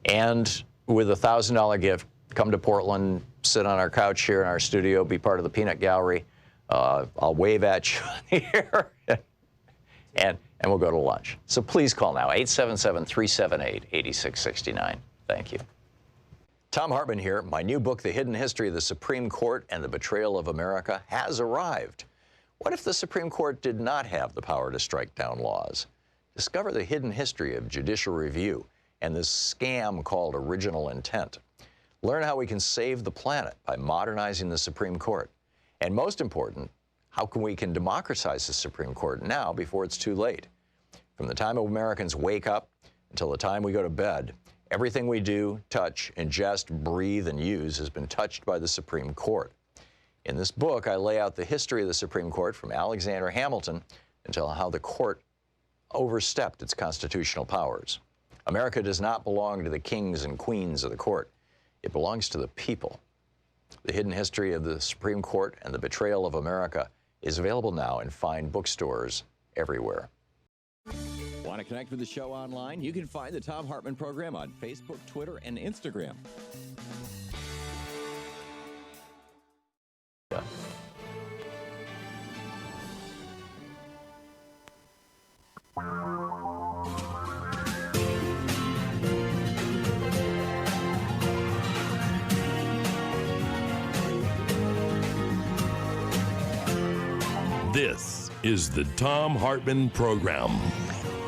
And with a $1,000 gift, come to Portland, sit on our couch here in our studio, be part of the Peanut Gallery. I'll wave at you here, and we'll go to lunch. So please call now, 877-378-8669. Thank you. Thom Hartmann here. My new book, The Hidden History of the Supreme Court and the Betrayal of America, has arrived. What if the Supreme Court did not have the power to strike down laws? Discover the hidden history of judicial review and this scam called original intent. Learn how we can save the planet by modernizing the Supreme Court. And most important, how we can democratize the Supreme Court now before it's too late. From the time Americans wake up until the time we go to bed, everything we do, touch, ingest, breathe, and use has been touched by the Supreme Court. In this book, I lay out the history of the Supreme Court from Alexander Hamilton until how the court overstepped its constitutional powers. America does not belong to the kings and queens of the court. It belongs to the people. The Hidden History of the Supreme Court and the Betrayal of America is available now in fine bookstores everywhere. Want to connect with the show online? You can find the Thom Hartmann Program on Facebook, Twitter, and Instagram. Yeah. This is the Thom Hartmann Program.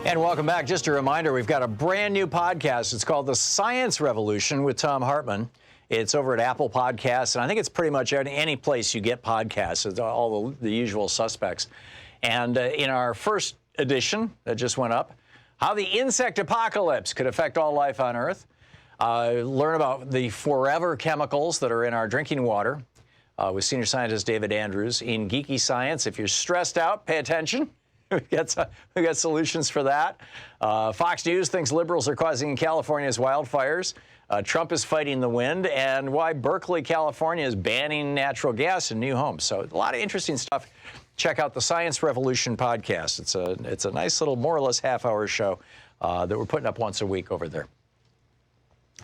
And welcome back. Just a reminder, we've got a brand new podcast. It's called The Science Revolution with Thom Hartmann. It's over at Apple Podcasts, and I think it's pretty much any place you get podcasts. It's all the usual suspects. And in our first edition that just went up, how the insect apocalypse could affect all life on Earth. Learn about the forever chemicals that are in our drinking water with senior scientist David Andrews. In Geeky Science, if you're stressed out, pay attention. We've got solutions for that. Fox News thinks liberals are causing California's wildfires. Trump is fighting the wind, and why Berkeley, California is banning natural gas in new homes. So a lot of interesting stuff. Check out the Science Revolution podcast. It's a nice little, more or less half-hour show that we're putting up once a week over there.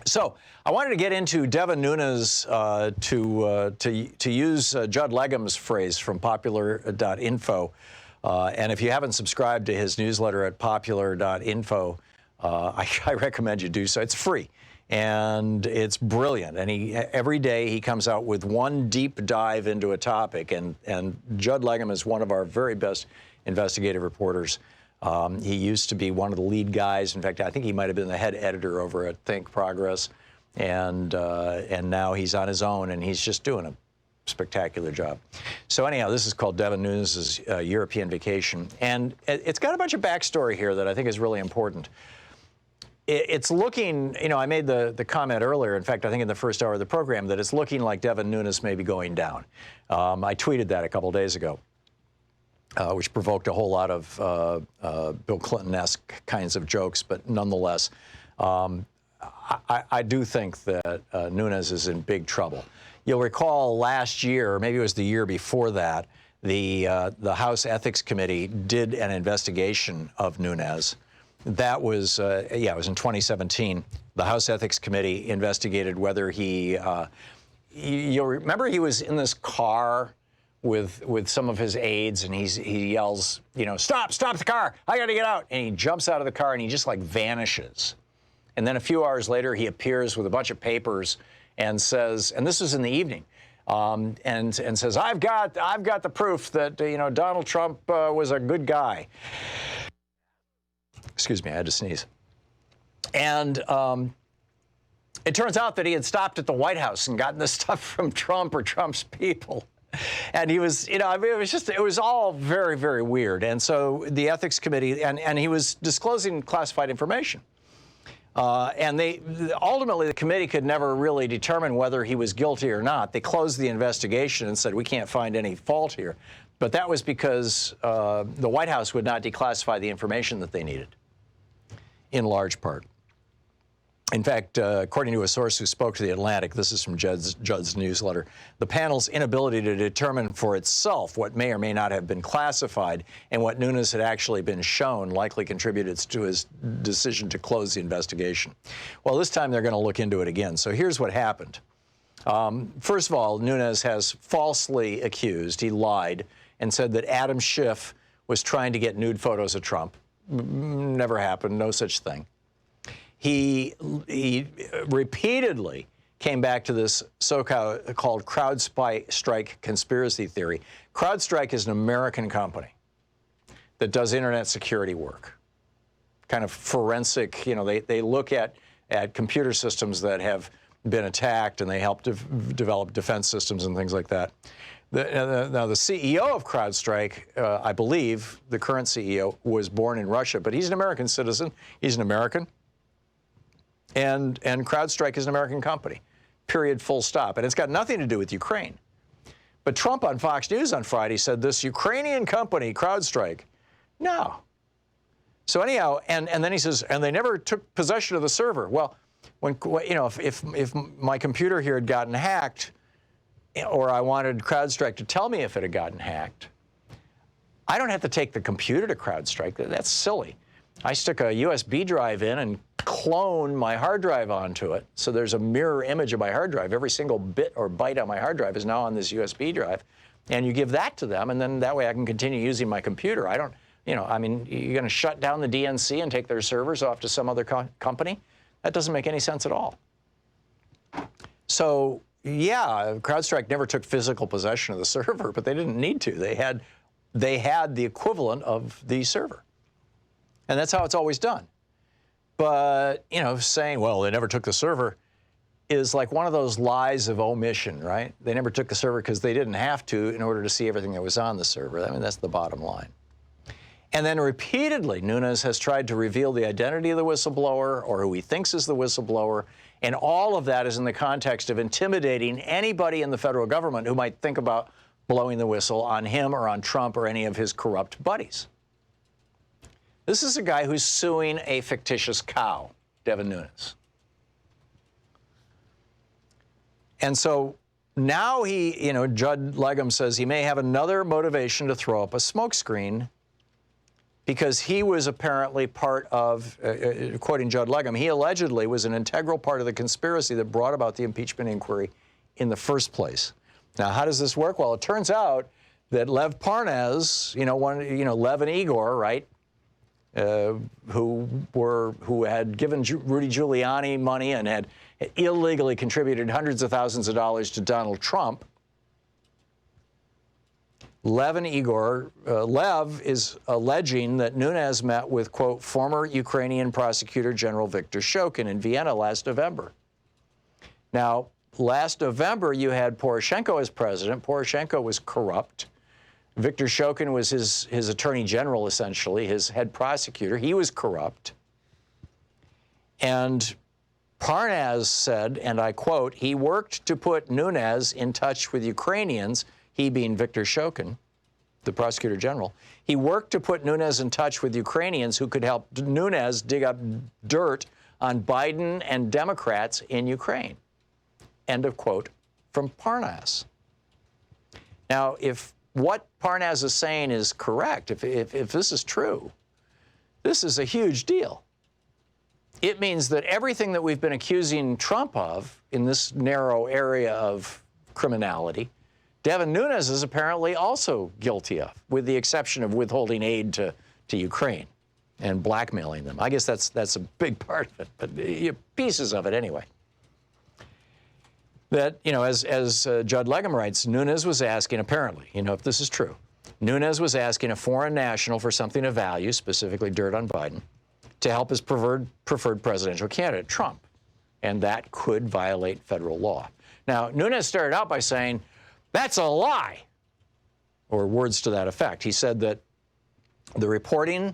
So I wanted to get into Devin Nunes to use Judd Legum's phrase from popular.info. And if you haven't subscribed to his newsletter at popular.info, I recommend you do so. It's free, and it's brilliant. And every day he comes out with one deep dive into a topic. And Judd Legum is one of our very best investigative reporters. He used to be one of the lead guys. In fact, I think he might have been the head editor over at Think Progress. And now he's on his own, and he's just doing a spectacular job. So anyhow, this is called Devin Nunes' European Vacation. And it's got a bunch of backstory here that I think is really important. It's looking, I made the comment earlier, in fact, I think in the first hour of the program, that it's looking like Devin Nunes may be going down. I tweeted that a couple days ago, which provoked a whole lot of Bill Clinton-esque kinds of jokes, but nonetheless, I do think that Nunes is in big trouble. You'll recall last year, or maybe it was the year before that, the House Ethics Committee did an investigation of Nunes. That was, it was in 2017. The House Ethics Committee investigated whether you'll remember he was in this car with some of his aides, and he yells, stop the car, I gotta get out. And he jumps out of the car and he just like vanishes. And then a few hours later, he appears with a bunch of papers and says, and this was in the evening, and says, I've got the proof that Donald Trump was a good guy. Excuse me, I had to sneeze. And it turns out that he had stopped at the White House and gotten this stuff from Trump or Trump's people. And he was, I mean, it was all very, very weird. And so the Ethics Committee, and he was disclosing classified information. And ultimately, the committee could never really determine whether he was guilty or not. They closed the investigation and said, we can't find any fault here. But that was because the White House would not declassify the information that they needed, in large part. In fact, according to a source who spoke to The Atlantic, this is from Judd's newsletter, the panel's inability to determine for itself what may or may not have been classified and what Nunes had actually been shown likely contributed to his decision to close the investigation. Well, this time they're going to look into it again. So here's what happened. First of all, Nunes has falsely accused, he lied, and said that Adam Schiff was trying to get nude photos of Trump. Never happened, no such thing. He repeatedly came back to this so-called CrowdStrike conspiracy theory. CrowdStrike is an American company that does internet security work, kind of forensic. They look at computer systems that have been attacked, and they help develop defense systems and things like that. Now, the CEO of CrowdStrike, I believe, the current CEO, was born in Russia, but he's an American citizen. He's an American. And CrowdStrike is an American company, period, full stop. And it's got nothing to do with Ukraine. But Trump on Fox News on Friday said this Ukrainian company, CrowdStrike, no. So anyhow, and then he says, and they never took possession of the server. Well, if my computer here had gotten hacked, or I wanted CrowdStrike to tell me if it had gotten hacked, I don't have to take the computer to CrowdStrike. That's silly. I stick a USB drive in and clone my hard drive onto it. So there's a mirror image of my hard drive. Every single bit or byte on my hard drive is now on this USB drive. And you give that to them, and then that way I can continue using my computer. I don't, I mean, you're going to shut down the DNC and take their servers off to some other company? That doesn't make any sense at all. So, yeah, CrowdStrike never took physical possession of the server, but they didn't need to. They had the equivalent of the server. And that's how it's always done. But, saying, well, they never took the server is like one of those lies of omission, right? They never took the server because they didn't have to in order to see everything that was on the server. I mean, that's the bottom line. And then repeatedly, Nunes has tried to reveal the identity of the whistleblower or who he thinks is the whistleblower. And all of that is in the context of intimidating anybody in the federal government who might think about blowing the whistle on him or on Trump or any of his corrupt buddies. This is a guy who's suing a fictitious cow, Devin Nunes. And so now Judd Legum says he may have another motivation to throw up a smokescreen because he was apparently part of, quoting Judd Legum, he allegedly was an integral part of the conspiracy that brought about the impeachment inquiry in the first place. Now, how does this work? Well, it turns out that Lev Parnas, Lev and Igor, right? Who had given Rudy Giuliani money and had illegally contributed hundreds of thousands of dollars to Donald Trump. Lev and Igor, Lev is alleging that Nunes met with, quote, former Ukrainian Prosecutor General Viktor Shokin in Vienna last November. Now, last November, you had Poroshenko as president. Poroshenko was corrupt. Viktor Shokin was his attorney general, essentially, his head prosecutor. He was corrupt. And Parnas said, and I quote, he worked to put Nunes in touch with Ukrainians, he being Viktor Shokin, the prosecutor general. He worked to put Nunes in touch with Ukrainians who could help Nunes dig up dirt on Biden and Democrats in Ukraine. End of quote from Parnas. Now, if what Parnas is saying is correct, if this is true, this is a huge deal. It means that everything that we've been accusing Trump of in this narrow area of criminality, Devin Nunes is apparently also guilty of, with the exception of withholding aid to Ukraine and blackmailing them. I guess that's a big part of it, but pieces of it anyway. That, as Judd Legum writes, Nunes was asking, apparently, if this is true, Nunes was asking a foreign national for something of value, specifically dirt on Biden, to help his preferred presidential candidate, Trump. And that could violate federal law. Now, Nunes started out by saying, that's a lie, or words to that effect. He said that the reporting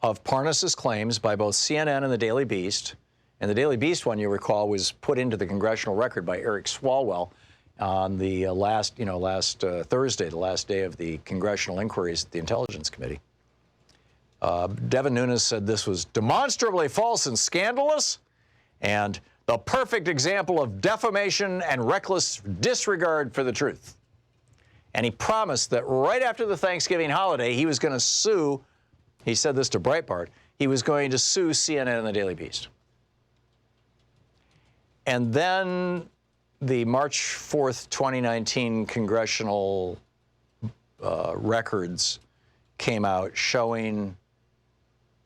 of Parnas's claims by both CNN and the Daily Beast, and the Daily Beast one, you recall, was put into the congressional record by Eric Swalwell on the last Thursday, the last day of the congressional inquiries at the Intelligence Committee. Devin Nunes said this was demonstrably false and scandalous, and the perfect example of defamation and reckless disregard for the truth. And he promised that right after the Thanksgiving holiday, he was going to sue, he said this to Breitbart, he was going to sue CNN and the Daily Beast. And then the March 4th, 2019 congressional records came out showing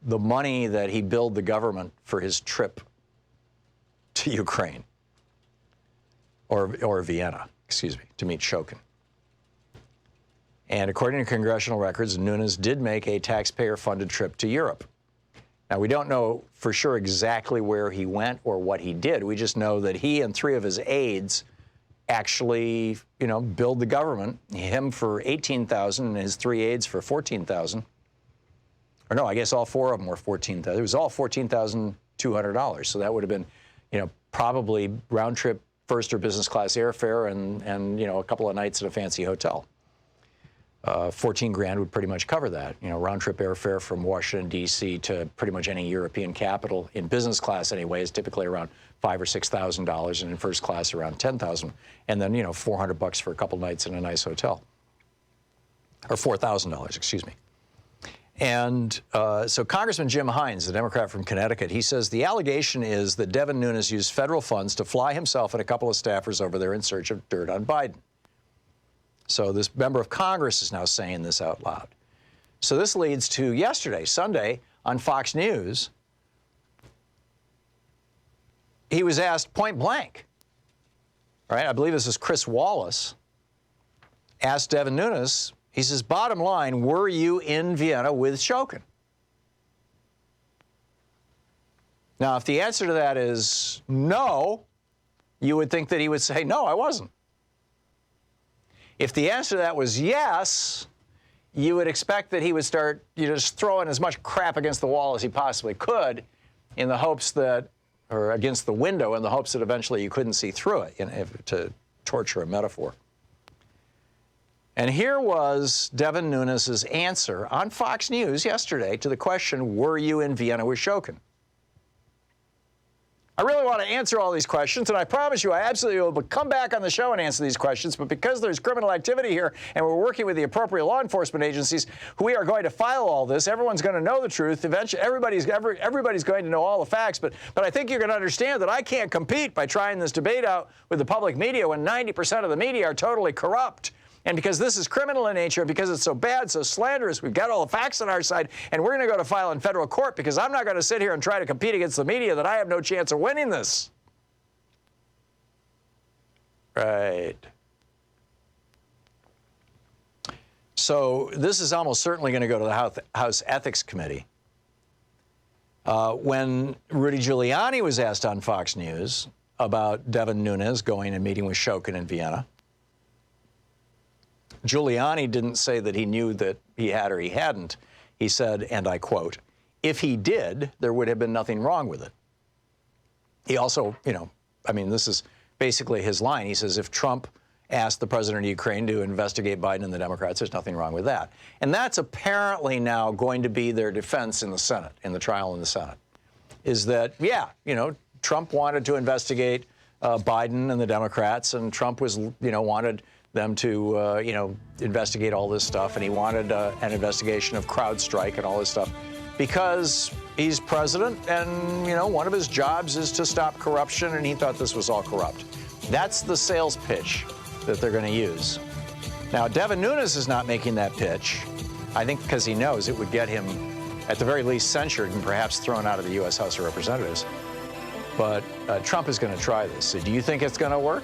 the money that he billed the government for his trip to Ukraine, or Vienna, excuse me, to meet Shokin. And according to congressional records, Nunes did make a taxpayer-funded trip to Europe. Now, we don't know for sure exactly where he went or what he did. We just know that he and 3 of his aides actually, billed the government, him for $18,000 and his 3 aides for $14,000. Or no, I guess all 4 of them were $14,000. It was all $14,200. So that would have been, probably round-trip first or business class airfare and a couple of nights at a fancy hotel. 14 grand would pretty much cover that. Round-trip airfare from Washington, D.C. to pretty much any European capital in business class anyway is typically around $5,000 or $6,000, and in first class around $10,000. And then, $400 for a couple nights in a nice hotel. Or $4,000, excuse me. And so Congressman Jim Hines, the Democrat from Connecticut, he says the allegation is that Devin Nunes used federal funds to fly himself and a couple of staffers over there in search of dirt on Biden. So this member of Congress is now saying this out loud. So this leads to yesterday, Sunday, on Fox News. He was asked point blank, right? I believe this is Chris Wallace, asked Devin Nunes, he says, bottom line, were you in Vienna with Shokin? Now, if the answer to that is no, you would think that he would say, no, I wasn't. If the answer to that was yes, you would expect that he would start just throwing as much crap against the wall as he possibly could in the hopes that, or against the window in the hopes that eventually you couldn't see through it, to torture a metaphor. And here was Devin Nunes' answer on Fox News yesterday to the question, were you in Vienna with Shokin? I really want to answer all these questions, and I promise you I absolutely will come back on the show and answer these questions, but because there's criminal activity here and we're working with the appropriate law enforcement agencies, we are going to file all this. Everyone's going to know the truth. Eventually, everybody's going to know all the facts, but I think you're going to understand that I can't compete by trying this debate out with the public media when 90% of the media are totally corrupt. And because this is criminal in nature, because it's so bad, so slanderous, we've got all the facts on our side, and we're going to go to file in federal court because I'm not going to sit here and try to compete against the media that I have no chance of winning this. Right. So this is almost certainly going to go to the House Ethics Committee. When Rudy Giuliani was asked on Fox News about Devin Nunes going and meeting with Shokin in Vienna, Giuliani didn't say that he knew that he had or he hadn't. He said, and I quote, if he did, there would have been nothing wrong with it. He also, this is basically his line. He says, if Trump asked the president of Ukraine to investigate Biden and the Democrats, there's nothing wrong with that. And that's apparently now going to be their defense in the Senate, in the trial in the Senate, is that, Trump wanted to investigate Biden and the Democrats, and Trump was, wanted them to, investigate all this stuff, and he wanted an investigation of CrowdStrike and all this stuff because he's president, and, one of his jobs is to stop corruption, and he thought this was all corrupt. That's the sales pitch that they're going to use. Now, Devin Nunes is not making that pitch, I think because he knows it would get him, at the very least, censured and perhaps thrown out of the U.S. House of Representatives. But Trump is going to try this. So do you think it's going to work?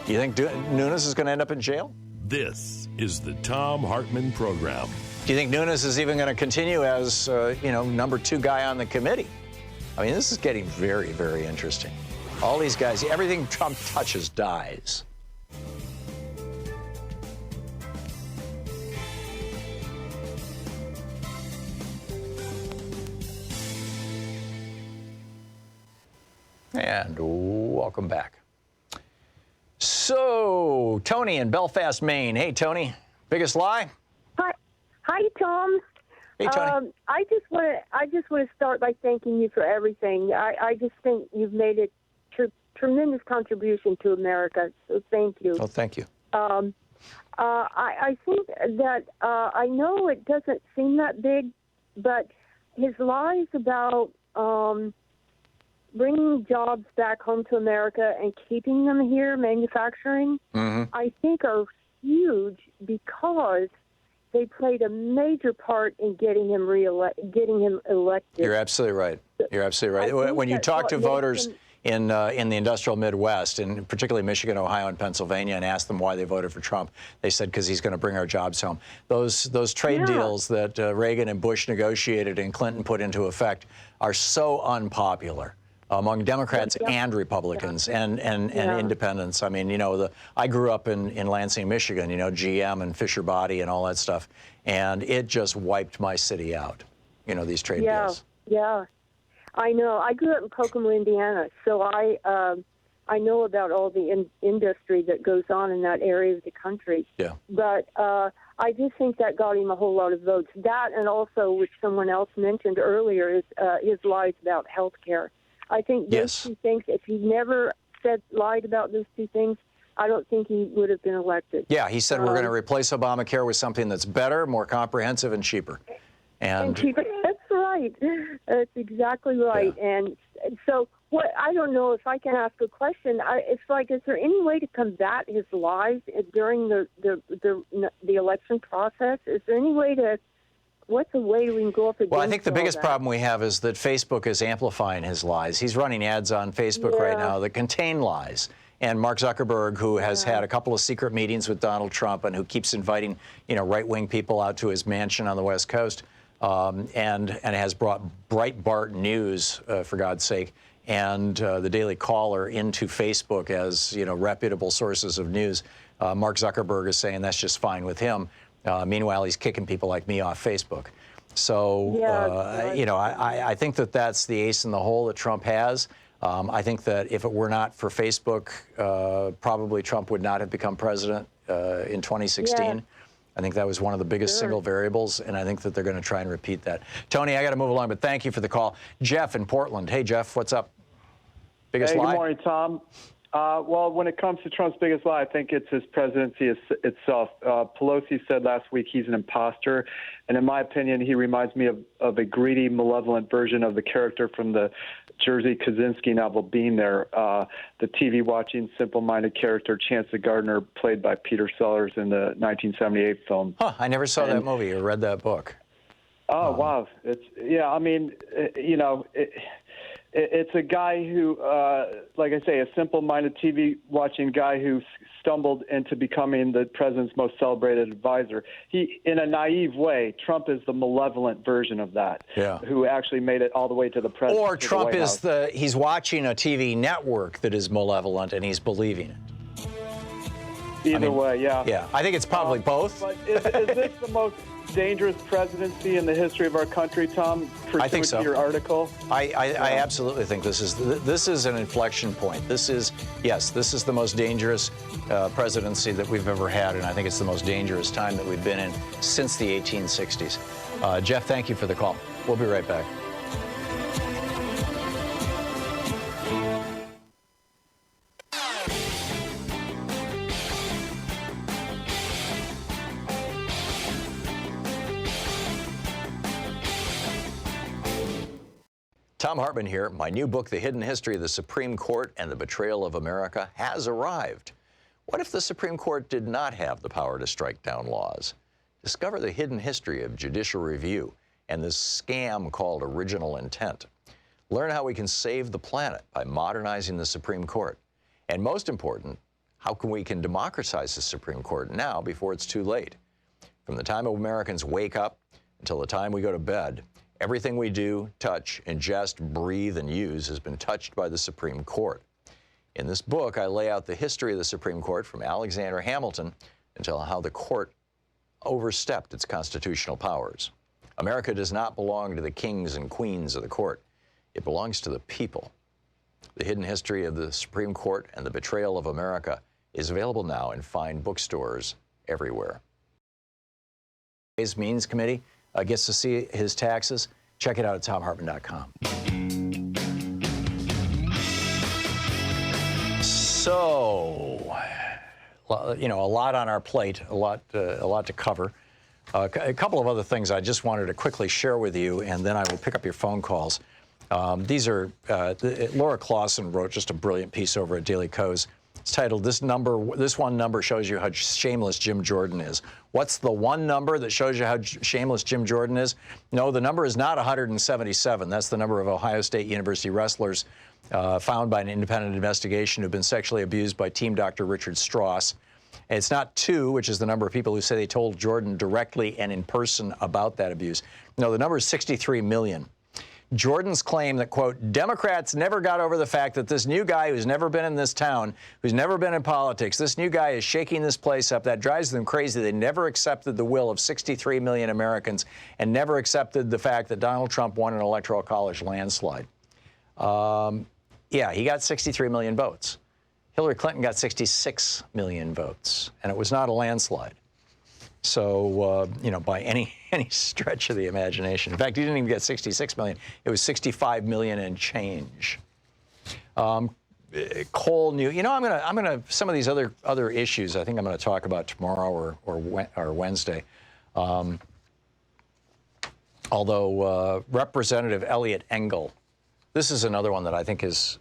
Do you think Nunes is going to end up in jail? This is the Thom Hartmann Program. Do you think Nunes is even going to continue as, number 2 guy on the committee? I mean, this is getting very, very interesting. All these guys, everything Trump touches dies. And welcome back. So, Tony in Belfast, Maine. Hey, Tony. Biggest lie? Hi, Tom. Hey, Tony. I just want to start by thanking you for everything. I just think you've made a tremendous contribution to America. So thank you. Oh, thank you. I think that I know it doesn't seem that big, but his lies about bringing jobs back home to America and keeping them here, manufacturing, I think are huge because they played a major part in getting him elected. You're absolutely right. You're absolutely right. When you talk to voters in the industrial Midwest, and particularly Michigan, Ohio, and Pennsylvania, and ask them why they voted for Trump, they said because he's going to bring our jobs home. Those trade deals that Reagan and Bush negotiated and Clinton put into effect are so unpopular among Democrats and Republicans and independents. I mean, I grew up in Lansing, Michigan, GM and Fisher Body and all that stuff, and it just wiped my city out, these trade deals. Yeah, I know. I grew up in Kokomo, Indiana, so I know about all the industry that goes on in that area of the country. Yeah. But I just think that got him a whole lot of votes. That, and also, which someone else mentioned earlier, is his lies about health care. I think those two things, if he never lied about those two things, I don't think he would have been elected. Yeah, he said we're going to replace Obamacare with something that's better, more comprehensive, and cheaper. And cheaper. That's right. That's exactly right. Yeah. And so, I don't know if I can ask a question. It's like, is there any way to combat his lies during the election process? Is there any way to? What's a way we can go up against? Well, I think the biggest problem we have is that Facebook is amplifying his lies. He's running ads on Facebook right now that contain lies. And Mark Zuckerberg, who has had a couple of secret meetings with Donald Trump and who keeps inviting, right-wing people out to his mansion on the West Coast, and has brought Breitbart News, for God's sake, and the Daily Caller into Facebook as, reputable sources of news. Mark Zuckerberg is saying that's just fine with him. Meanwhile, he's kicking people like me off Facebook. So, I think that that's the ace in the hole that Trump has. I think that if it were not for Facebook, probably Trump would not have become president in 2016. Yeah. I think that was one of the biggest single variables, and I think that they're going to try and repeat that. Tony, I got to move along, but thank you for the call. Jeff in Portland. Hey, Jeff, what's up? Biggest lie? Good morning, Tom. Well, when it comes to Trump's biggest lie, I think it's his presidency itself. Pelosi said last week he's an imposter, and in my opinion, he reminds me of a greedy, malevolent version of the character from the Jerzy Kosinski novel Being There, the TV-watching, simple-minded character Chance the Gardener, played by Peter Sellers in the 1978 film. Huh, I never saw that movie or read that book. Oh, wow. It's a guy who, like I say, a simple-minded TV-watching guy who stumbled into becoming the president's most celebrated advisor. He, in a naive way, Trump is the malevolent version of that, who actually made it all the way to the president. Or Trump is he's watching a TV network that is malevolent and he's believing it. Either way, yeah. Yeah, I think it's probably both. But is this the most dangerous presidency in the history of our country, Tom? I think so. To your article, I absolutely think this is an inflection point. This is the most dangerous presidency that we've ever had, and I think it's the most dangerous time that we've been in since the 1860s. Jeff, thank you for the call. We'll be right back. Thom Hartmann here. My new book, The Hidden History of the Supreme Court and the Betrayal of America, has arrived. What if the Supreme Court did not have the power to strike down laws? Discover the hidden history of judicial review and this scam called original intent. Learn how we can save the planet by modernizing the Supreme Court. And most important, how we can democratize the Supreme Court now before it's too late. From the time Americans wake up until the time we go to bed, everything we do, touch, ingest, breathe, and use has been touched by the Supreme Court. In this book, I lay out the history of the Supreme Court from Alexander Hamilton until how the court overstepped its constitutional powers. America does not belong to the kings and queens of the court. It belongs to the people. The Hidden History of the Supreme Court and the Betrayal of America is available now in fine bookstores everywhere. Ways and Means Committee gets to see his taxes. Check it out at thomhartmann.com. So, you know, a lot on our plate, a lot to cover. A couple of other things I just wanted to quickly share with you, and then I will pick up your phone calls. These are, Laura Clausen wrote just a brilliant piece over at Daily Kos. It's titled, this one number shows you how shameless Jim Jordan is. What's the one number that shows you how shameless Jim Jordan is? No, the number is not 177. That's the number of Ohio State University wrestlers found by an independent investigation who've been sexually abused by team doctor Richard Strauss. And it's not 2, which is the number of people who say they told Jordan directly and in person about that abuse. No, the number is 63 million. Jordan's claim that, quote, Democrats never got over the fact that this new guy who's never been in this town, who's never been in politics, this new guy is shaking this place up. That drives them crazy. They never accepted the will of 63 million Americans and never accepted the fact that Donald Trump won an electoral college landslide. Yeah, he got 63 million votes. Hillary Clinton got 66 million votes, and it was not a landslide. So, you know, by any stretch of the imagination. In fact, he didn't even get 66 million. It was 65 million and change. Coal new. You know, I'm gonna some of these other issues I think I'm gonna talk about tomorrow or Wednesday. Although Representative Eliot Engel, this is another one that I think is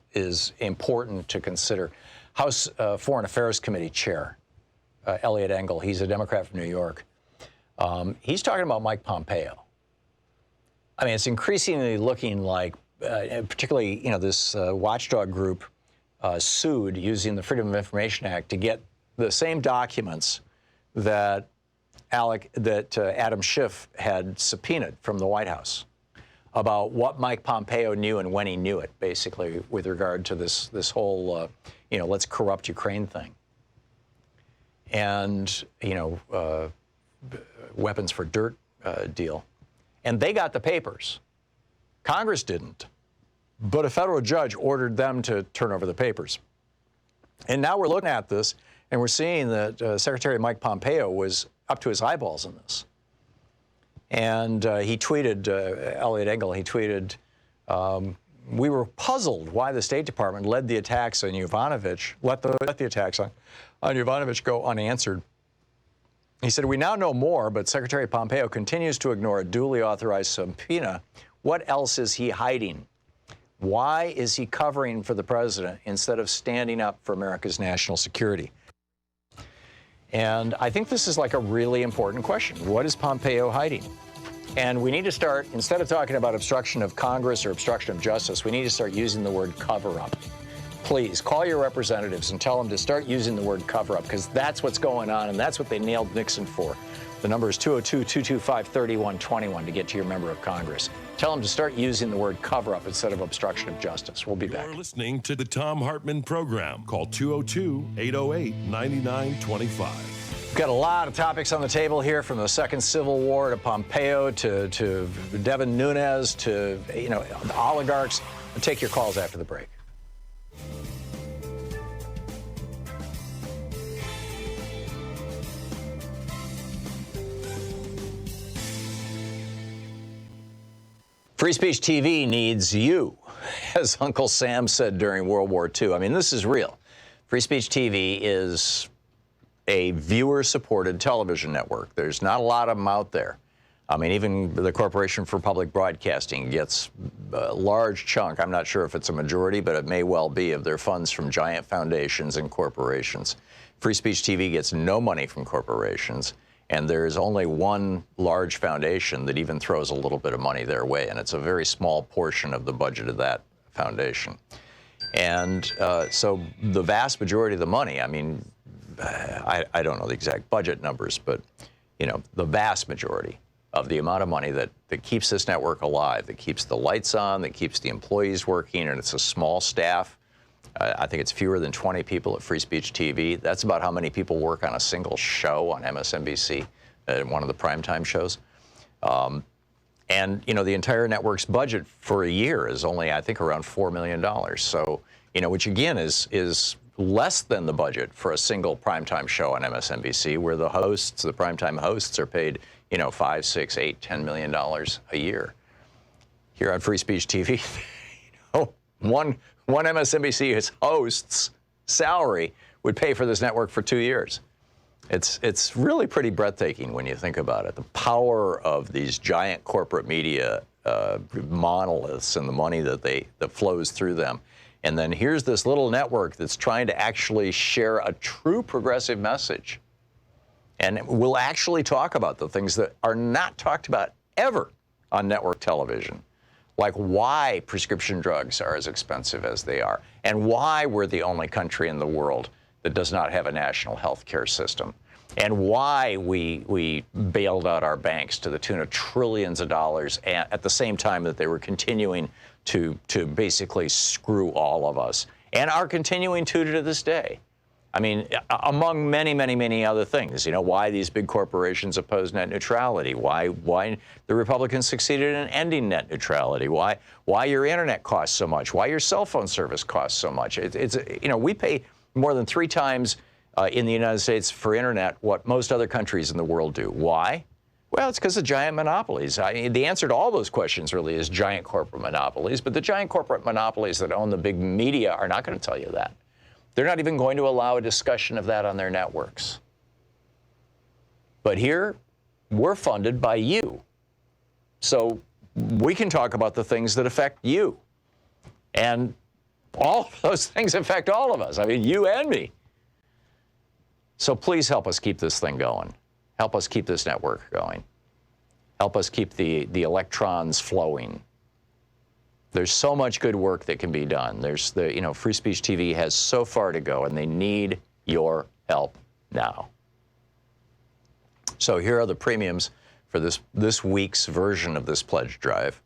important to consider. House Foreign Affairs Committee Chair. Eliot Engel, he's a Democrat from New York. He's talking about Mike Pompeo. I mean, it's increasingly looking like, particularly, you know, this watchdog group sued using the Freedom of Information Act to get the same documents that Adam Schiff had subpoenaed from the White House about what Mike Pompeo knew and when he knew it, basically, with regard to this whole, you know, let's corrupt Ukraine thing. And, you know, weapons for dirt deal. And they got the papers. Congress didn't. But a federal judge ordered them to turn over the papers. And now we're looking at this, and we're seeing that Secretary Mike Pompeo was up to his eyeballs in this. And he tweeted, Eliot Engel, he tweeted, we were puzzled why the State Department led the attacks on Yovanovitch, let the attacks on Yovanovitch go unanswered. He said, we now know more, but Secretary Pompeo continues to ignore a duly authorized subpoena. What else is he hiding? Why is he covering for the president instead of standing up for America's national security? And I think this is like a really important question. What is Pompeo hiding? And we need to start, instead of talking about obstruction of Congress or obstruction of justice, we need to start using the word cover-up. Please call your representatives and tell them to start using the word cover-up, because that's what's going on, and that's what they nailed Nixon for. The number is 202-225-3121 to get to your member of Congress. Tell them to start using the word cover-up instead of obstruction of justice. We'll be back. You're listening to the Thom Hartmann Program. Call 202-808-9925. We've got a lot of topics on the table here, from the Second Civil War to Pompeo to Devin Nunes to, you know, the oligarchs. We'll take your calls after the break. Free Speech TV needs you, as Uncle Sam said during World War II. I mean, this is real. Free Speech TV is a viewer-supported television network. There's not a lot of them out there. I mean, even the Corporation for Public Broadcasting gets a large chunk, I'm not sure if it's a majority, but it may well be, of their funds from giant foundations and corporations. Free Speech TV gets no money from corporations, and there's only one large foundation that even throws a little bit of money their way, and it's a very small portion of the budget of that foundation. And so the vast majority of the money, I mean, I don't know the exact budget numbers, but the vast majority of the amount of money that keeps this network alive, that keeps the lights on, that keeps the employees working, and it's a small staff. I think it's fewer than 20 people at Free Speech TV. That's about how many people work on a single show on MSNBC, one of the primetime shows. And the entire network's budget for a year is only, I think, around $4 million. So, which again is less than the budget for a single primetime show on MSNBC, where the primetime hosts are paid, $5, $6, $8, $10 million a year. Here on Free Speech TV, one MSNBC host's salary would pay for this network for 2 years. It's really pretty breathtaking when you think about it. The power of these giant corporate media monoliths and the money that flows through them. And then here's this little network that's trying to actually share a true progressive message. And we'll actually talk about the things that are not talked about ever on network television, like why prescription drugs are as expensive as they are, and why we're the only country in the world that does not have a national health care system, and why we bailed out our banks to the tune of trillions of dollars at the same time that they were continuing to basically screw all of us, and are continuing to this day. I mean, among many, many, many other things, why these big corporations oppose net neutrality, why the Republicans succeeded in ending net neutrality, why your internet costs so much, why your cell phone service costs so much. We pay more than 3 times in the United States for internet what most other countries in the world do. Why? Well, it's because of giant monopolies. The answer to all those questions really is giant corporate monopolies, but the giant corporate monopolies that own the big media are not going to tell you that. They're not even going to allow a discussion of that on their networks. But here, we're funded by you. So we can talk about the things that affect you. And all of those things affect all of us. I mean, you and me. So please help us keep this thing going. Help us keep this network going. Help us keep the electrons flowing. There's so much good work that can be done. Free Speech TV has so far to go, and they need your help now. So here are the premiums for this week's version of this pledge drive.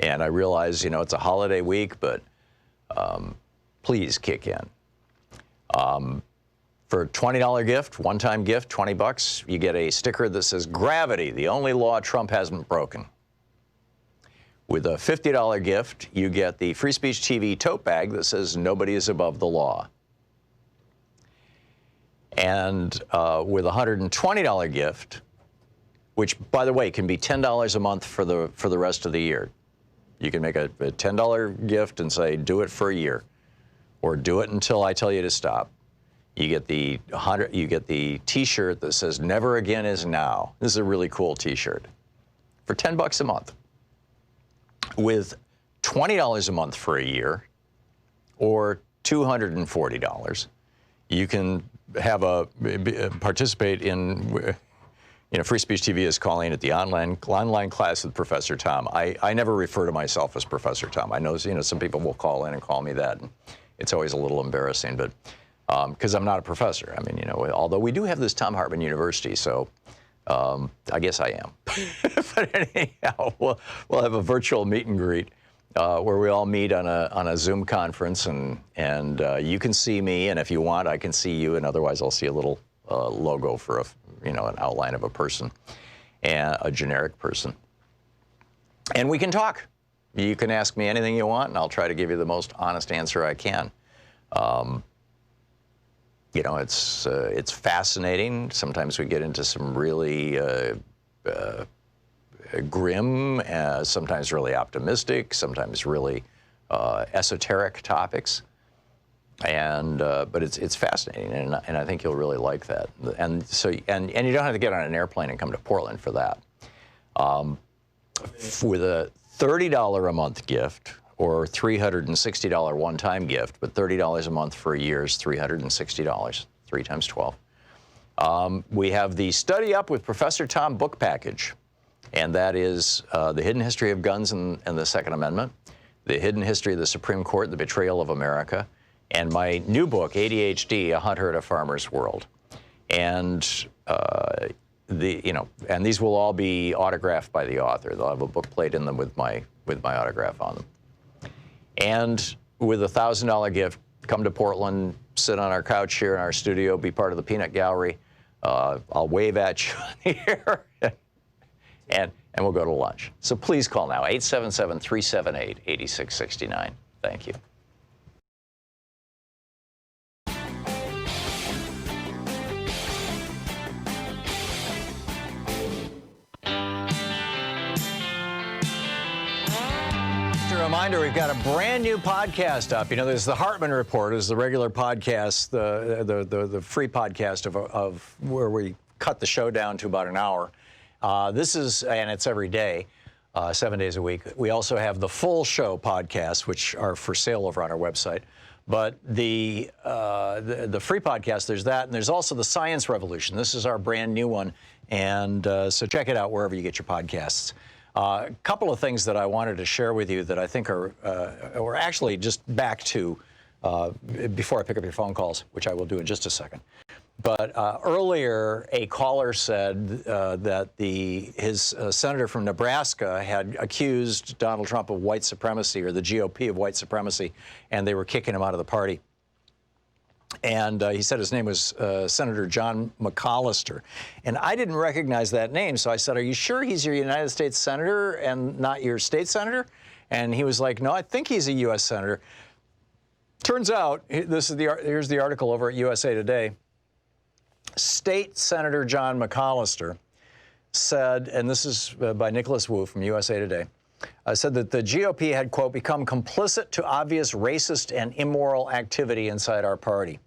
And I realize, it's a holiday week, but please kick in. For a $20 gift, one-time gift, $20, you get a sticker that says, "Gravity, the only law Trump hasn't broken." With a $50 gift, you get the Free Speech TV tote bag that says, "Nobody is above the law." And with a $120 gift, which, by the way, can be $10 a month for the rest of the year. You can make a $10 gift and say, "Do it for a year," or "Do it until I tell you to stop." You get the T-shirt that says "Never Again is Now." This is a really cool T-shirt for $10 a month. With $20 a month for a year, or $240, you can have participate in. Free Speech TV is calling it the online class with Professor Thom. I never refer to myself as Professor Thom. I know some people will call in and call me that, and it's always a little embarrassing, but because I'm not a professor. I mean, although we do have this Thom Hartmann University, so I guess I am. But anyhow, we'll have a virtual meet and greet where we all meet on a Zoom conference, and you can see me, and if you want, I can see you, and otherwise I'll see a little logo for an outline of a person, and a generic person. And we can talk. You can ask me anything you want, and I'll try to give you the most honest answer I can. It's fascinating. Sometimes we get into some really grim, sometimes really optimistic, sometimes really esoteric topics. And but it's fascinating, and I think you'll really like that. And so you don't have to get on an airplane and come to Portland for that. With a $30 a month gift, or $360 one-time gift, but $30 a month for a year is $360, 3 times 12. We have the Study Up with Professor Thom book package, and that is The Hidden History of Guns and the Second Amendment, The Hidden History of the Supreme Court, The Betrayal of America, and my new book, ADHD, A Hunter at a Farmer's World. And and these will all be autographed by the author. They'll have a book plate in them with my autograph on them. And with a $1,000 gift, come to Portland, sit on our couch here in our studio, be part of the Peanut Gallery. I'll wave at you here, and we'll go to lunch. So please call now, 877-378-8669. Thank you. Reminder, we've got a brand new podcast up. There's the Hartmann Report, is the regular podcast, the free podcast of where we cut the show down to about an hour. This is, and it's every day, 7 days a week. We also have the full show podcasts, which are for sale over on our website. But the free podcast, there's that, and there's also the Science Revolution. This is our brand new one, and so check it out wherever you get your podcasts. A couple of things that I wanted to share with you that I think are actually just back to before I pick up your phone calls, which I will do in just a second. But earlier, a caller said that his senator from Nebraska had accused Donald Trump of white supremacy, or the GOP of white supremacy, and they were kicking him out of the party. And he said his name was Senator John McCollister. And I didn't recognize that name, so I said, "Are you sure he's your United States senator and not your state senator?" And he was like, "No, I think he's a U.S. senator." Turns out, here's the article over at USA Today. State Senator John McCollister said, and this is by Nicholas Wu from USA Today, said that the GOP had, quote, become complicit to obvious racist and immoral activity inside our party.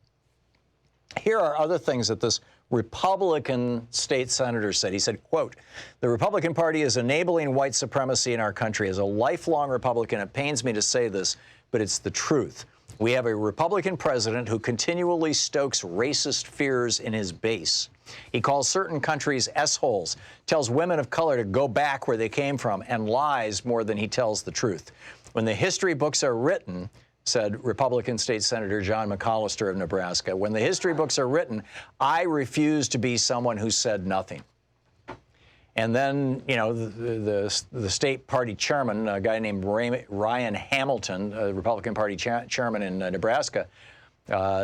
Here are other things that this Republican state senator said. He said, quote, "The Republican Party is enabling white supremacy in our country. As a lifelong Republican, it pains me to say this, but it's the truth. We have a Republican president who continually stokes racist fears in his base. He calls certain countries S-holes, tells women of color to go back where they came from, and lies more than he tells the truth. When the history books are written," said Republican State Senator John McCollister of Nebraska, "when the history books are written, I refuse to be someone who said nothing." And then, the state party chairman, a guy named Ryan Hamilton, Republican Party chairman in Nebraska,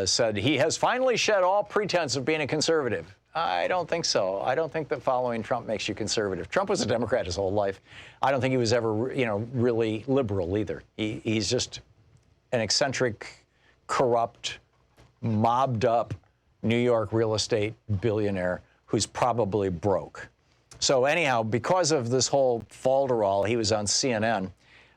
said he has finally shed all pretense of being a conservative. I don't think so. I don't think that following Trump makes you conservative. Trump was a Democrat his whole life. I don't think he was ever, really liberal either. He's just an eccentric, corrupt, mobbed-up New York real estate billionaire who's probably broke. So anyhow, because of this whole falderall, he was on CNN.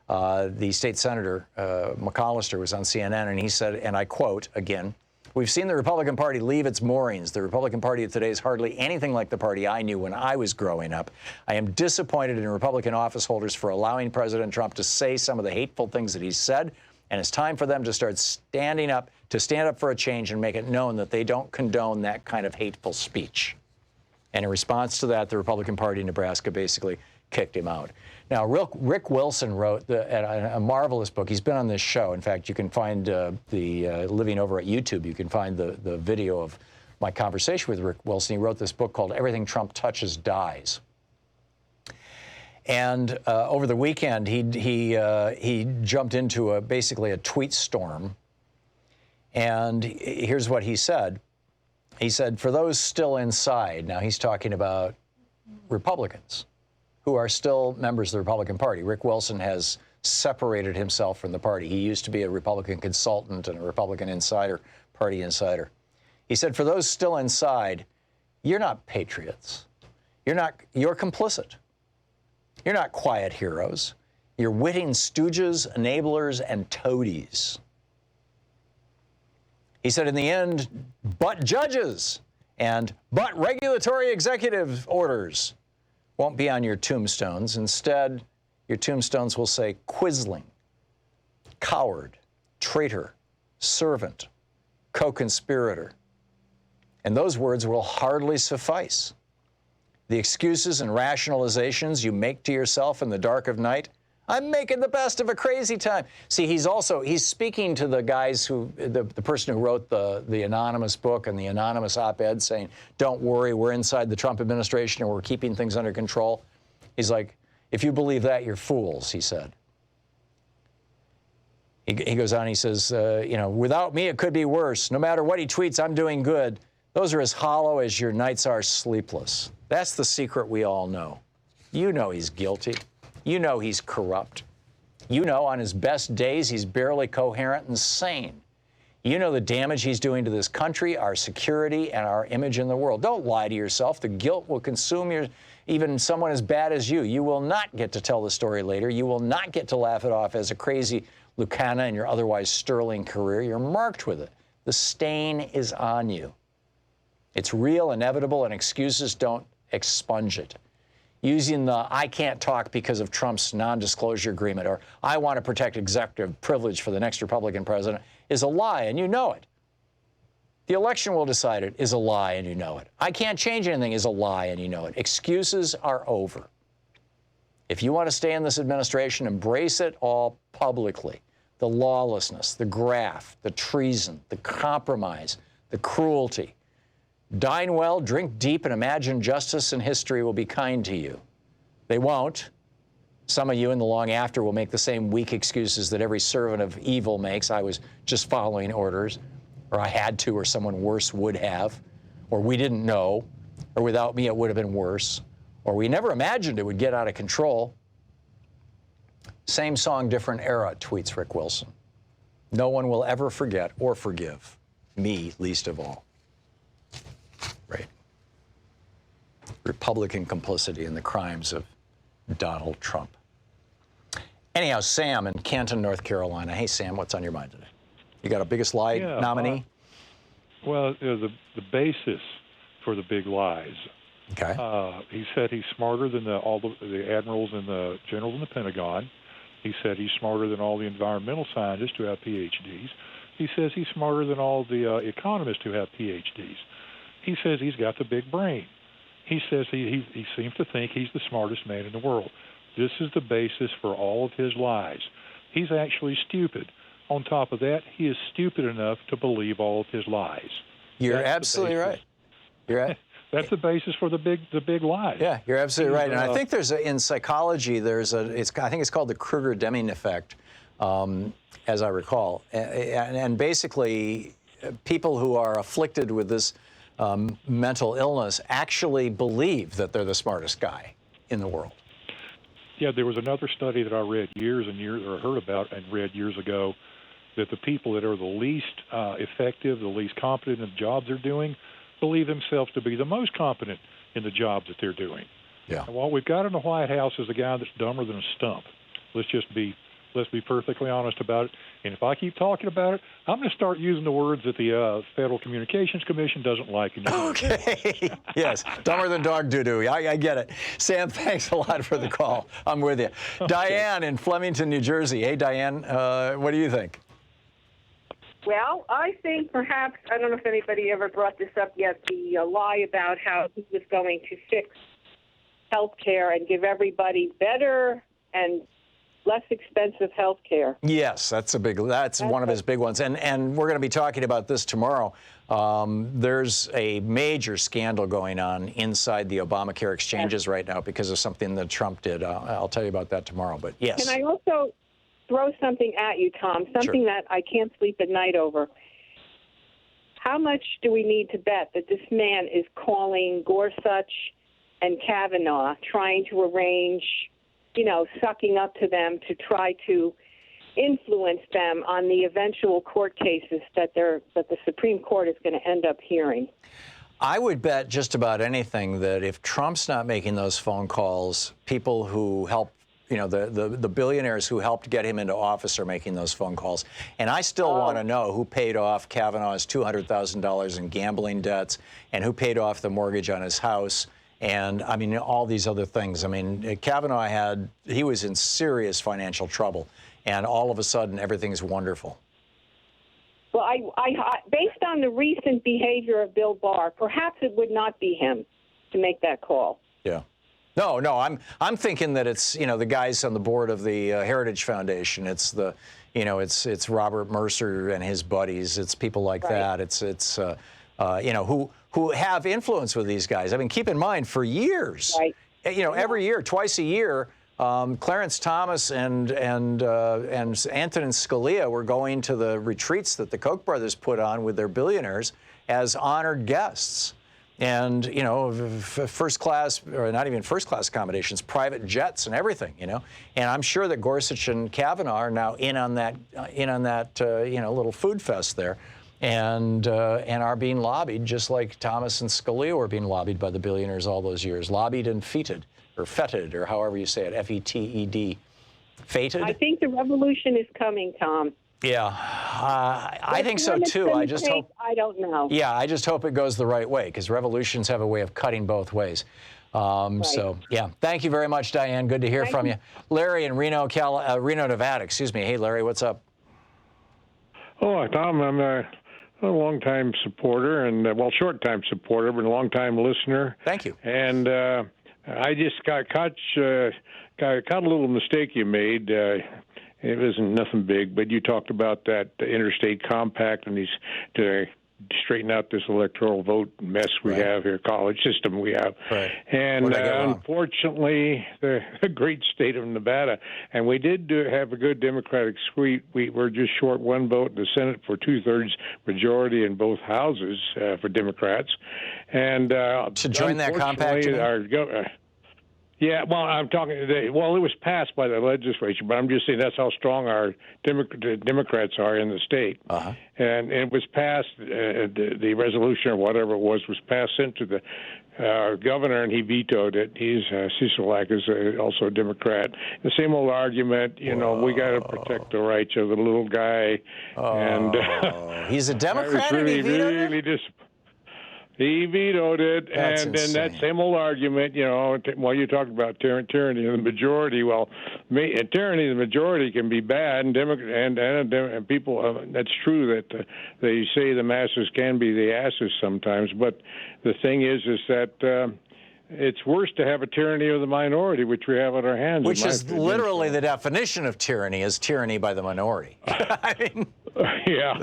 The state senator, McCollister, was on CNN, and he said, and I quote again, "We've seen the Republican Party leave its moorings. The Republican Party of today is hardly anything like the party I knew when I was growing up. I am disappointed in Republican office holders for allowing President Trump to say some of the hateful things that he said, and it's time for them to stand up for a change and make it known that they don't condone that kind of hateful speech." And in response to that, the Republican Party in Nebraska basically kicked him out. Now, Rick Wilson wrote a marvelous book. He's been on this show. In fact, you can find living over at YouTube, you can find the video of my conversation with Rick Wilson. He wrote this book called Everything Trump Touches Dies. And over the weekend, he jumped into basically a tweet storm. And here's what he said. He said, "For those still inside," now he's talking about Republicans who are still members of the Republican Party. Rick Wilson has separated himself from the party. He used to be a Republican consultant and a Republican insider, party insider. He said, "For those still inside, you're not patriots. You're complicit. You're not quiet heroes. You're witting stooges, enablers, and toadies." He said, in the end, but judges and but regulatory executive orders won't be on your tombstones. Instead, your tombstones will say quisling, coward, traitor, servant, co-conspirator. And those words will hardly suffice. The excuses and rationalizations you make to yourself in the dark of night, I'm making the best of a crazy time. See, he's speaking to the guys the person who wrote the anonymous book and the anonymous op-ed saying, don't worry, we're inside the Trump administration and we're keeping things under control. He's like, if you believe that, you're fools, he said. He goes on, he says, without me, it could be worse. No matter what he tweets, I'm doing good. Those are as hollow as your nights are sleepless. That's the secret we all know. You know he's guilty. You know he's corrupt. You know on his best days, he's barely coherent and sane. You know the damage he's doing to this country, our security, and our image in the world. Don't lie to yourself. The guilt will consume even someone as bad as you. You will not get to tell the story later. You will not get to laugh it off as a crazy Lucana in your otherwise sterling career. You're marked with it. The stain is on you. It's real, inevitable, and excuses don't expunge it. Using the I can't talk because of Trump's non-disclosure agreement or I want to protect executive privilege for the next Republican president is a lie, and you know it. The election will decide it is a lie, and you know it. I can't change anything is a lie, and you know it. Excuses are over. If you want to stay in this administration, embrace it all publicly. The lawlessness, the graft, the treason, the compromise, the cruelty. Dine well, drink deep, and imagine justice and history will be kind to you. They won't. Some of you in the long after will make the same weak excuses that every servant of evil makes. I was just following orders, or I had to, or someone worse would have, or we didn't know, or without me it would have been worse, or we never imagined it would get out of control. Same song, different era, tweets Rick Wilson. No one will ever forget or forgive, me least of all. Right. Republican complicity in the crimes of Donald Trump. Anyhow, Sam in Canton, North Carolina. Hey, Sam, what's on your mind today? You got a biggest lie nominee? The basis for the big lies. Okay. He said he's smarter than all the admirals and the generals in the Pentagon. He said he's smarter than all the environmental scientists who have PhDs. He says he's smarter than all the economists who have PhDs. He says he's got the big brain. He says he seems to think he's the smartest man in the world. This is the basis for all of his lies. He's actually stupid. On top of that, he is stupid enough to believe all of his lies. You're absolutely right. That's the basis for the big lies. Yeah, you're absolutely right. And I think in psychology, I think it's called the Kruger-Deming effect, as I recall. And basically, people who are afflicted with this mental illness actually believe that they're the smartest guy in the world. Yeah, there was another study that I read years and years, or heard about and read years ago, that the people that are the least effective, the least competent in the jobs they're doing, believe themselves to be the most competent in the jobs that they're doing. Yeah. And what we've got in the White House is a guy that's dumber than a stump. Let's be perfectly honest about it. And if I keep talking about it, I'm going to start using the words that the Federal Communications Commission doesn't like. Okay. Yes, dumber than dog doo-doo. I get it. Sam, thanks a lot for the call. I'm with you. Okay. Diane in Flemington, New Jersey. Hey, Diane, what do you think? Well, I think perhaps, I don't know if anybody ever brought this up yet, the lie about how he was going to fix health care and give everybody better and less expensive health care. Yes, that's one of his big ones. And we're going to be talking about this tomorrow. There's a major scandal going on inside the Obamacare exchanges right now because of something that Trump did. I'll tell you about that tomorrow, but yes. Can I also throw something at you, Tom, something that I can't sleep at night over? How much do we need to bet that this man is calling Gorsuch and Kavanaugh, trying to arrange, sucking up to them to try to influence them on the eventual court cases that the Supreme Court is going to end up hearing? I would bet just about anything that if Trump's not making those phone calls, people who help, the billionaires who helped get him into office are making those phone calls. And I still want to know who paid off Kavanaugh's $200,000 in gambling debts and who paid off the mortgage on his house. And, all these other things. Kavanaugh he was in serious financial trouble. And all of a sudden, everything's wonderful. Well, I based on the recent behavior of Bill Barr, perhaps it would not be him to make that call. Yeah. No, I'm thinking that it's, the guys on the board of the Heritage Foundation. It's the, it's Robert Mercer and his buddies. It's people like that. It's who have influence with these guys. I mean, keep in mind, for years, every year, twice a year, Clarence Thomas and Antonin Scalia were going to the retreats that the Koch brothers put on with their billionaires as honored guests. And, first class, or not even first class accommodations, private jets and everything, And I'm sure that Gorsuch and Kavanaugh are now in on that little food fest there. And are being lobbied, just like Thomas and Scalia were being lobbied by the billionaires all those years. Lobbied and feted, or however you say it, F-E-T-E-D. Fated? I think the revolution is coming, Tom. Yeah, I think so too. I just hope. I don't know. Yeah, I just hope it goes the right way, because revolutions have a way of cutting both ways. So, yeah, thank you very much, Diane. Good to hear from you. Larry in Reno, Nevada. Excuse me. Hey, Larry, what's up? Oh, Tom, I'm a long-time supporter, and short-time supporter, but a long-time listener. Thank you. And I just got caught a little mistake you made. It wasn't nothing big, but you talked about that interstate compact and to straighten out this electoral vote mess we have here, college system we have. Right. And unfortunately, the great state of Nevada, and we did have a good Democratic sweep. We were just short one vote in the Senate for 2/3 majority in both houses for Democrats. And to join that compact, yeah, well, I'm talking today. Well, it was passed by the legislature, but I'm just saying that's how strong our Democrats are in the state. Uh-huh. And it was passed, the resolution or whatever it was passed, sent to the governor, and he vetoed it. He's Sisolak is also a Democrat. The same old argument, we got to protect the rights of the little guy. And he's a Democrat. Really disappointed. He vetoed it, That's and then insane. that same old argument, while you talked about tyranny of the majority, tyranny of the majority can be bad, and people, that's true that they say the masses can be the asses sometimes, but the thing is that it's worse to have a tyranny of the minority, which we have at our hands. Which is literally the definition of tyranny, is tyranny by the minority. I mean, yeah,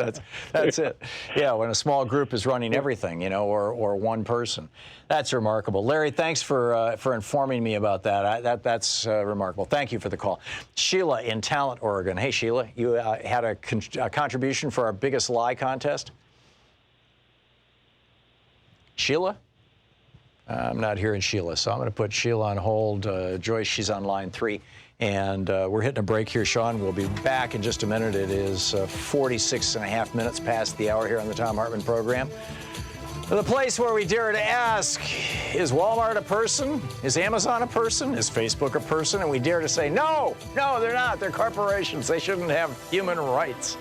that's it. Yeah, when a small group is running everything, or one person. That's remarkable. Larry, thanks for informing me about that. That's remarkable. Thank you for the call. Sheila in Talent, Oregon. Hey, Sheila, you had a contribution for our Biggest Lie contest? Sheila? I'm not hearing Sheila, so I'm going to put Sheila on hold. Joyce, she's on line 3. And we're hitting a break here, Sean. We'll be back in just a minute. It is 46 and a half minutes past the hour here on the Thom Hartmann Program. The place where we dare to ask, is Walmart a person? Is Amazon a person? Is Facebook a person? And we dare to say, no, they're not. They're corporations. They shouldn't have human rights.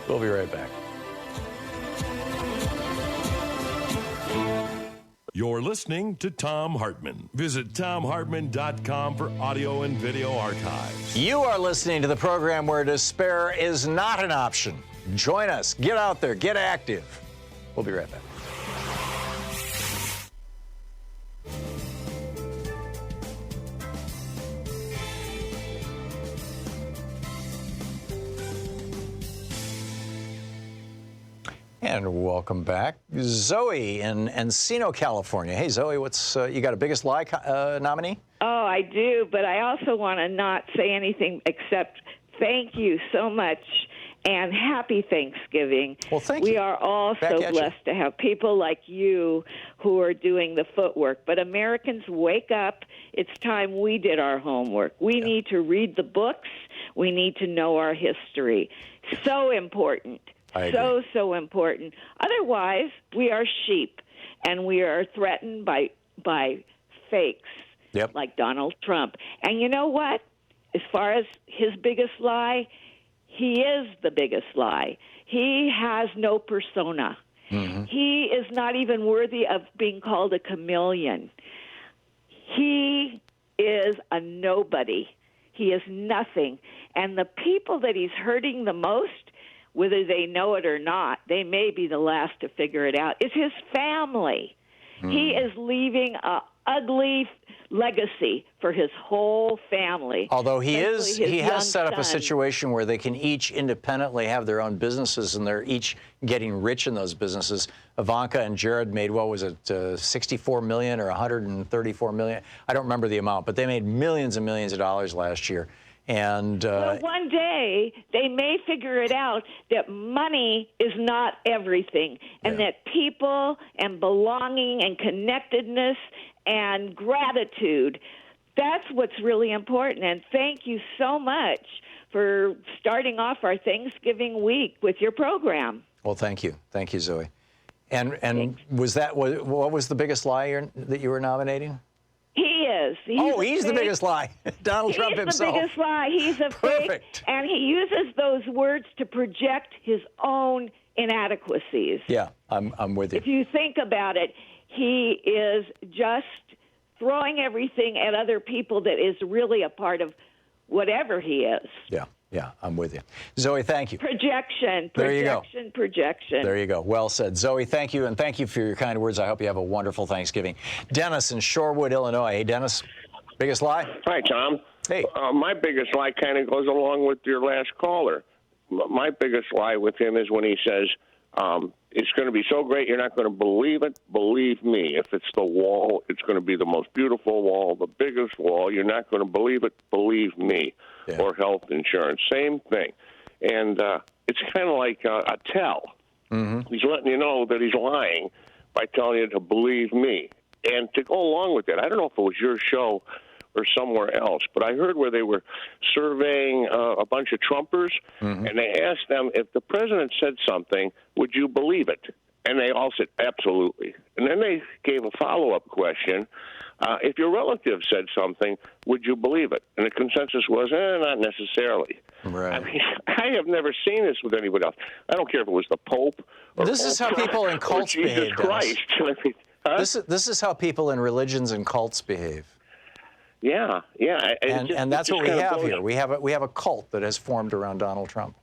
We'll be right back. You're listening to Thom Hartmann. Visit ThomHartmann.com for audio and video archives. You are listening to the program where despair is not an option. Join us. Get out there. Get active. We'll be right back. And welcome back. Zoe in Encino, California. Hey, Zoe, what's you got a Biggest Lie nominee? Oh, I do, but I also want to not say anything except thank you so much and happy Thanksgiving. Well, thank you. We are all so blessed to have people like you who are doing the footwork. But Americans, wake up. It's time we did our homework. We need to read the books. We need to know our history. So important. So important. Otherwise, we are sheep, and we are threatened by fakes like Donald Trump. And you know what? As far as his biggest lie, he is the biggest lie. He has no persona. Mm-hmm. He is not even worthy of being called a chameleon. He is a nobody. He is nothing. And the people that he's hurting the most, whether they know it or not, they may be the last to figure it out, is his family. He is leaving a ugly legacy for his whole family. Although he especially his has set up a young son. situation where they can each independently have their own businesses, and they're each getting rich in those businesses. Ivanka and Jared made, what was it, $64 million or $134 million? I don't remember the amount, but they made millions and millions of dollars last year. And well, one day they may figure it out that money is not everything, and that people and belonging and connectedness and gratitude, that's what's really important. And thank you so much for starting off our Thanksgiving week with your program. Well, thank you. Thank you, Zoe. And was that, what was the biggest lie that you were nominating? He is. He's the biggest lie. Donald Trump himself. He's the biggest lie. He's a fake, and he uses those words to project his own inadequacies. Yeah, I'm with you. If you think about it, he is just throwing everything at other people that is really a part of whatever he is. Yeah, I'm with you. Zoe, thank you. Projection. There you go. There you go. Well said. Zoe, thank you, and thank you for your kind words. I hope you have a wonderful Thanksgiving. Dennis in Shorewood, Illinois. Hey, Dennis, biggest lie? Hi, Tom. Hey. My biggest lie kind of goes along with your last caller. My biggest lie with him is when he says, it's going to be so great you're not going to believe it. Believe me. If it's the wall, it's going to be the most beautiful wall, the biggest wall. You're not going to believe it. Believe me. Yeah. Or health insurance. Same thing. And it's kind of like a tell. Mm-hmm. He's letting you know that he's lying by telling you to believe me. And to go along with that, I don't know if it was your show or somewhere else, but I heard where they were surveying a bunch of Trumpers, and they asked them, if the president said something, would you believe it? And they all said, absolutely. And then they gave a follow-up question. If your relative said something, would you believe it? And the consensus was, not necessarily. Right. I mean, I have never seen this with anybody else. I don't care if it was the Pope or this is how people in cults behave, Christ. I mean, this is how people in religions and cults behave. Yeah. And that's what we have here. We have a cult that has formed around Donald Trump.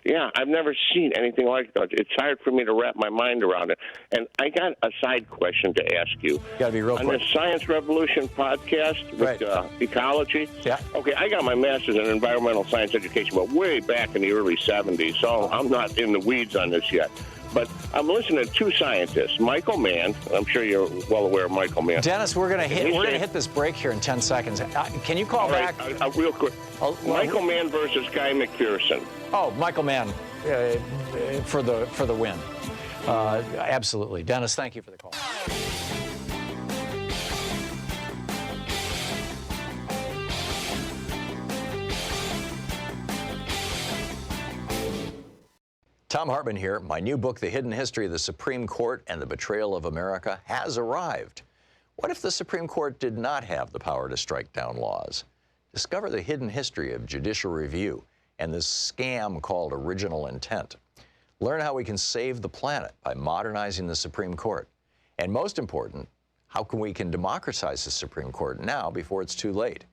Yeah, I've never seen anything like that. It's hard for me to wrap my mind around it. And I got a side question to ask you. Got to be real quick. On the Science Revolution podcast with ecology. Yeah. Okay, I got my master's in environmental science education, but way back in the early 70s, so I'm not in the weeds on this yet. But I'm listening to two scientists, Michael Mann. I'm sure you're well aware of Michael Mann. Dennis, we're going to hit this break here in 10 seconds. Can you call back? Real quick. Michael Mann versus Guy McPherson. Oh, Michael Mann for the win. Absolutely. Dennis, thank you for the call. Thom Hartmann here. My new book, The Hidden History of the Supreme Court and the Betrayal of America, has arrived. What if the Supreme Court did not have the power to strike down laws? Discover the hidden history of judicial review and this scam called original intent. Learn how we can save the planet by modernizing the Supreme Court. And most important, how we can democratize the Supreme Court now before it's too late.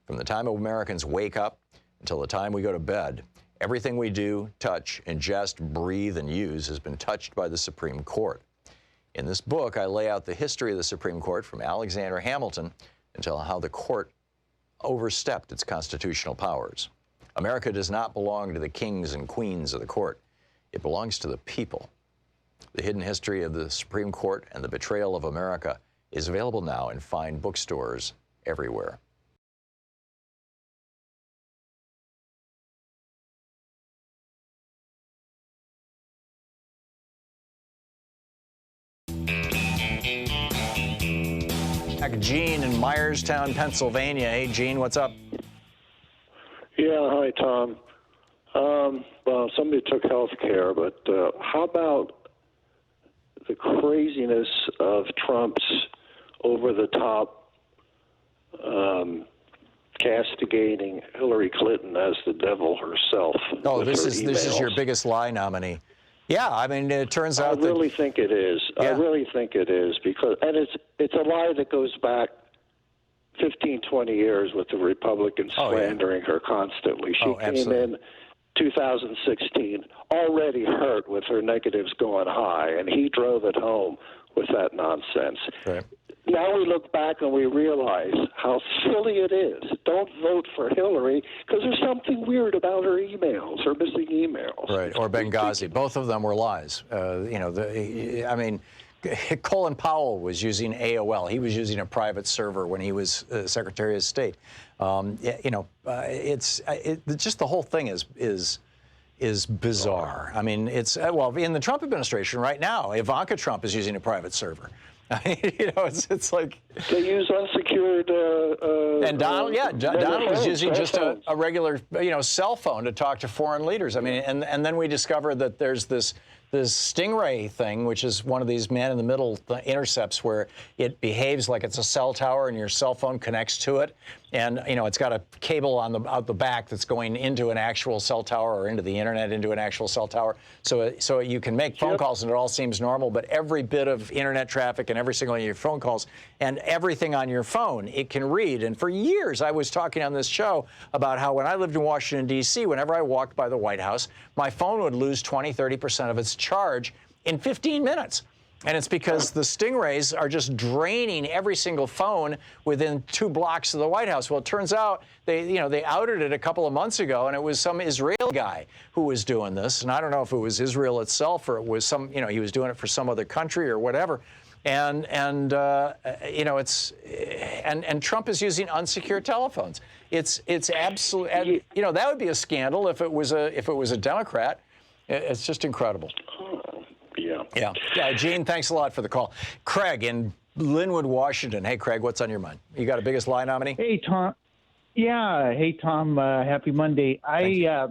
From the time Americans wake up until the time we go to bed, everything we do, touch, ingest, breathe, and use has been touched by the Supreme Court. In this book, I lay out the history of the Supreme Court from Alexander Hamilton until how the court overstepped its constitutional powers. America does not belong to the kings and queens of the court. It belongs to the people. The Hidden History of the Supreme Court and the Betrayal of America is available now in fine bookstores everywhere. Gene in Myerstown, Pennsylvania. Hey, Gene, what's up? Yeah, hi, Tom. Well, somebody took health care, but how about the craziness of Trump's over-the-top castigating Hillary Clinton as the devil herself? Oh, this is your biggest lie nominee. Yeah, I mean, it turns out I really think it is. Yeah. I really think it is because, and it's a lie that goes back 15, 20 years with the Republicans slandering her constantly. She came in 2016 already hurt with her negatives going high, and he drove it home with that nonsense. Right. now we look back and we realize how silly it is. Don't vote for Hillary because there's something weird about her emails, her missing emails. Right, or Benghazi. Both of them were lies. Colin Powell was using AOL. He was using a private server when he was Secretary of State. Just the whole thing is bizarre. I mean, it's in the Trump administration right now, Ivanka Trump is using a private server. I mean, it's like they use unsecured. And Donald, Donald was using just a regular, cell phone to talk to foreign leaders. I mean, and then we discovered that there's this Stingray thing, which is one of these man-in-the-middle intercepts where it behaves like it's a cell tower and your cell phone connects to it. And, it's got a cable out the back that's going into an actual cell tower or into the internet, into an actual cell tower. So you can make phone calls and it all seems normal, but every bit of internet traffic and every single one of your phone calls and everything on your phone, it can read. And for years, I was talking on this show about how when I lived in Washington, D.C., whenever I walked by the White House, my phone would lose 20-30% of its charge in 15 minutes. And it's because the Stingrays are just draining every single phone within 2 blocks of the White House. Well, it turns out they outed it a couple of months ago, and it was some Israeli guy who was doing this. And I don't know if it was Israel itself or it was he was doing it for some other country or whatever. And Trump is using unsecured telephones. It's absolute. That would be a scandal if it was a Democrat. It's just incredible. Yeah. Gene, thanks a lot for the call. Craig in Linwood, Washington. Hey, Craig, what's on your mind? You got a biggest lie nominee? Hey, Tom. Yeah. Hey, Tom. Happy Monday. I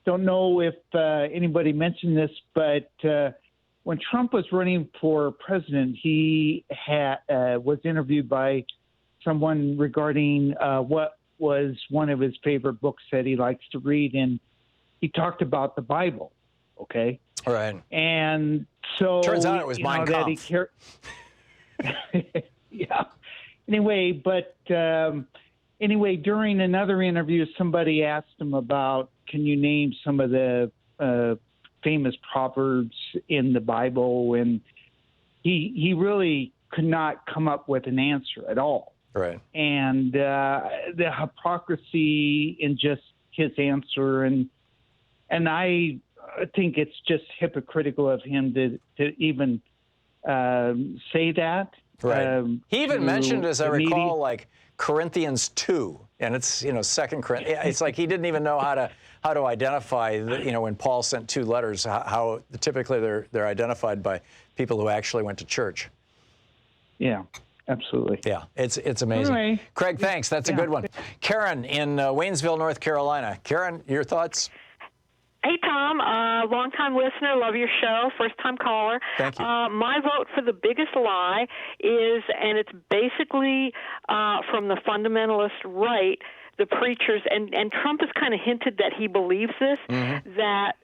don't know if anybody mentioned this, but when Trump was running for president, he was interviewed by someone regarding what was one of his favorite books that he likes to read, and he talked about the Bible. Okay. All right. And so turns out it was Mein Kampf. Yeah. Anyway, during another interview, somebody asked him about, can you name some of the famous proverbs in the Bible? And he really could not come up with an answer at all. Right. And the hypocrisy in just his answer, and I think it's just hypocritical of him to even say that. Right. He even mentioned, as I recall, like Corinthians 2, and it's 2 Corinthians. It's like he didn't even know how to identify. When Paul sent 2 letters, how typically they're identified by people who actually went to church. Yeah. Absolutely. Yeah, it's amazing. Anyway, Craig, thanks. That's a good one. Karen in Waynesville, North Carolina. Karen, your thoughts? Hey, Tom, long-time listener, love your show, first-time caller. Thank you. My vote for the biggest lie is, and it's basically from the fundamentalist right, the preachers, and Trump has kind of hinted that he believes this, that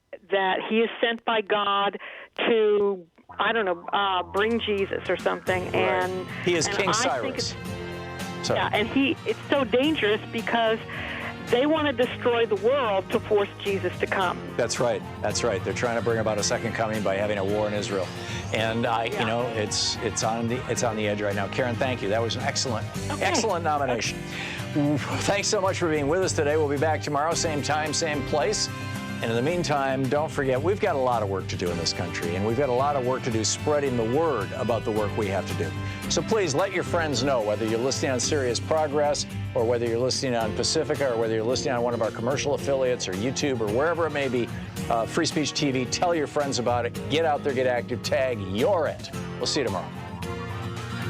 he is sent by God to, I don't know, bring Jesus or something. Right. And he is King Cyrus. Yeah, and it's so dangerous because they want to destroy the world to force Jesus to come. That's right. They're trying to bring about a second coming by having a war in Israel, and it's on the edge right now. Karen, thank you. That was an excellent nomination. Thanks so much for being with us today. We'll be back tomorrow, same time, same place. And in the meantime, don't forget, we've got a lot of work to do in this country, and we've got a lot of work to do spreading the word about the work we have to do. So please let your friends know, whether you're listening on Serious Progress, or whether you're listening on Pacifica, or whether you're listening on one of our commercial affiliates, or YouTube, or wherever it may be, Free Speech TV. Tell your friends about it. Get out there, get active, tag You're It. We'll see you tomorrow.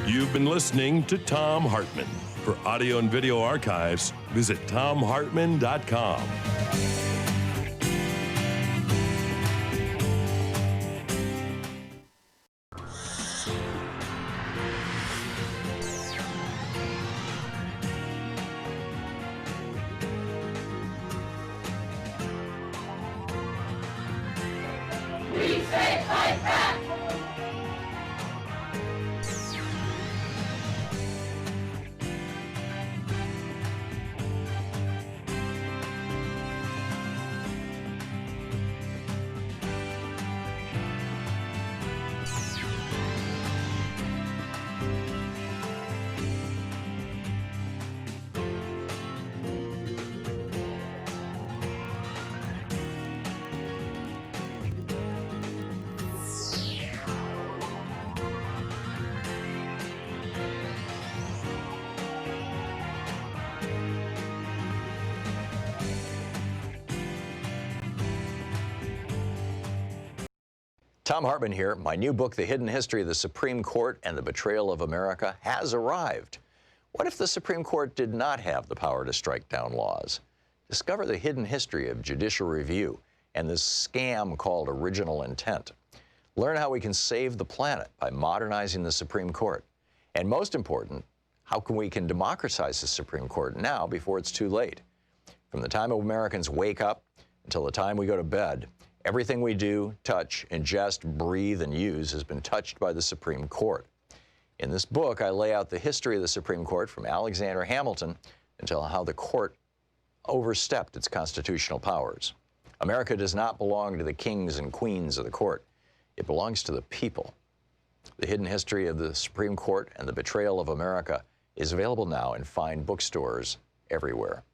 You've been listening to Thom Hartmann. For audio and video archives, visit thomhartmann.com. Thom Hartmann here. My new book, The Hidden History of the Supreme Court and the Betrayal of America, has arrived. What if the Supreme Court did not have the power to strike down laws? Discover the hidden history of judicial review and this scam called original intent. Learn how we can save the planet by modernizing the Supreme Court. And most important, how we can democratize the Supreme Court now before it's too late. From the time Americans wake up until the time we go to bed, everything we do, touch, ingest, breathe, and use has been touched by the Supreme Court. In this book, I lay out the history of the Supreme Court from Alexander Hamilton until how the court overstepped its constitutional powers. America does not belong to the kings and queens of the court. It belongs to the people. The Hidden History of the Supreme Court and the Betrayal of America is available now in fine bookstores everywhere.